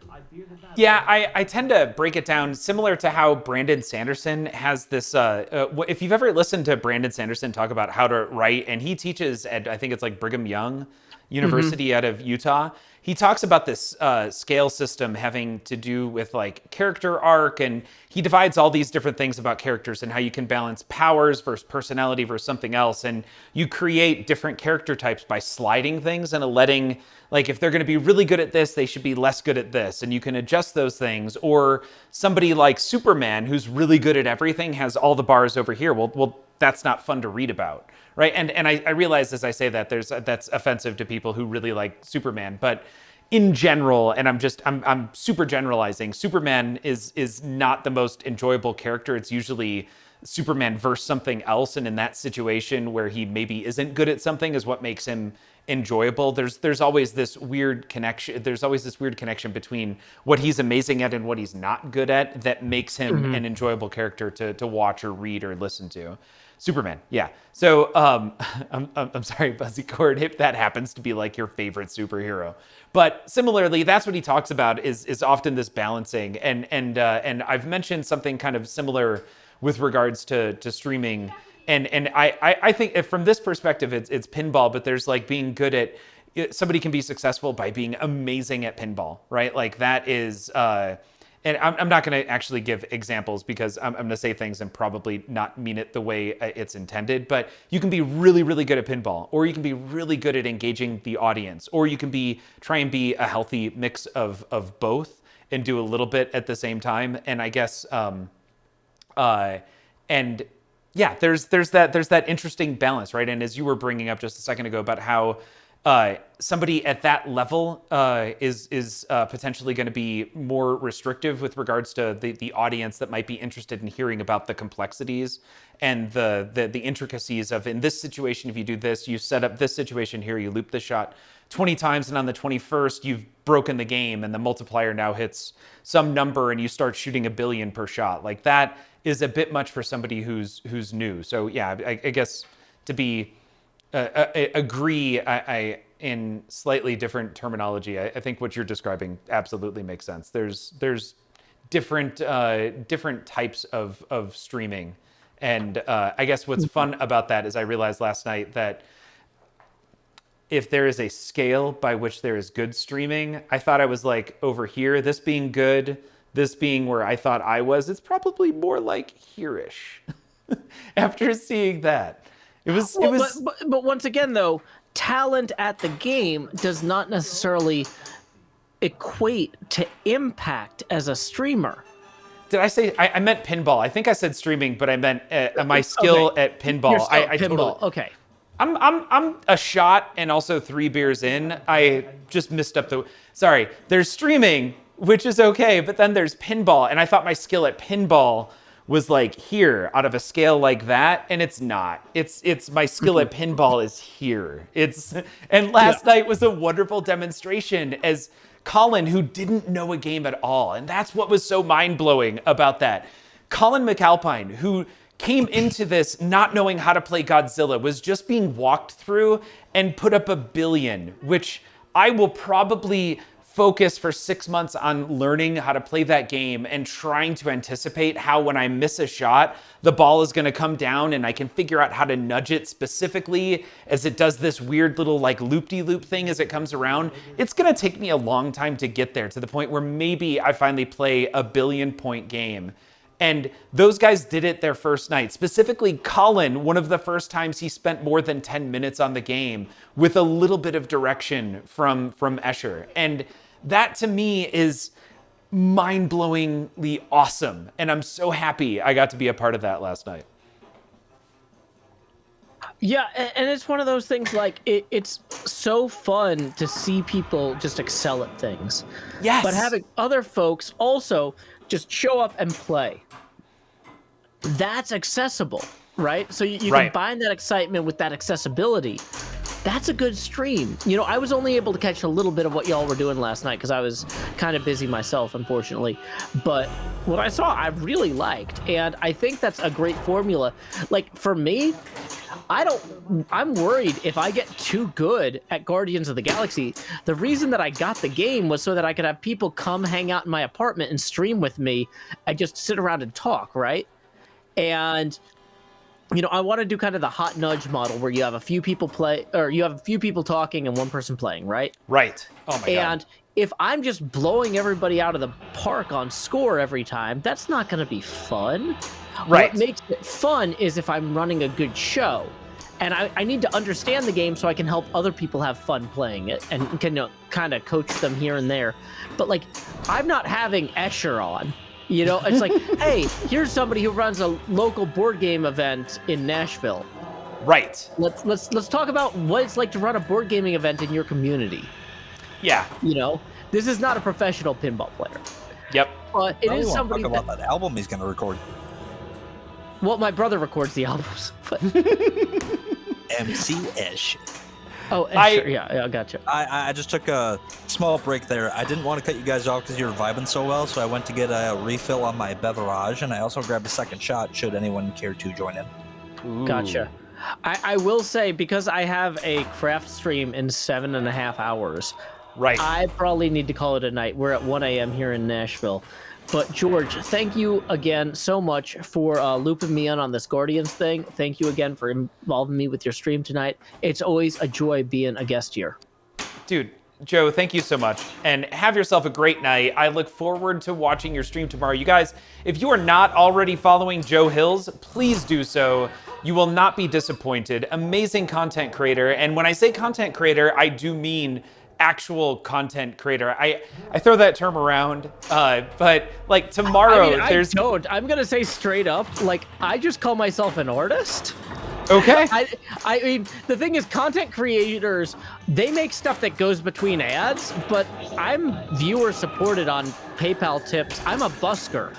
Yeah, I tend to break it down similar to how Brandon Sanderson has this. If you've ever listened to Brandon Sanderson talk about how to write, and he teaches at, I think it's like Brigham Young University out of Utah. He talks about this scale system having to do with like character arc, and he divides all these different things about characters and how you can balance powers versus personality versus something else. And you create different character types by sliding things and letting, like, if they're going to be really good at this, they should be less good at this. And you can adjust those things. Or somebody like Superman, who's really good at everything, has all the bars over here. Well, that's not fun to read about. Right. And I realize as I say that that's offensive to people who really like Superman. But in general, and I'm super generalizing, Superman is not the most enjoyable character. It's usually Superman versus something else. And in that situation where he maybe isn't good at something is what makes him enjoyable. There's always this weird connection. There's always this weird connection between what he's amazing at and what he's not good at that makes him an enjoyable character to watch or read or listen to. Superman, yeah. So I'm sorry, Buzzy Cord, if that happens to be like your favorite superhero. But similarly, that's what he talks about is often this balancing. And I've mentioned something kind of similar with regards to streaming. And I think from this perspective, it's pinball, but there's like being good at, somebody can be successful by being amazing at pinball, right? Like that is, and I'm not going to actually give examples because I'm going to say things and probably not mean it the way it's intended, but you can be really, really good at pinball, or you can be really good at engaging the audience, or you can try and be a healthy mix of both and do a little bit at the same time. And I guess, and yeah, there's that interesting balance, right? And as you were bringing up just a second ago about how somebody at that level is potentially going to be more restrictive with regards to the audience that might be interested in hearing about the complexities and the intricacies of, in this situation, if you do this, you set up this situation here, you loop the shot 20 times, and on the 21st, you've broken the game, and the multiplier now hits some number, and you start shooting 1 billion per shot. Like that is a bit much for somebody who's new. So yeah, I guess to be agree in slightly different terminology. I think what you're describing absolutely makes sense. There's different types of streaming, and I guess what's fun about that is I realized last night that if there is a scale by which there is good streaming, I thought I was like over here, this being good, this being where I thought I was, it's probably more like here-ish after seeing that. But once again, though, talent at the game does not necessarily equate to impact as a streamer. Did I say I meant pinball? I think I said streaming, but I meant my skill at pinball. Pinball. Totally, Okay. I'm a shot and also 3 beers in. I just missed up sorry. There's streaming, which is okay, but then there's pinball, and I thought my skill at pinball was like here out of a scale like that, and it's not. It's my skill at pinball is here. And last night was a wonderful demonstration as Colin, who didn't know a game at all, and that's what was so mind-blowing about that. Colin McAlpine, who came into this not knowing how to play Godzilla, was just being walked through and put up 1 billion, which I will probably focus for 6 months on learning how to play that game and trying to anticipate how when I miss a shot, the ball is going to come down and I can figure out how to nudge it specifically as it does this weird little like loop-de-loop thing as it comes around. It's going to take me a long time to get there to the point where maybe I finally play a 1 billion point game. And those guys did it their first night. Specifically, Colin, one of the first times he spent more than 10 minutes on the game with a little bit of direction from Escher. And that to me is mind-blowingly awesome. And I'm so happy I got to be a part of that last night. Yeah, and it's one of those things like it's so fun to see people just excel at things. Yes. But having other folks also just show up and play, that's accessible, right? So you Right. combine that excitement with that accessibility, that's a good stream. You know, I was only able to catch a little bit of what y'all were doing last night because I was kind of busy myself, unfortunately. But what I saw, I really liked. And I think that's a great formula. Like, for me, I'm worried if I get too good at Guardians of the Galaxy. The reason that I got the game was so that I could have people come hang out in my apartment and stream with me and just sit around and talk, right? And you know, I want to do kind of the hot nudge model where you have a few people play, or you have a few people talking and one person playing, right? Right. Oh my god. And if I'm just blowing everybody out of the park on score every time, that's not going to be fun. Right. What makes it fun is if I'm running a good show. And I need to understand the game so I can help other people have fun playing it and can kind of coach them here and there. But, like, I'm not having Escher on. You know, it's like, hey, here's somebody who runs a local board game event in Nashville. Right. Let's talk about what it's like to run a board gaming event in your community. Yeah. You know, this is not a professional pinball player. Yep. But it is somebody talk about that album he's going to record. Well, my brother records the albums. But... MC Esh. Oh, Escher, yeah, gotcha. I just took a small break there. I didn't want to cut you guys off because you were vibing so well, so I went to get a refill on my beverage, and I also grabbed a second shot should anyone care to join in. Ooh. Gotcha. I will say, because I have a craft stream in 7.5 hours, Right. I probably need to call it a night. We're at 1 a.m. here in Nashville. But George, thank you again so much for looping me in on this Guardians thing. Thank you again for involving me with your stream tonight. It's always a joy being a guest here. Dude, Joe, thank you so much. And have yourself a great night. I look forward to watching your stream tomorrow. You guys, if you are not already following Joe Hills, please do so. You will not be disappointed. Amazing content creator. And when I say content creator, I do mean actual content creator. I throw that term around, but like tomorrow, there's... I'm gonna say straight up, like, I just call myself an artist. Okay. I mean, the thing is, content creators, they make stuff that goes between ads, but I'm viewer supported on PayPal tips. I'm a busker.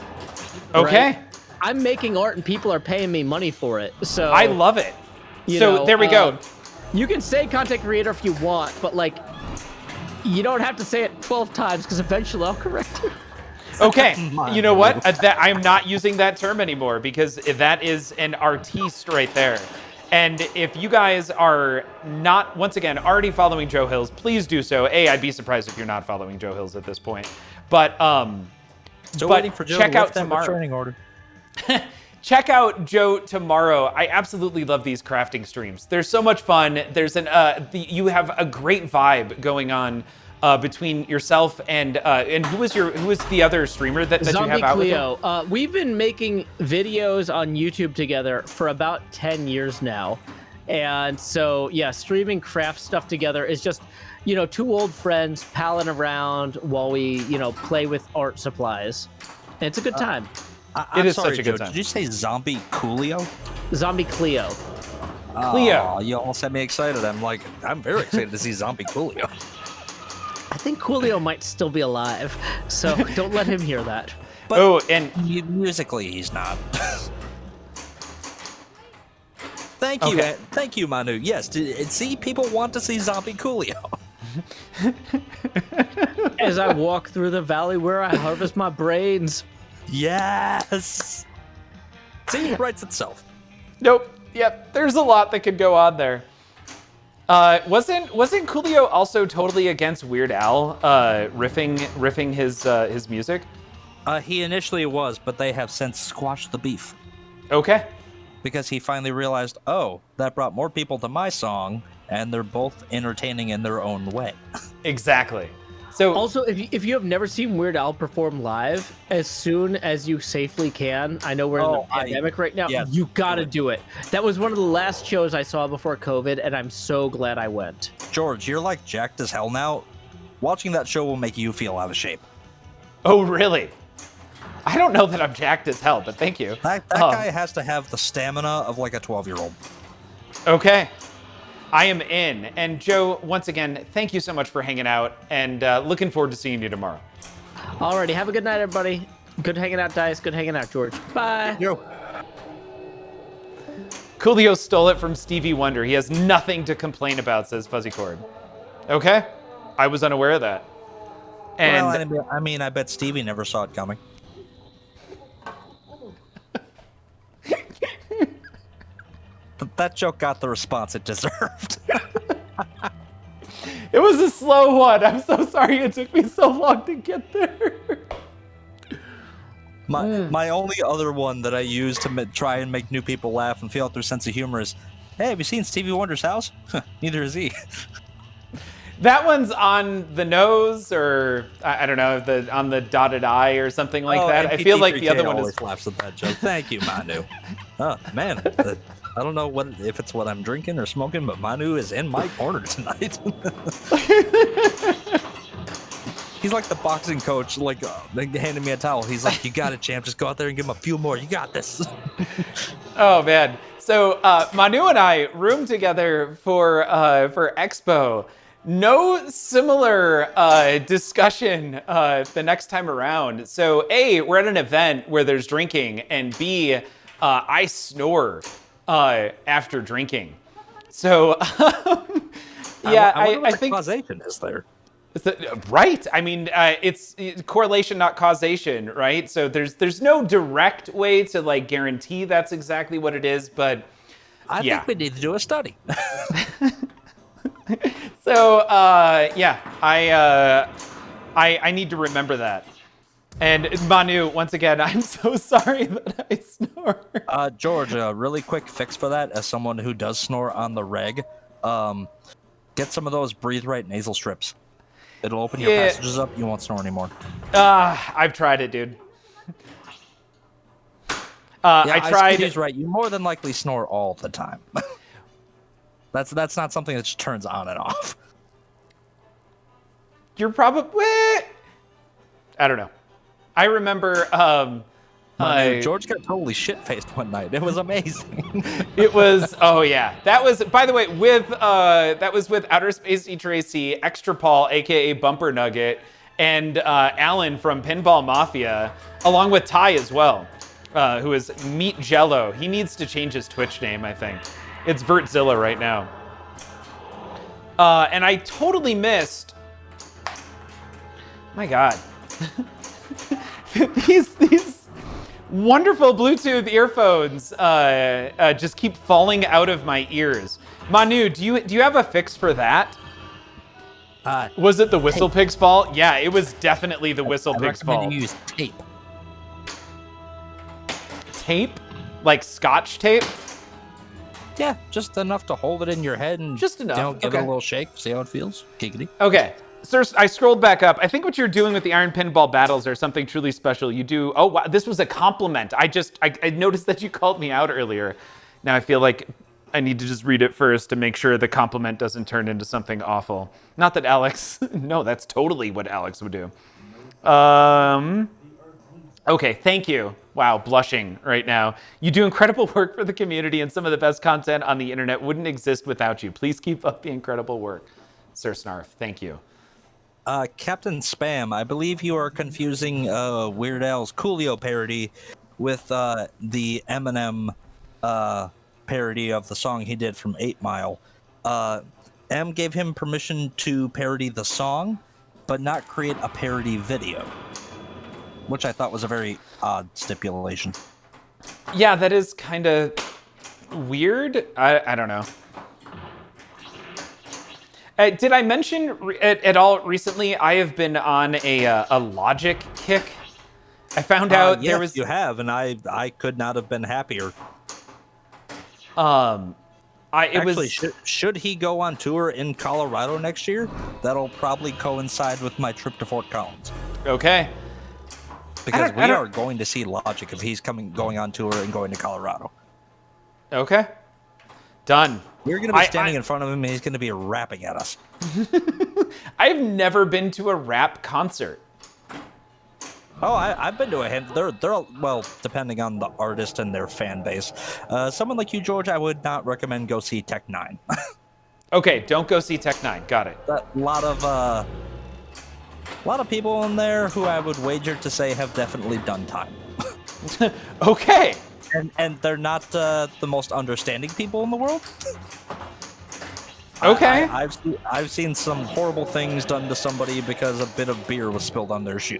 Okay. Right? I'm making art and people are paying me money for it. So I love it. You So know, there we go. You can say content creator if you want, but like, you don't have to say it 12 times because eventually I'll correct you. Okay, you know what? I'm not using that term anymore because that is an artiste right there. And if you guys are not, once again, already following Joe Hills, please do so. I'd be surprised if you're not following Joe Hills at this point. But Still but waiting for Joe check to out lift that tomorrow. returning order. Check out Joe tomorrow. I absolutely love these crafting streams. They're so much fun. There's you have a great vibe going on between yourself and who is the other streamer that you have out Cleo. with you? We've been making videos on YouTube together for about 10 years now. And so, yeah, streaming craft stuff together is just, you know, two old friends palling around while we, you know, play with art supplies. And it's a good time. I'm It is sorry, such a good Joe, time. Did you say Zombie Coolio? Zombie Cleo. Cleo. Oh, you all set me excited. I'm very excited to see Zombie Coolio. I think Coolio might still be alive, so don't let him hear that. But and musically, he's not. Thank you, Okay. thank you, Manu. Yes, see, people want to see Zombie Coolio. As I walk through the valley where I harvest my brains. Yes. See, it writes itself. Nope. Yep. There's a lot that could go on there. Wasn't Coolio also totally against Weird Al riffing his music? He initially was, but they have since squashed the beef. Okay. Because he finally realized, oh, that brought more people to my song, and they're both entertaining in their own way. Exactly. So Also, if you have never seen Weird Al perform live, as soon as you safely can, I know we're in the pandemic right now, yeah, you gotta do it. That was one of the last shows I saw before COVID, and I'm so glad I went. George, you're like jacked as hell now. Watching that show will make you feel out of shape. Oh, really? I don't know that I'm jacked as hell, but thank you. That guy has to have the stamina of like a 12-year-old. Okay. I am in. And Joe, once again, thank you so much for hanging out, and looking forward to seeing you tomorrow. Alrighty, have a good night, everybody. Good hanging out, Dice. Good hanging out, George. Bye. Yo. Coolio stole it from Stevie Wonder. He has nothing to complain about, says Fuzzy Cord. Okay, I was unaware of that. And well, I mean, I bet Stevie never saw it coming. But that joke got the response it deserved. it was a slow one. I'm so sorry it took me so long to get there. My only other one that I use to try and make new people laugh and feel out their sense of humor is, hey, have you seen Stevie Wonder's house? Neither has he. That one's on the nose, or I don't know, on the dotted I or something like that. I feel like the other one always laughs at that joke. Thank you, Manu. Oh man, I don't know if it's what I'm drinking or smoking, but Manu is in my corner tonight. He's like the boxing coach, like handing me a towel. He's like, "You got it, champ. Just go out there and give him a few more. You got this." Oh man. So Manu and I roomed together for Expo. No similar discussion the next time around. So A, we're at an event where there's drinking, and B, I snore after drinking. So yeah, I wonder what I the think causation is there. Right. I mean, it's correlation, not causation, right? So there's no direct way to like guarantee that's exactly what it is, but I think we need to do a study. So yeah, I need to remember that. And Manu, once again, I'm so sorry that I snore. George, a really quick fix for that, as someone who does snore on the reg, get some of those Breathe Right nasal strips. It'll open your passages up. You won't snore anymore. I've tried it, dude. I tried. He's right. You more than likely snore all the time. That's not something that just turns on and off. You're probably. I don't know. I remember. George got totally shit-faced one night. It was amazing. It was. Oh yeah, that was. By the way, that was with Outer Space E Tracy, Extra Paul, aka Bumper Nugget, and Alan from Pinball Mafia, along with Ty as well, who is Meat Jello. He needs to change his Twitch name, I think. It's Vertzilla right now. And I totally missed. My God. these wonderful Bluetooth earphones just keep falling out of my ears. Manu, do you have a fix for that? Was it the Whistle Pig's fault? Yeah, it was definitely the Whistle Pig's fault. I recommend you use tape. Tape? Like Scotch tape? Yeah, just enough to hold it in your head and just enough. Give it a little shake, see how it feels. Giggity. Okay. Sir, I scrolled back up. I think what you're doing with the Iron Pinball battles are something truly special. You do. Oh, wow. This was a compliment. I noticed that you called me out earlier. Now I feel like I need to just read it first to make sure the compliment doesn't turn into something awful. Not that Alex. No, that's totally what Alex would do. Okay, thank you. Wow, blushing right now. You do incredible work for the community, and some of the best content on the internet wouldn't exist without you. Please keep up the incredible work. Sir Snarf, thank you. Captain Spam, I believe you are confusing Weird Al's Coolio parody with the Eminem parody of the song he did from 8 Mile. M gave him permission to parody the song, but not create a parody video, which I thought was a very odd stipulation. Yeah, that is kind of weird. I don't know. Did I mention at all recently I have been on a Logic kick? I found out there was... you have, and I could not have been happier. Should he go on tour in Colorado next year? That'll probably coincide with my trip to Fort Collins. Okay. Because we are going to see Logic if he's going on tour and going to Colorado. Okay. Done. We're going to be standing in front of him and he's going to be rapping at us. I've never been to a rap concert. Oh, I've been to a handful. They're well, depending on the artist and their fan base. Someone like you, George, I would not recommend go see Tech 9. Okay, don't go see Tech 9. Got it. A lot of people in there who I would wager to say have definitely done time. Okay. and they're not the most understanding people in the world. Okay. I've seen some horrible things done to somebody because a bit of beer was spilled on their shoe.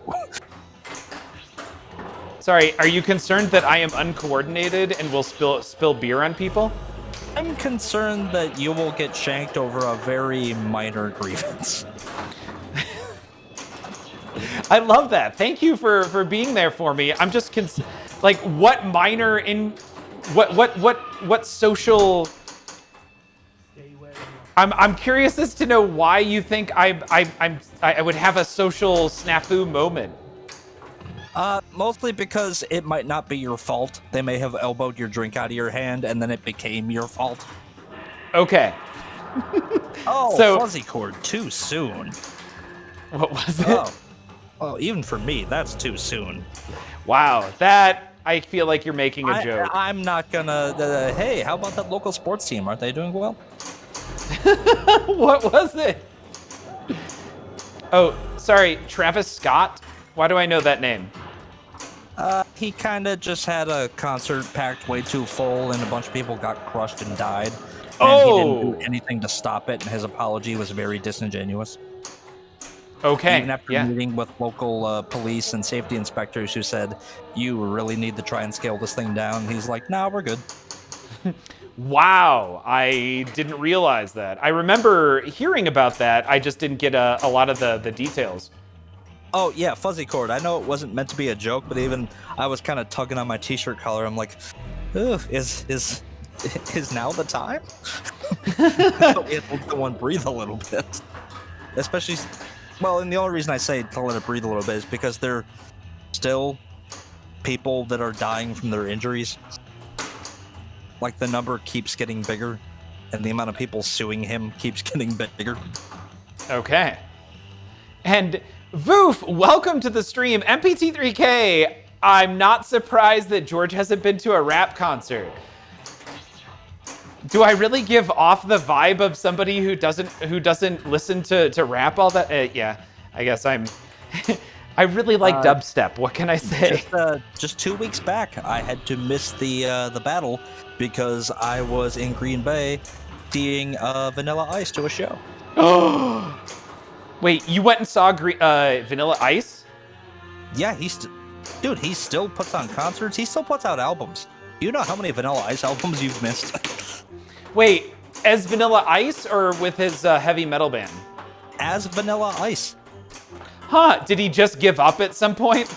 Sorry, are you concerned that I am uncoordinated and will spill beer on people? I'm concerned that you will get shanked over a very minor grievance. I love that. Thank you for being there for me. I'm just like, what minor in what social. I'm curious as to know why you think I would have a social snafu moment. Mostly because it might not be your fault. They may have elbowed your drink out of your hand, and then it became your fault. Okay. Oh, So- fuzzy cord, too soon. What was it? Oh. Well, even for me, that's too soon. Wow, that I feel like you're making a joke. I'm not gonna. Hey, how about that local sports team? Aren't they doing well? What was it? Oh, sorry, Travis Scott? Why do I know that name? He kind of just had a concert packed way too full, and a bunch of people got crushed and died. And he didn't do anything to stop it, and his apology was very disingenuous. Okay, Even after yeah. meeting with local police and safety inspectors who said, you really need to try and scale this thing down, he's like, nah, we're good. Wow, I didn't realize that. I remember hearing about that. I just didn't get a lot of the details. Oh, yeah, fuzzy cord. I know it wasn't meant to be a joke, but even I was kind of tugging on my t-shirt collar. I'm like, ugh, is now the time? We have to let the one breathe a little bit. Especially, well, and the only reason I say to let it breathe a little bit is because there are still people that are dying from their injuries. Like, the number keeps getting bigger, and the amount of people suing him keeps getting bigger. Okay. And Voof, welcome to the stream. MPT3K, I'm not surprised that George hasn't been to a rap concert. Do I really give off the vibe of somebody who doesn't listen to rap all that? Yeah, I guess I'm. I really like dubstep. What can I say? Just 2 weeks back, I had to miss the battle because I was in Green Bay seeing Vanilla Ice to a show. Oh. Wait, you went and saw Vanilla Ice? Yeah, he still puts on concerts. He still puts out albums. Do you know how many Vanilla Ice albums you've missed? Wait, as Vanilla Ice or with his heavy metal band? As Vanilla Ice. Huh, did he just give up at some point?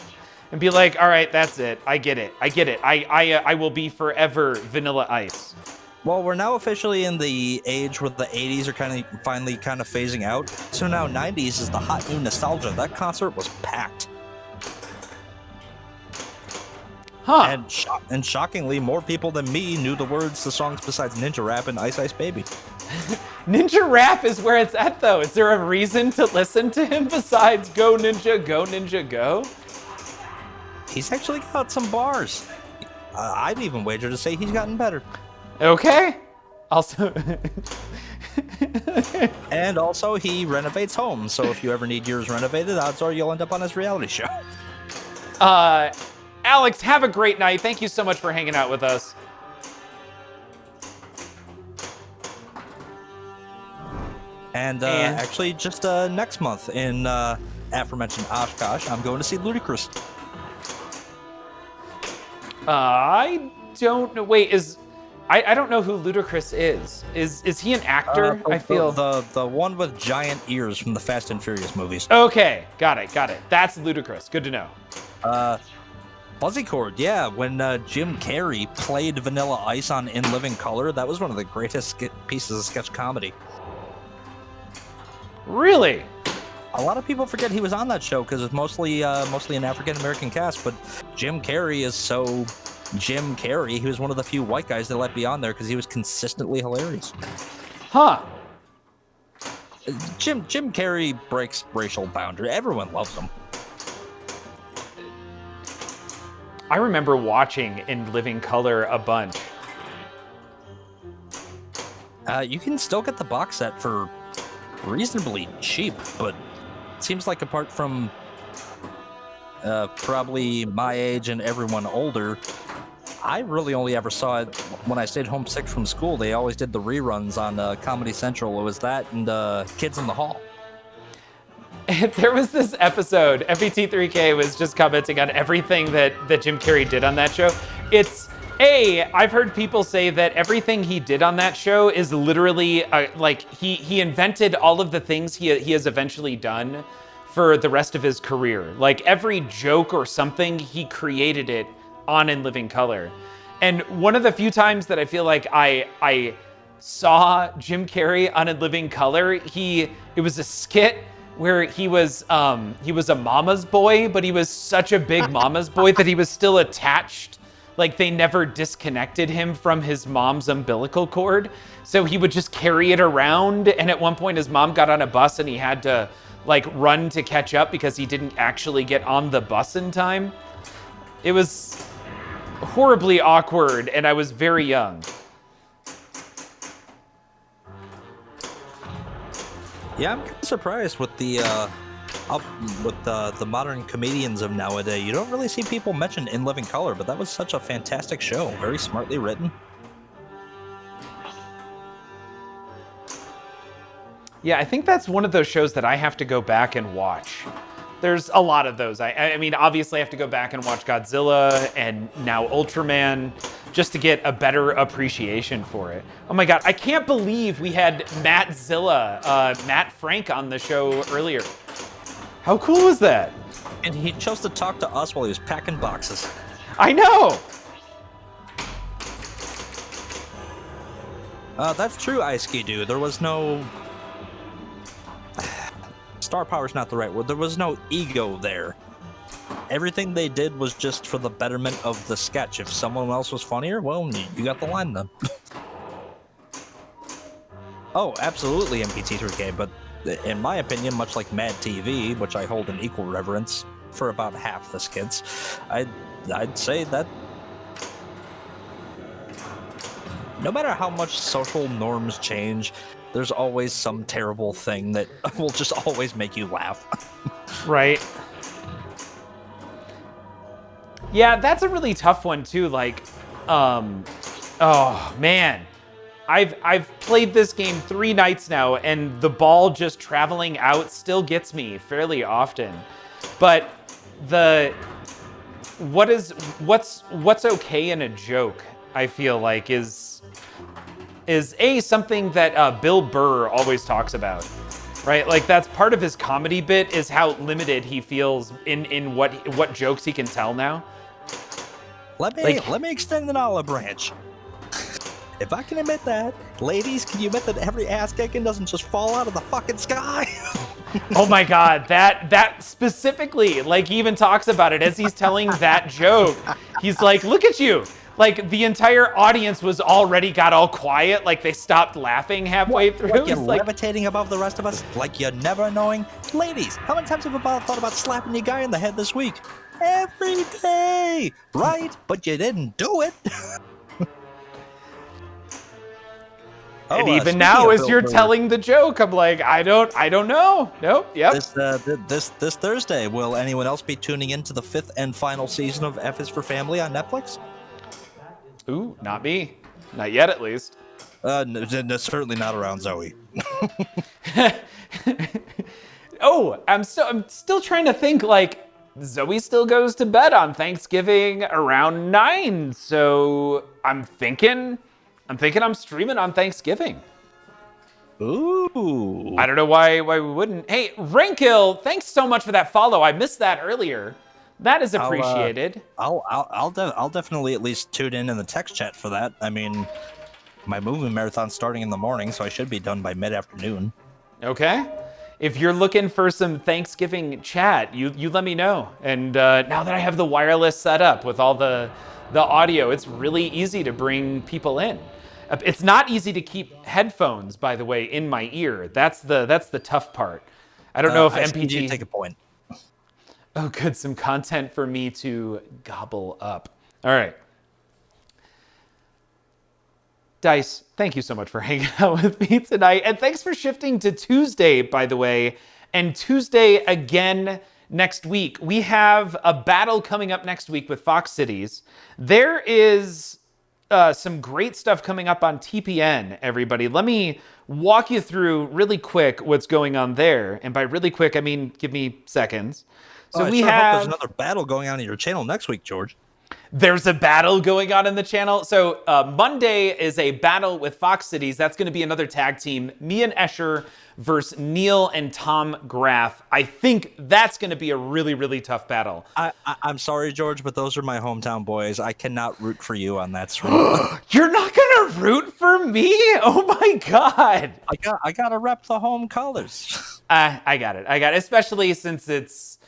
And be like, all right, that's it. I get it. I will be forever Vanilla Ice. Well, we're now officially in the age where the 80s are finally phasing out. So now 90s is the hot new nostalgia. That concert was packed. Huh. And shockingly, more people than me knew the words to songs besides Ninja Rap and Ice Ice Baby. Ninja Rap is where it's at, though. Is there a reason to listen to him besides Go Ninja, Go Ninja, Go? He's actually got some bars. I'd even wager to say he's gotten better. Okay. Also... And also, he renovates homes, so if you ever need yours renovated, odds are you'll end up on his reality show. Alex, have a great night. Thank you so much for hanging out with us. And actually, just next month in aforementioned Oshkosh, I'm going to see Ludacris. I don't know. Wait, I don't know who Ludacris is. Is he an actor? I feel the one with giant ears from the Fast and Furious movies. Okay, got it. That's Ludacris. Good to know. Fuzzy Cord, yeah. When Jim Carrey played Vanilla Ice on In Living Color, that was one of the greatest pieces of sketch comedy. Really? A lot of people forget he was on that show because it's mostly an African American cast, but Jim Carrey is so Jim Carrey. He was one of the few white guys they let be on there because he was consistently hilarious. Huh. Jim Carrey breaks racial boundary. Everyone loves him. I remember watching In Living Color a bunch. You can still get the box set for reasonably cheap, but it seems like apart from probably my age and everyone older, I really only ever saw it when I stayed home sick from school. They always did the reruns on Comedy Central. It was that and Kids in the Hall. There was this episode, FBT3K was just commenting on everything that Jim Carrey did on that show. I've heard people say that everything he did on that show is literally, like, he invented all of the things he has eventually done for the rest of his career. Like, every joke or something, he created it on In Living Color. And one of the few times that I feel like I saw Jim Carrey on In Living Color, it was a skit where he was a mama's boy, but he was such a big mama's boy that he was still attached. Like, they never disconnected him from his mom's umbilical cord. So he would just carry it around. And at one point his mom got on a bus and he had to like run to catch up because he didn't actually get on the bus in time. It was horribly awkward, and I was very young. Yeah, I'm kind of surprised with the modern comedians of nowadays. You don't really see people mention In Living Color, but that was such a fantastic show. Very smartly written. Yeah, I think that's one of those shows that I have to go back and watch. There's a lot of those. I mean, obviously I have to go back and watch Godzilla and now Ultraman just to get a better appreciation for it. Oh my God, I can't believe we had Matt Frank on the show earlier. How cool was that? And he chose to talk to us while he was packing boxes. I know! That's true, Ice Ski Dude. There was no... Star power's not the right word. There was no ego there. Everything they did was just for the betterment of the sketch. If someone else was funnier, well, you got the line then. Oh, absolutely MPT3K, but in my opinion, much like Mad TV, which I hold in equal reverence for about half the skits, I'd say that no matter how much social norms change, there's always some terrible thing that will just always make you laugh. Right. Yeah, that's a really tough one too. Like, oh man, I've played this game 3 nights now, and the ball just traveling out still gets me fairly often. But what's okay in a joke, I feel like is something that Bill Burr always talks about, right? Like, that's part of his comedy bit, is how limited he feels in what jokes he can tell now. Let me extend an olive branch. If I can admit that, ladies, can you admit that every ass kicking doesn't just fall out of the fucking sky? Oh my God, that specifically, like, he even talks about it as he's telling that joke. He's like, look at you. Like, the entire audience was already got all quiet, like they stopped laughing halfway through. Like you're like, levitating above the rest of us, like you're never knowing. Ladies, how many times have you thought about slapping your guy in the head this week? Every day, right? But you didn't do it. And even now, as you're telling the joke, I'm like, I don't know. Nope. Yep. This Thursday, will anyone else be tuning into the 5th and final season of F is for Family on Netflix? Ooh, not me. Not yet, at least. No, certainly not around Zoe. Oh, I'm still trying to think, like, Zoe still goes to bed on Thanksgiving around 9, so I'm thinking I'm streaming on Thanksgiving. Ooh. I don't know why we wouldn't. Hey, Rankil, thanks so much for that follow. I missed that earlier. That is appreciated. I'll definitely at least tune in the text chat for that. I mean, my movie marathon's starting in the morning, so I should be done by mid-afternoon. Okay. If you're looking for some Thanksgiving chat, you let me know. And now that I have the wireless set up with all the audio, it's really easy to bring people in. It's not easy to keep headphones, by the way, in my ear. That's the tough part. I don't know if MPT... Take a point. Oh, good. Some content for me to gobble up. All right. Dice, thank you so much for hanging out with me tonight. And thanks for shifting to Tuesday, by the way. And Tuesday again next week. We have a battle coming up next week with Fox Cities. There is some great stuff coming up on TPN, everybody. Let me walk you through really quick what's going on there. And by really quick, I mean, give me seconds. So I we sure hope have... there's another battle going on in your channel next week, George. There's a battle going on in the channel. So Monday is a battle with Fox Cities. That's going to be another tag team. Me and Escher versus Neil and Tom Graff. I think that's going to be a really, really tough battle. I'm sorry, George, but those are my hometown boys. I cannot root for you on that stream. You're not going to root for me? Oh my God. I got to rep the home colors. I got it. Especially since it's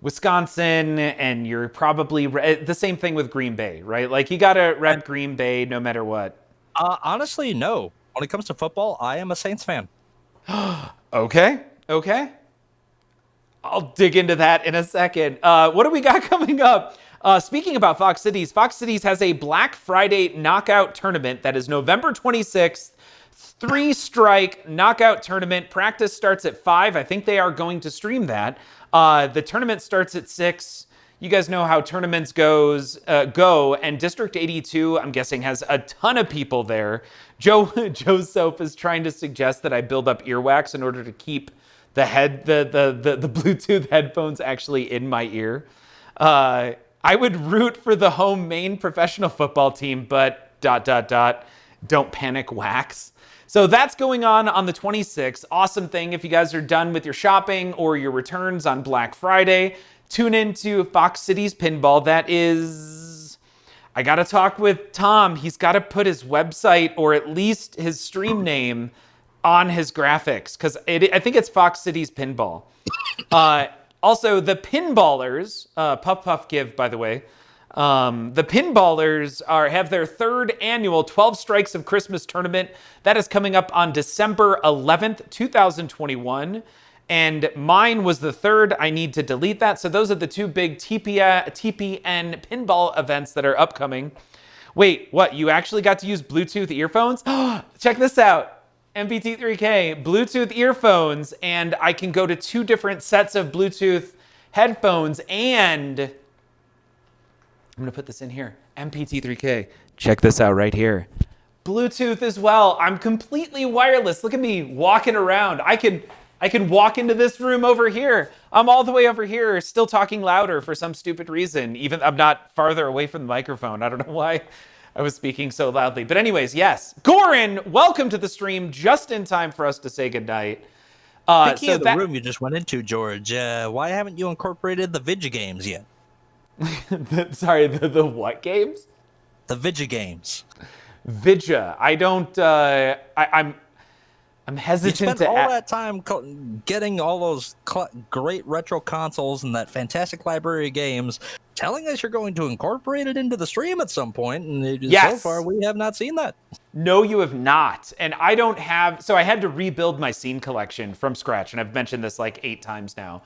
Wisconsin and you're probably the same thing with Green Bay, right? Like you got to rep Green Bay no matter what. Honestly, no. When it comes to football, I am a Saints fan. Okay. I'll dig into that in a second. What do we got coming up? Speaking about Fox Cities has a Black Friday knockout tournament that is November 26th. 3-strike knockout tournament. Practice starts at 5. I think they are going to stream that. The tournament starts at 6. You guys know how tournaments go, and District 82, I'm guessing, has a ton of people there. Joe Soap is trying to suggest that I build up earwax in order to keep the Bluetooth headphones actually in my ear. I would root for the home Maine professional football team, but ... don't panic, wax. So that's going on the 26th. Awesome thing. If you guys are done with your shopping or your returns on Black Friday, tune into Fox Cities Pinball. That is... I got to talk with Tom. He's got to put his website or at least his stream name on his graphics because I think it's Fox Cities Pinball. Also, the Pinballers, Puff Puff Give, by the way, the Pinballers have their 3rd annual 12 Strikes of Christmas tournament. That is coming up on December 11th, 2021. And mine was the 3rd. I need to delete that. So those are the 2 big TPN pinball events that are upcoming. Wait, what? You actually got to use Bluetooth earphones? Check this out. MPT3K, Bluetooth earphones. And I can go to 2 different sets of Bluetooth headphones. And I'm going to put this in here. MPT3K. Check this out right here. Bluetooth as well. I'm completely wireless. Look at me walking around. I can walk into this room over here. I'm all the way over here, still talking louder for some stupid reason. Even I'm not farther away from the microphone. I don't know why I was speaking so loudly. But anyways, yes. Goran, welcome to the stream just in time for us to say goodnight. Speaking of the room you just went into, George, why haven't you incorporated the Vidya games yet? Sorry, the what games? The Vidya games. Vidya. I don't. I'm hesitant you spent to. All that time getting all those great retro consoles and that fantastic library of games, telling us you're going to incorporate it into the stream at some point, and yes. So far we have not seen that. No, you have not. And I don't have. So I had to rebuild my scene collection from scratch, and I've mentioned this like 8 times now.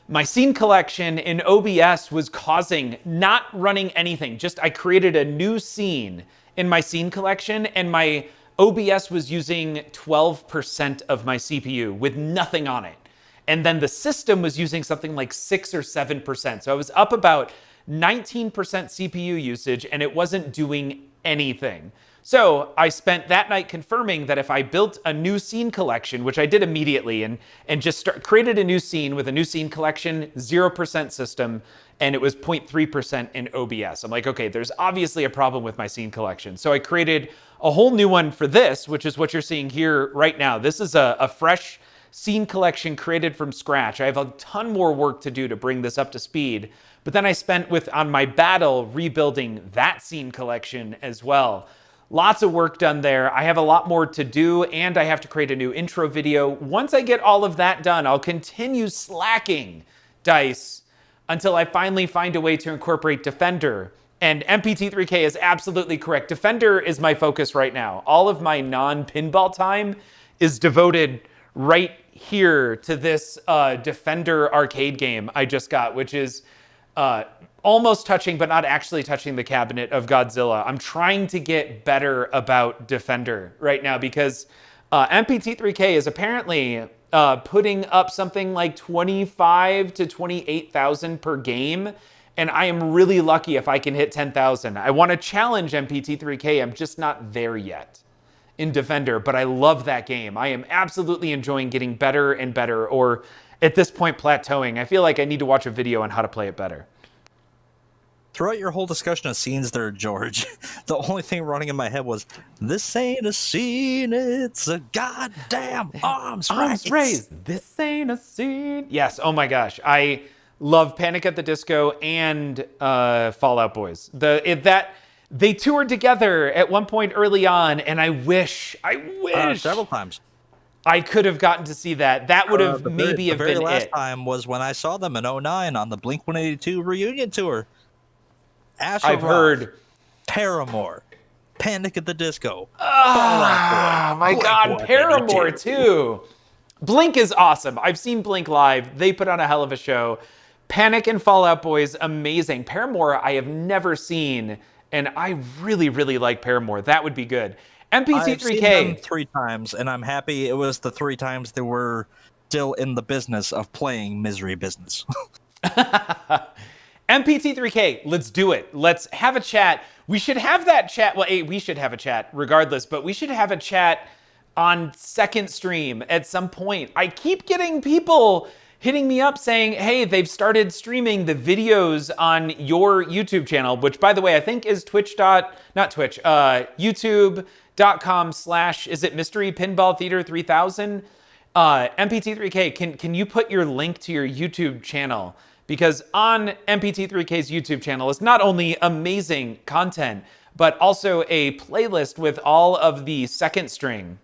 My scene collection in OBS was causing not running anything. Just I created a new scene in my scene collection, and my OBS was using 12% of my CPU with nothing on it. And then the system was using something like 6 or 7%. So I was up about 19% CPU usage, and it wasn't doing anything. So I spent that night confirming that if I built a new scene collection, which I did immediately, and just created a new scene with a new scene collection, 0% system, and it was 0.3% in OBS. I'm like, okay, there's obviously a problem with my scene collection. So I created a whole new one for this, which is what you're seeing here right now. This is a fresh scene collection created from scratch. I have a ton more work to do to bring this up to speed. But then I spent on my battle rebuilding that scene collection as well. Lots of work done there. I have a lot more to do, and I have to create a new intro video. Once I get all of that done, I'll continue slacking DICE until I finally find a way to incorporate Defender. And MPT3K is absolutely correct. Defender is my focus right now. All of my non-pinball time is devoted right here to this Defender arcade game I just got, which is almost touching, but not actually touching the cabinet of Godzilla. I'm trying to get better about Defender right now because MPT3K is apparently putting up something like 25 to 28,000 per game, and I am really lucky if I can hit 10,000. I want to challenge MPT3K. I'm just not there yet in Defender, but I love that game. I am absolutely enjoying getting better and better, or at this point plateauing. I feel like I need to watch a video on how to play it better. Throughout your whole discussion of scenes there, George, the only thing running in my head was, this ain't a scene, it's a goddamn arms race. This ain't a scene. Yes, oh my gosh. I love Panic at the Disco and Fall Out Boys. They toured together at one point early on, and I wish several times. I could have gotten to see that. That would have maybe have been it. The very last time was when I saw them in 2009 on the Blink-182 reunion tour. I've heard Paramore, Panic at the Disco. Oh my God, Paramore too. Blink is awesome. I've seen Blink live. They put on a hell of a show. Panic and Fall Out Boys, amazing. Paramore, I have never seen, and I really, really like Paramore. That would be good. MPT3K. I've seen them 3 times, and I'm happy it was the 3 times they were still in the business of playing Misery Business. MPT3K, let's do it. Let's have a chat. We should have that chat. Well, we should have a chat regardless, but we should have a chat on second stream at some point. I keep getting people hitting me up saying, hey, they've started streaming the videos on your YouTube channel, which, by the way, I think is youtube.com/ is it Mystery Pinball Theater 3000? MPT3K, can you put your link to your YouTube channel? Because on MPT3K's YouTube channel is not only amazing content, but also a playlist with all of the second string.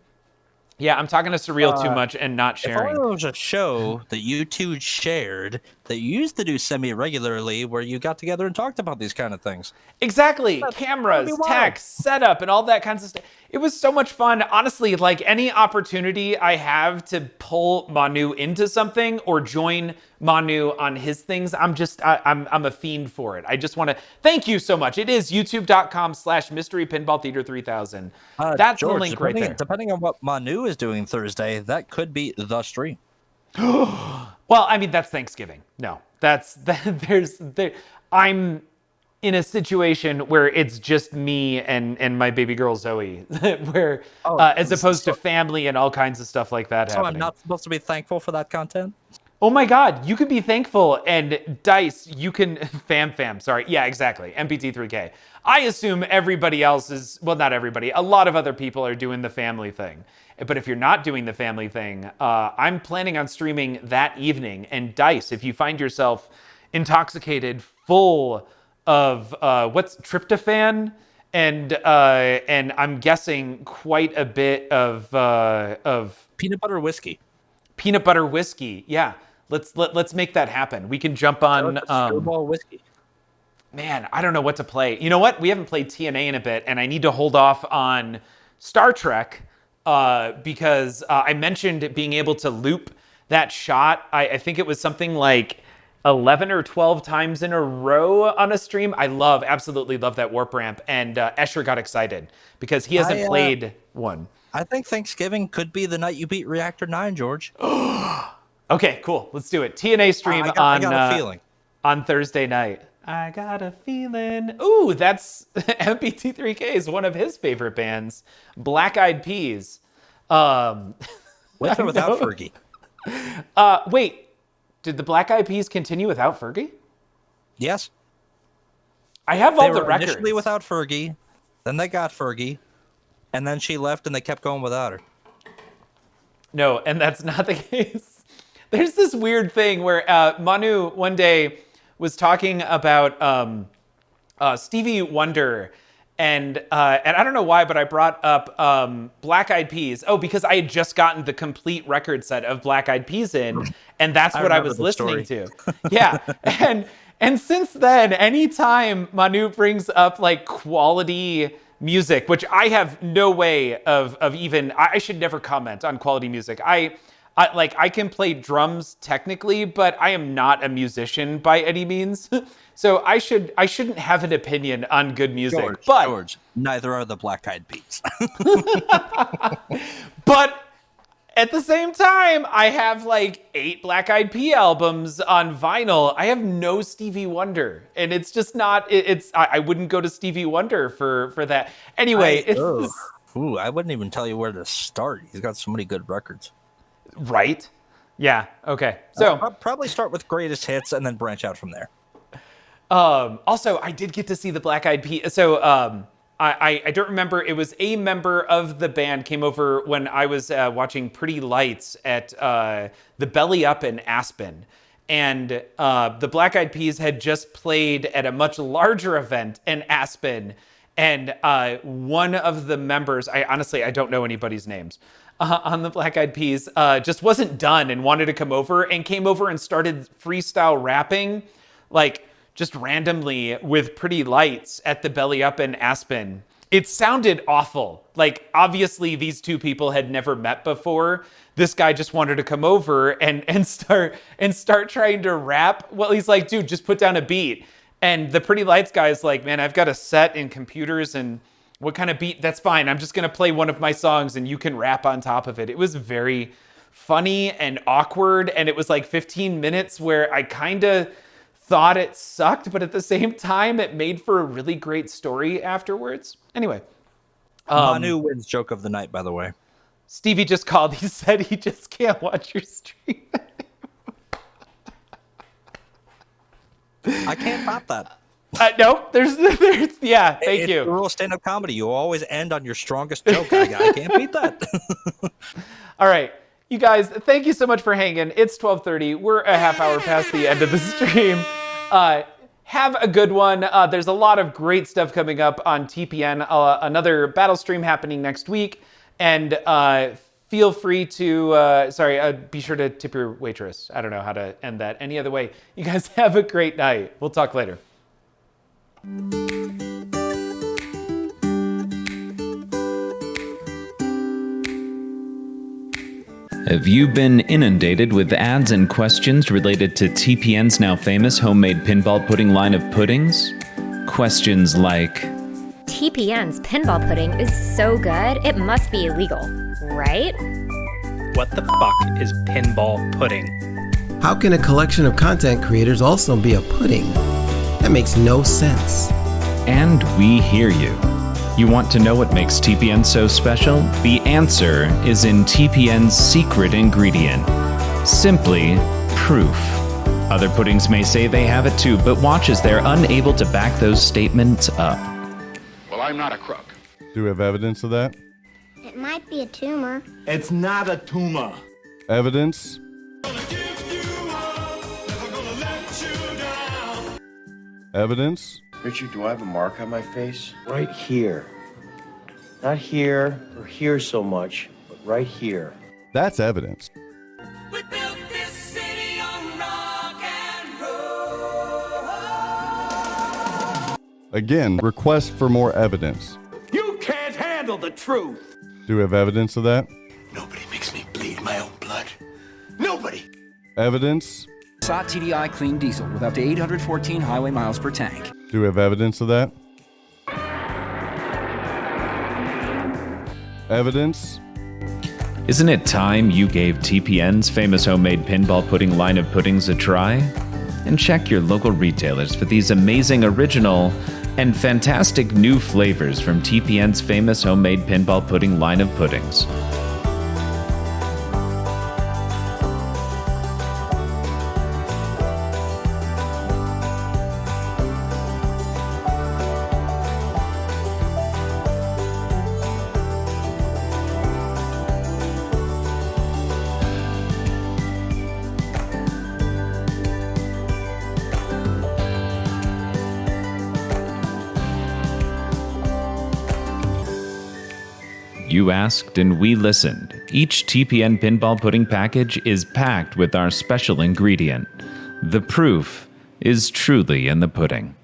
Yeah, I'm talking to Surreal too much and not sharing. If only there was a show that you two shared that you used to do semi-regularly where you got together and talked about these kind of things. Exactly. Cameras, tech, setup, and all that kinds of stuff. It was so much fun. Honestly, like any opportunity I have to pull Manu into something or join Manu on his things, I'm a fiend for it. I just want to thank you so much. It is youtube.com/ Mystery Pinball Theater 3000. That's George, the link right there. Depending on what Manu is doing Thursday, that could be the stream. Well, I mean, that's Thanksgiving. No, I'm in a situation where it's just me and my baby girl Zoe, where as opposed to family and all kinds of stuff like that happening. I'm not supposed to be thankful for that content? Oh my God, you could be thankful, and Dice, you can fam. Sorry, yeah, exactly. MPT3K. I assume everybody else is, well, not everybody. A lot of other people are doing the family thing. But if you're not doing the family thing, I'm planning on streaming that evening. And Dice, if you find yourself intoxicated, full of what's tryptophan, and I'm guessing quite a bit of peanut butter whiskey. Peanut butter whiskey, yeah. Let's make that happen. We can jump on Screwball whiskey. Man, I don't know what to play. You know what? We haven't played TNA in a bit, and I need to hold off on Star Trek because I mentioned being able to loop that shot. I think it was something like 11 or 12 times in a row on a stream. I absolutely love that warp ramp, and Escher got excited because he hasn't played one. I think Thanksgiving could be the night you beat Reactor 9, George. Okay, cool. Let's do it. TNA stream I got a feeling. On Thursday night. I got a feeling. Ooh, that's MPT3K is one of his favorite bands, Black Eyed Peas. With or without Fergie? Wait, did the Black Eyed Peas continue without Fergie? Yes. I have all the records. Initially without Fergie, then they got Fergie, and then she left and they kept going without her. No, and that's not the case. There's this weird thing where Manu one day was talking about Stevie Wonder, and I don't know why, but I brought up Black Eyed Peas. Oh, because I had just gotten the complete record set of Black Eyed Peas in, and that's what I was listening to. Yeah, and since then, anytime Manu brings up like quality music, which I have no way of even, I should never comment on quality music. I can play drums technically, but I am not a musician by any means. So I shouldn't have an opinion on good music. George, neither are the Black Eyed Peas. But at the same time, I have like 8 Black Eyed Pea albums on vinyl. I have no Stevie Wonder, and it's just not. I wouldn't go to Stevie Wonder for that. Anyway, I wouldn't even tell you where to start. He's got so many good records. Right? Yeah. Okay. So probably start with greatest hits and then branch out from there. Also, I did get to see the Black Eyed Peas. So I don't remember. It was a member of the band came over when I was watching Pretty Lights at the Belly Up in Aspen. And the Black Eyed Peas had just played at a much larger event in Aspen. And one of the members, I don't know anybody's names, on the Black Eyed Peas, just wasn't done and wanted to come over and came over and started freestyle rapping, like just randomly with Pretty Lights at the Belly Up in Aspen. It sounded awful. Like, obviously these two people had never met before. This guy just wanted to come over and start trying to rap. Well, he's like, dude, just put down a beat. And the Pretty Lights guy is like, man, I've got a set in computers and what kind of beat? That's fine. I'm just going to play one of my songs and you can rap on top of it. It was very funny and awkward. And it was like 15 minutes where I kind of thought it sucked, but at the same time, it made for a really great story afterwards. Anyway. Manu wins joke of the night, by the way. Stevie just called. He said he just can't watch your stream. I can't top that. Nope. There's yeah. Thank it's you. The rule of stand-up comedy. You always end on your strongest joke. I can't beat that. All right, you guys. Thank you so much for hanging. It's 12:30. We're a half hour past the end of the stream. Have a good one. There's a lot of great stuff coming up on TPN. Another battle stream happening next week, and feel free to. Be sure to tip your waitress. I don't know how to end that any other way. You guys have a great night. We'll talk later. Have you been inundated with ads and questions related to TPN's now famous homemade pinball pudding line of puddings? Questions like, TPN's pinball pudding is so good, it must be illegal, right? What the fuck is pinball pudding? How can a collection of content creators also be a pudding? That makes no sense. And we hear you. You want to know what makes TPN so special? The answer is in TPN's secret ingredient. Simply proof. Other puddings may say they have it too, but watch as they're unable to back those statements up. Well, I'm not a crook. Do we have evidence of that? It might be a tumor. It's not a tumor. Evidence? Evidence? Richard, do I have a mark on my face? Right here. Not here or here so much, but right here. That's evidence. We built this city on rock and roll. Again, request for more evidence. You can't handle the truth. Do we have evidence of that? Nobody makes me bleed my own blood. Nobody. Evidence? SOT TDI clean diesel with up to 814 highway miles per tank. Do we have evidence of that? Evidence? Isn't it time you gave TPN's famous homemade pinball pudding line of puddings a try? And check your local retailers for these amazing original and fantastic new flavors from TPN's famous homemade pinball pudding line of puddings. You asked and we listened. Each TPN pinball pudding package is packed with our special ingredient. The proof is truly in the pudding.